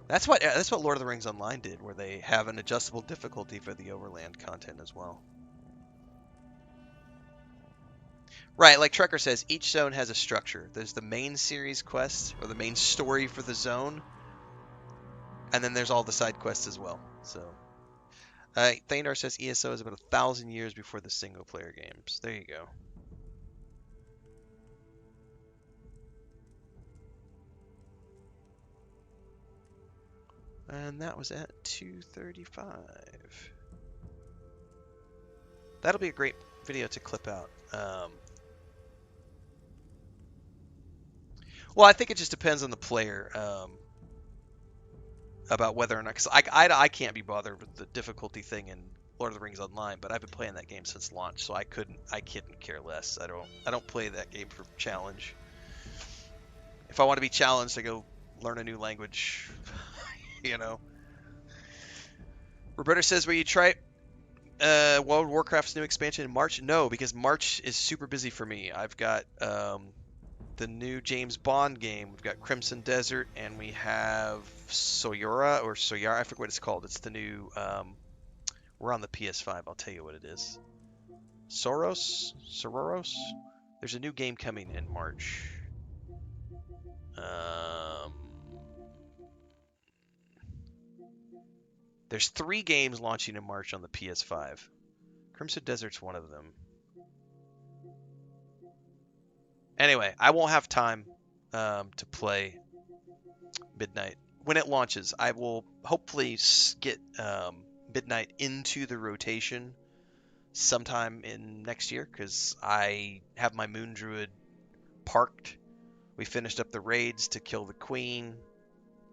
That's what Lord of the Rings Online did, where they have an adjustable difficulty for the Overland content as well. Right, like Trekker says, each zone has a structure. There's the main series quest, or the main story for the zone, and then there's all the side quests as well. So, Thanar says ESO is about 1,000 years before the single-player games. There you go. And that was at 2:35. That'll be a great video to clip out. Well, I think it just depends on the player about whether or not. Because I can't be bothered with the difficulty thing in Lord of the Rings Online, but I've been playing that game since launch, so I couldn't care less. I don't play that game for challenge. If I want to be challenged, I go learn a new language. You know. Roberta says, "Will you try World of Warcraft's new expansion in March?" No, because March is super busy for me. I've got the new James Bond game. We've got Crimson Desert, and we have Soyora or Soyara. I forget what it's called. It's the new. We're on the PS5. I'll tell you what it is. Sororos. There's a new game coming in March. There's 3 games launching in March on the PS5. Crimson Desert's one of them. Anyway, I won't have time to play Midnight. When it launches, I will hopefully get Midnight into the rotation sometime in next year, because I have my Moon Druid parked. We finished up the raids to kill the queen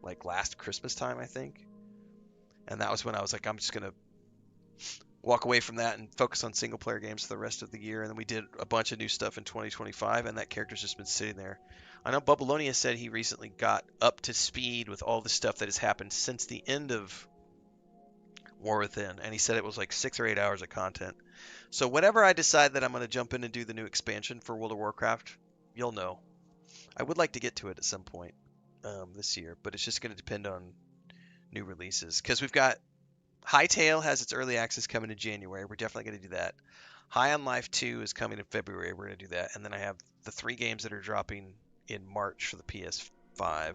like last Christmas time, I think. And that was when I was like, I'm just going to walk away from that and focus on single player games for the rest of the year. And then we did a bunch of new stuff in 2025, and that character's just been sitting there. I know Babylonia said he recently got up to speed with all the stuff that has happened since the end of War Within, and he said it was like 6 or 8 hours of content. So whenever I decide that I'm going to jump in and do the new expansion for World of Warcraft, you'll know. I would like to get to it at some point this year, but it's just going to depend on new releases. Because we've got Hytale has its early access coming in January. We're definitely going to do that. High on Life 2 is coming in February. We're going to do that. And then I have the 3 games that are dropping in March for the PS5.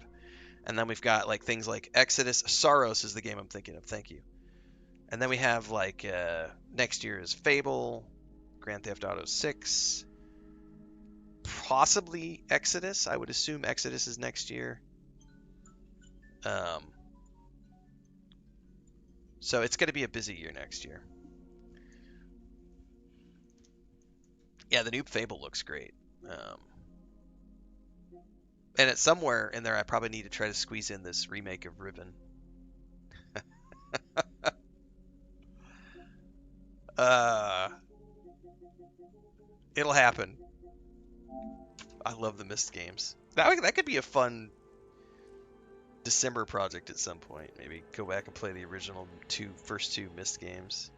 And then we've got like things like Exodus. Saros is the game I'm thinking of. Thank you. And then we have like next year is Fable, Grand Theft Auto 6, possibly Exodus. I would assume Exodus is next year. So it's going to be a busy year next year. Yeah, the new Fable looks great. And it's somewhere in there I probably need to try to squeeze in this remake of Riven. It'll happen. I love the Myst games. That could be a fun December project at some point. Maybe go back and play the original first two Myst games.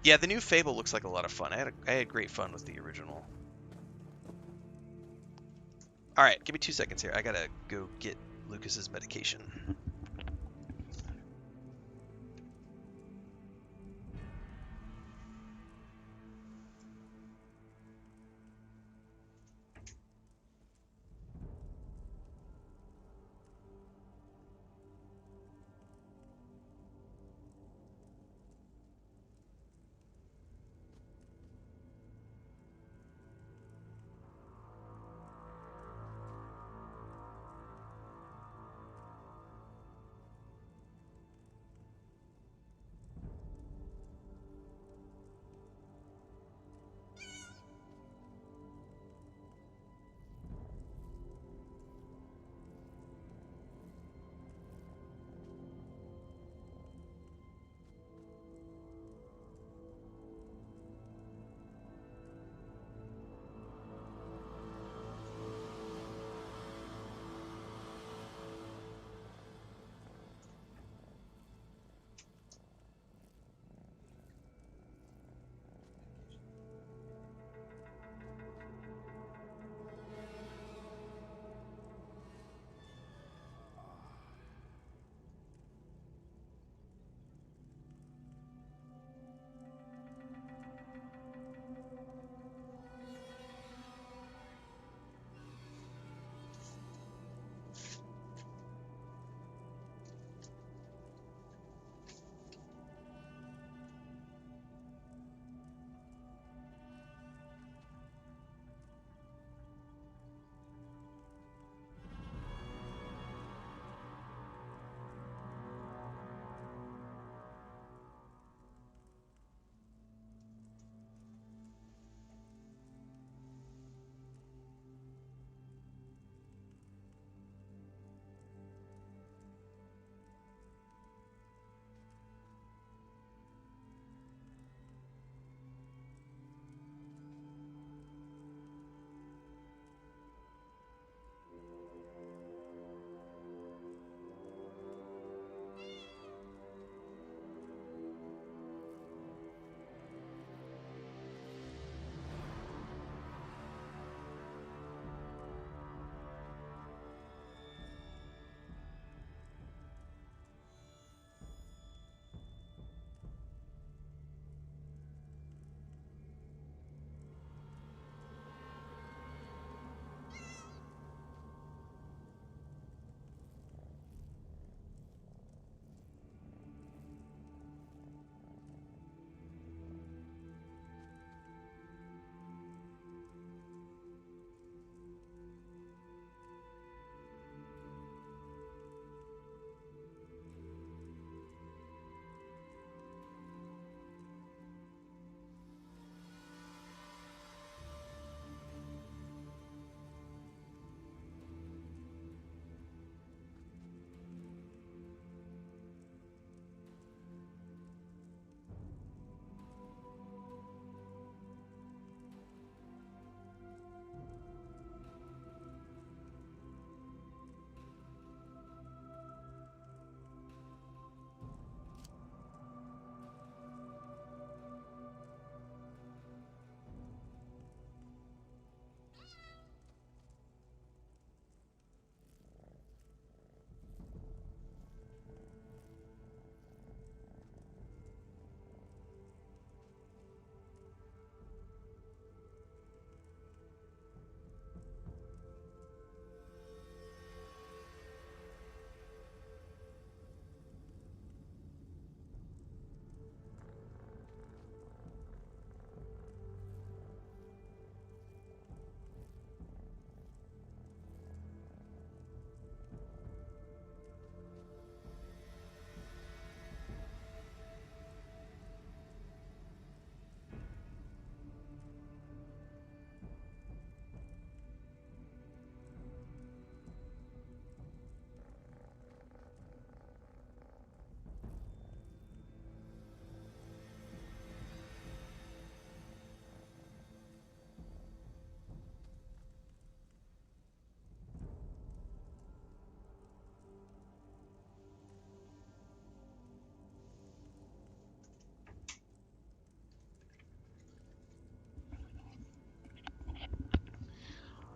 Yeah, the new Fable looks like a lot of fun. I had great fun with the original. All right, give me 2 seconds here. I gotta go get Lucas's medication.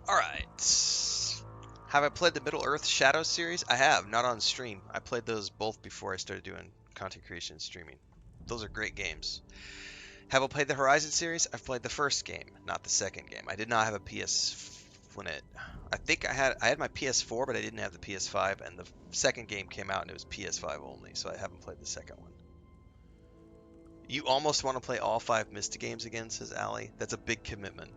Alright. Have I played the Middle-earth Shadow series? I have, not on stream. I played those both before I started doing content creation and streaming. Those are great games. Have I played the Horizon series? I've played the first game, not the second game. I did not have a PS when it. I think I had my PS4, but I didn't have the PS5, and the second game came out and it was PS5 only, so I haven't played the second one. You almost want to play all 5 Mysta games again, says Allie. That's a big commitment.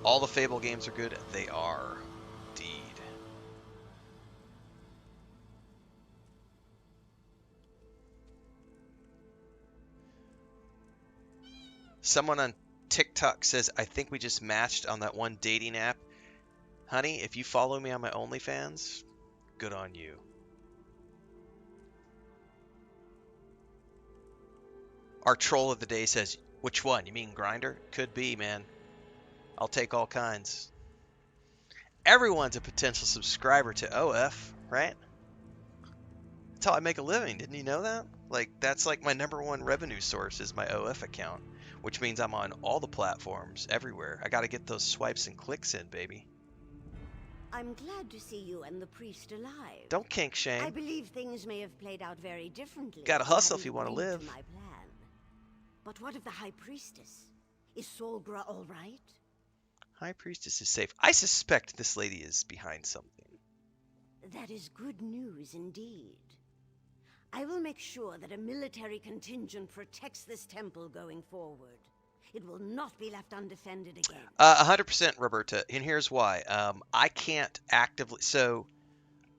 All the Fable games are good. They are, indeed. Someone on TikTok says, I think we just matched on that one dating app. Honey, if you follow me on my OnlyFans, good on you. Our troll of the day says, which one? You mean Grindr? Could be, man. I'll take all kinds. Everyone's a potential subscriber to OF, right? That's how I make a living. Didn't you know that? Like, that's like my #1 revenue source is my OF account, which means I'm on all the platforms everywhere. I got to get those swipes and clicks in, baby. I'm glad to see you and the priest alive. Don't kink shame. I believe things may have played out very differently. Gotta hustle if you want to live. To my plan. But what of the High Priestess? Is Solgra all right? High Priestess is safe. I suspect this lady is behind something. That is good news indeed. I will make sure that a military contingent protects this temple going forward. It will not be left undefended again. 100%, Roberta. And here's why. I can't actively... So,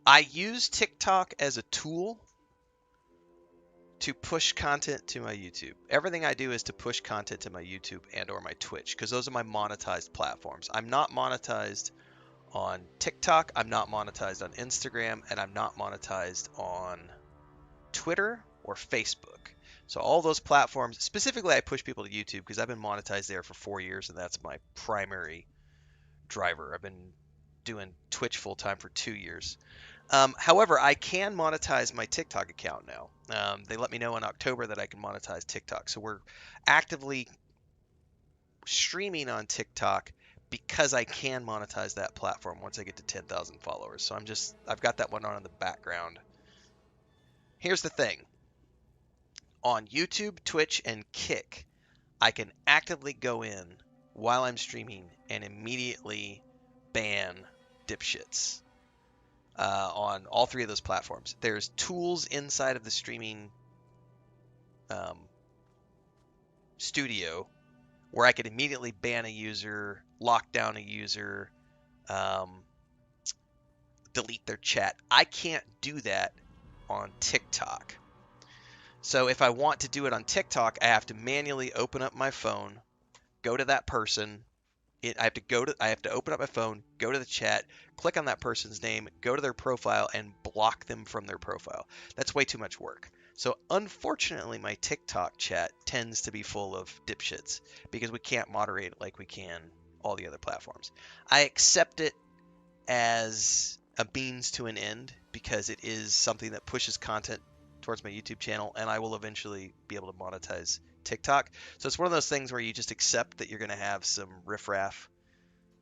I use TikTok as a tool to push content to my YouTube. Everything I do is to push content to my YouTube and or my Twitch, because those are my monetized platforms. I'm not monetized on TikTok, I'm not monetized on Instagram, and I'm not monetized on Twitter or Facebook. So all those platforms, specifically I push people to YouTube because I've been monetized there for 4 years, and that's my primary driver. I've been doing Twitch full time for 2 years. However, I can monetize my TikTok account now. They let me know in October that I can monetize TikTok. So we're actively streaming on TikTok because I can monetize that platform once I get to 10,000 followers. So I've got that one on in the background. Here's the thing. On YouTube, Twitch, and Kick, I can actively go in while I'm streaming and immediately ban dipshits. On all 3 of those platforms. There's tools inside of the streaming studio where I can immediately ban a user, lock down a user, delete their chat. I can't do that on TikTok. So if I want to do it on TikTok, I have to manually open up my phone, go to that person. I have to open up my phone, go to the chat, click on that person's name, go to their profile, and block them from their profile. That's way too much work. So unfortunately, my TikTok chat tends to be full of dipshits because we can't moderate it like we can all the other platforms. I accept it as a means to an end because it is something that pushes content towards my YouTube channel, and I will eventually be able to monetize TikTok. So it's one of those things where you just accept that you're going to have some riffraff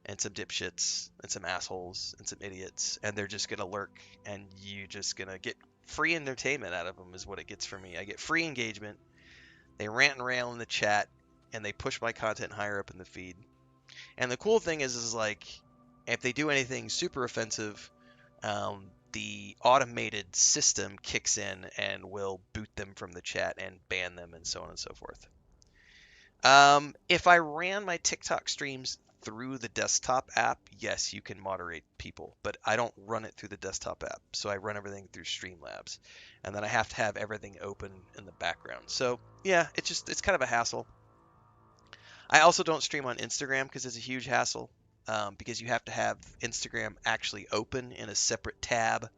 and some dipshits and some assholes and some idiots, and they're just going to lurk, and you just going to get free entertainment out of them is what it gets for me. I get free engagement. They rant and rail in the chat, and they push my content higher up in the feed. And the cool thing is like, if they do anything super offensive, the automated system kicks in and will boot them from the chat and ban them and so on and so forth. If I ran my TikTok streams through the desktop app, yes, you can moderate people, but I don't run it through the desktop app. So I run everything through Streamlabs, and then I have to have everything open in the background. So yeah, it's kind of a hassle. I also don't stream on Instagram because it's a huge hassle. Because you have to have Instagram actually open in a separate tab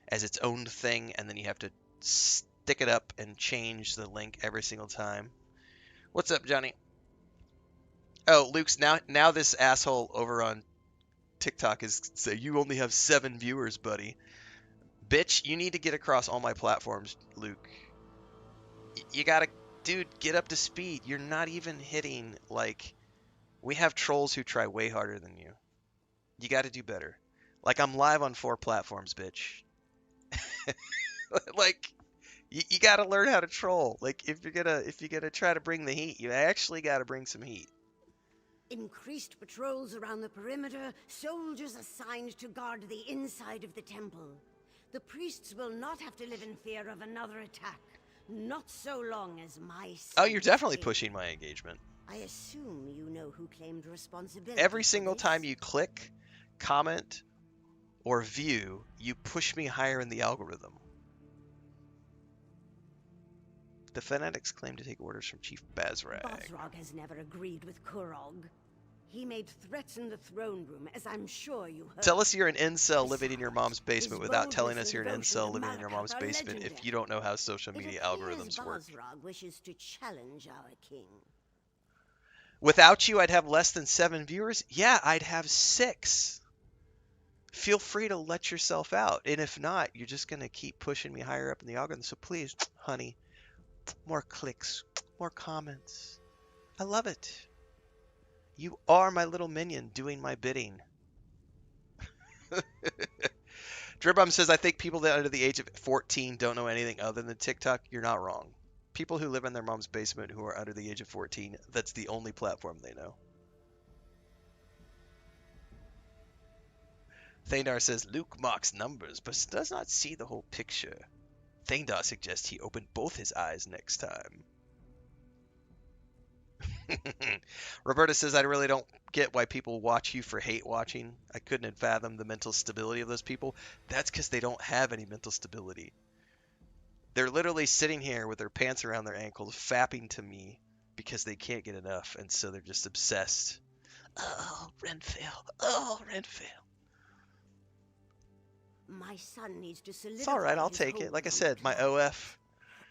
as its own thing, and then you have to stick it up and change the link every single time. What's up, Johnny? Oh, Luke's now this asshole over on TikTok is saying you only have 7 viewers, buddy. Bitch, you need to get across all my platforms, Luke. You gotta, dude, get up to speed. You're not even hitting like We have trolls who try way harder than you. You got to do better. Like, I'm live on 4 platforms, bitch. Like, you got to learn how to troll. Like, if you're gonna try to bring the heat, you actually got to bring some heat. Increased patrols around the perimeter, soldiers assigned to guard the inside of the temple. The priests will not have to live in fear of another attack. Not so long as my son Oh, you're definitely is king. pushing my engagement. I assume you know who claimed responsibility. Every for single this? time you click, comment, or view, you push me higher in the algorithm. The fanatics claim to take orders from Chief Bazrag. Bazrag has never agreed with Kurog. He made threats in the throne room, as I'm sure you heard. Tell us you're an incel living in your mom's Besides, basement his without telling boldness us you're an and devotion incel to living in your mom's Malakath are basement if legendary. you don't know how social It media appears algorithms work. Bazrag wishes to challenge our king. Without you, I'd have less than 7 viewers? Yeah, I'd have 6. Feel free to let yourself out. And if not, you're just going to keep pushing me higher up in the algorithm. So please, honey, more clicks, more comments. I love it. You are my little minion doing my bidding. Dribbum says, I think people that are under the age of 14 don't know anything other than TikTok. You're not wrong. People who live in their mom's basement who are under the age of 14, that's the only platform they know. Thandar says, Luke mocks numbers, but does not see the whole picture. Thandar suggests he open both his eyes next time. Roberta says, I really don't get why people watch you for hate watching. I couldn't fathom the mental stability of those people. That's because they don't have any mental stability. They're literally sitting here with their pants around their ankles, fapping to me because they can't get enough, and so they're just obsessed. Oh, Renfail. Oh, Renfail. My son needs to solidify It's all right. I'll his take it. hold Like I on said, my Malakath. OF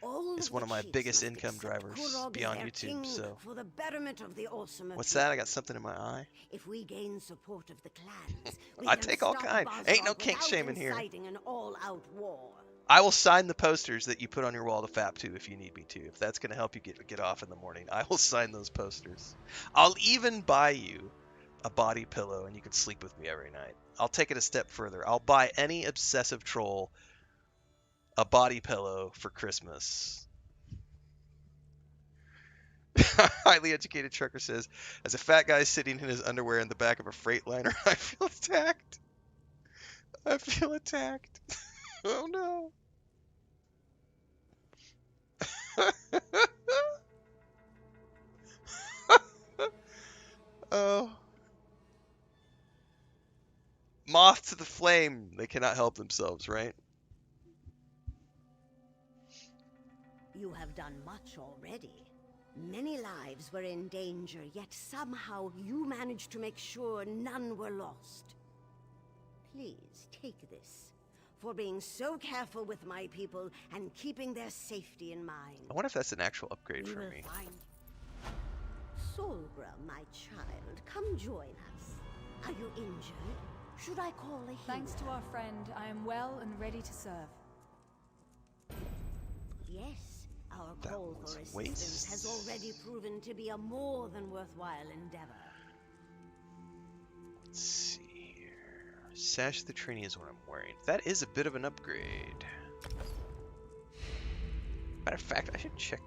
All is of one the of my chiefs biggest must income accept drivers Kurog as beyond their YouTube. king So, for the betterment of the awesome what's people. that? I got something in my eye. If we gain support of the clans, we I can take all stop kind. Ain't no Bazrag kink without shaming here. inciting an all-out war. I will sign the posters that you put on your wall to fap to if you need me to. If that's going to help you get off in the morning, I will sign those posters. I'll even buy you a body pillow and you can sleep with me every night. I'll take it a step further. I'll buy any obsessive troll a body pillow for Christmas. Highly educated trucker says, as a fat guy sitting in his underwear in the back of a Freightliner, I feel attacked. I feel attacked. Oh no. Oh. Moth to the flame. They cannot help themselves, right? You have done much already. Many lives were in danger, yet somehow you managed to make sure none were lost. Please take this, for being so careful with my people and keeping their safety in mind. I wonder if that's an actual upgrade We for will me. find... Solbra, my child, come join us. Are you injured? Should I call a healer? Thanks to our friend, I am well and ready to serve. Yes, our That call was for a assistance has waste. already proven to be a more than worthwhile endeavor. Let's see here. Sash of the Trini is what I'm wearing. That is a bit of an upgrade. Matter of fact, I should check.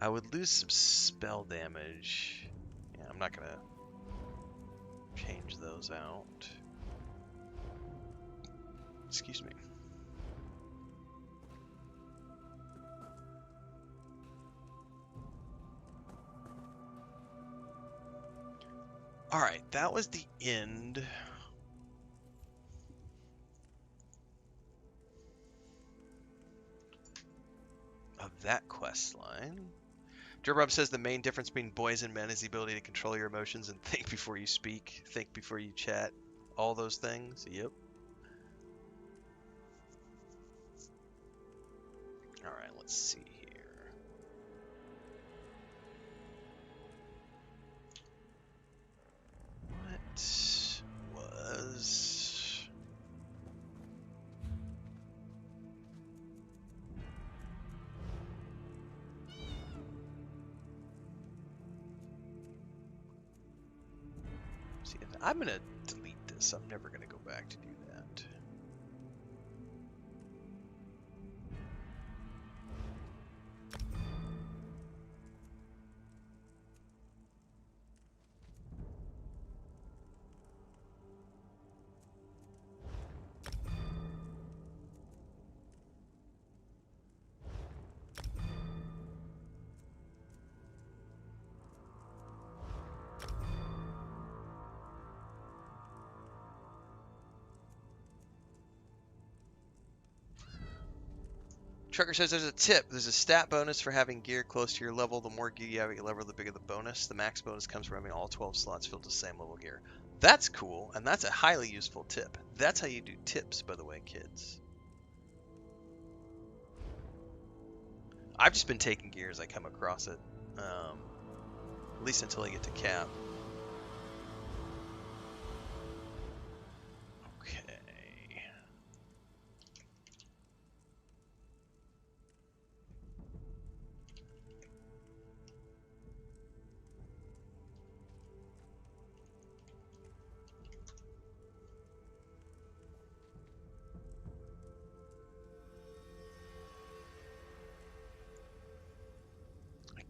I would lose some spell damage. Yeah, I'm not gonna change those out. Excuse me. Alright, that was the end. Of that quest line. Durbob says the main difference between boys and men is the ability to control your emotions and think before you speak, think before you chat, all those things. Yep. Alright, let's see here. What? See, I'm gonna delete this. I'm never gonna go back to do that. Trucker says there's a tip. There's a stat bonus for having gear close to your level. The more gear you have at your level, the bigger the bonus. The max bonus comes from having all 12 slots filled with the same level gear. That's cool, and that's a highly useful tip. That's how you do tips, by the way, kids. I've just been taking gear as I come across it, at least until I get to cap. Okay.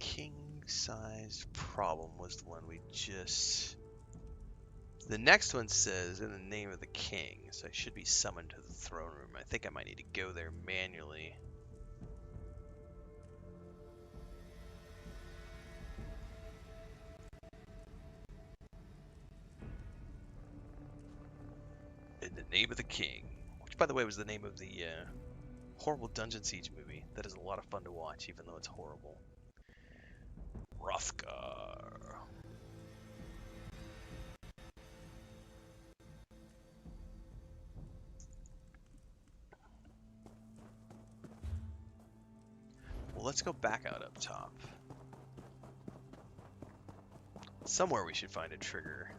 King-sized problem was the one we just... The next one says, in the name of the king, so I should be summoned to the throne room. I think I might need to go there manually. In the name of the king. Which, by the way, was the name of the horrible Dungeon Siege movie. That is a lot of fun to watch, even though it's horrible. Hrothgar. Well, let's go back out up top. Somewhere we should find a trigger.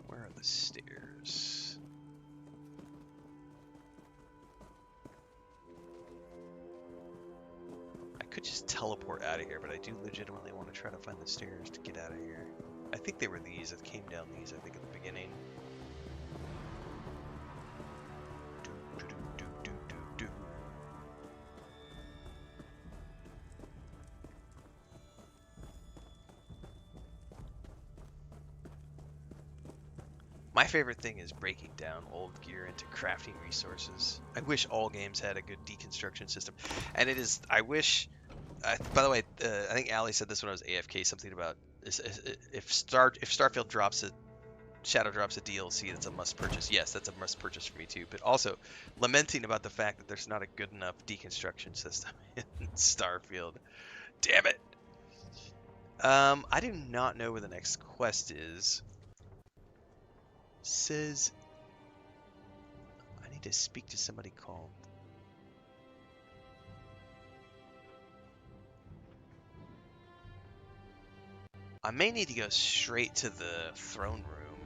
Where are the stairs? I could just teleport out of here, but I do legitimately want to try to find the stairs to get out of here. I think they were these. It came down these, I think, at the beginning. My favorite thing is breaking down old gear into crafting resources. I wish all games had a good deconstruction system. And it is, I wish, by the way, I think Ali said this when I was AFK, something about if Starfield drops a, Shadow drops a DLC that's a must purchase. Yes, that's a must purchase for me too. But also lamenting about the fact that there's not a good enough deconstruction system in Starfield. Damn it. I do not know where the next quest is. Says I need to speak to somebody called. I may need to go straight to the throne room.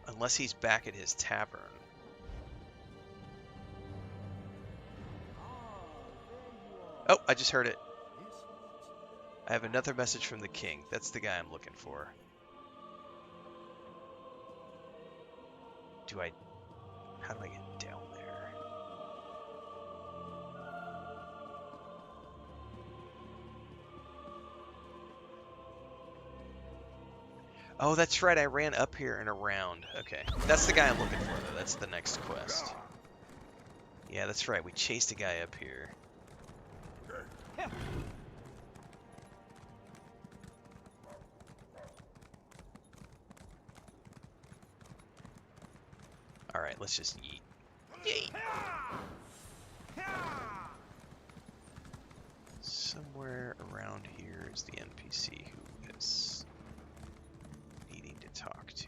Unless he's back at his tavern. Oh, I just heard it. I have another message from the king. That's the guy I'm looking for. How do I get down there? Oh, that's right. I ran up here and around. Okay. That's the guy I'm looking for, though. That's the next quest. Yeah, that's right. We chased a guy up here. Alright, let's just yeet. Yeet! Somewhere around here is the NPC who is needing to talk to.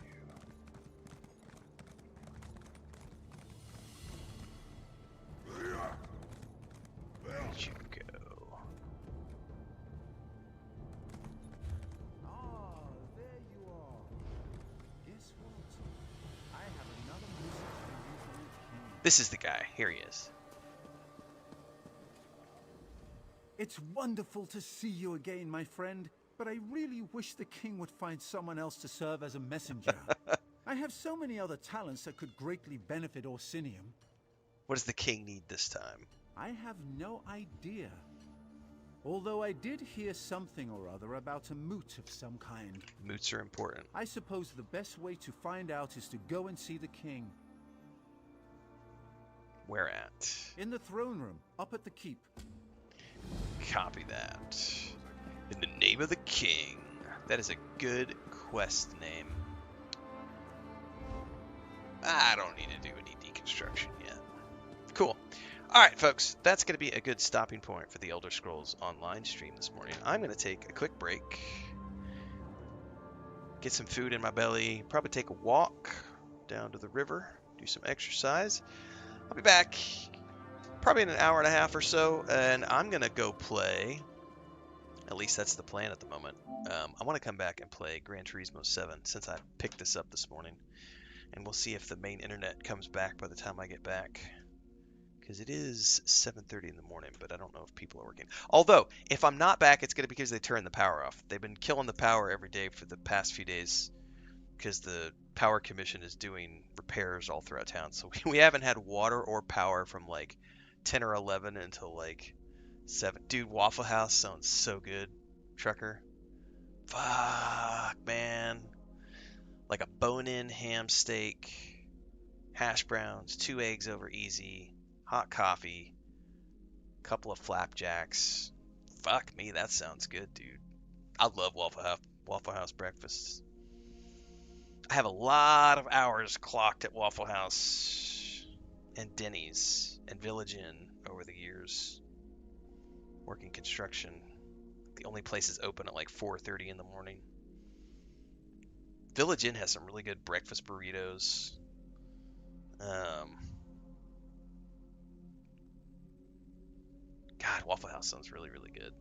Where'd you go? Ah, there you are. Guess what? I have another message for This is the guy. Here he is. It's wonderful to see you again, my friend, but I really wish the king would find someone else to serve as a messenger. I have so many other talents that could greatly benefit Orisinium. What does the king need this time? I have no idea. Although I did hear something or other about a moot of some kind. Moots are important. I suppose the best way to find out is to go and see the king. Where at? In the throne room, up at the keep. Copy that. In the name of the king. That is a good quest name. I don't need to do any deconstruction yet. Cool. Alright, folks. That's going to be a good stopping point for the Elder Scrolls Online stream this morning. I'm going to take a quick break. Get some food in my belly. Probably take a walk down to the river. Do some exercise. I'll be back probably in an hour and a half or so, and I'm going to go play. At least that's the plan at the moment. I want to come back and play Gran Turismo 7 since I picked this up this morning. And we'll see if the main internet comes back by the time I get back. Because it is 7:30 in the morning, but I don't know if people are working. Although, if I'm not back, it's going to be because they turned the power off. They've been killing the power every day for the past few days because the Power Commission is doing repairs all throughout town. So we haven't had water or power from like 10 or 11 until like 7. Dude, Waffle House sounds so good, Trucker. Fuck, man. Like a bone-in ham steak, hash browns, 2 eggs over easy, hot coffee, couple of flapjacks. Fuck me, that sounds good, dude. I love Waffle House breakfasts. I have a lot of hours clocked at Waffle House and Denny's and Village Inn over the years. Working construction. The only places open at like 4:30 in the morning. Village Inn has some really good breakfast burritos. God, Waffle House sounds really, really good.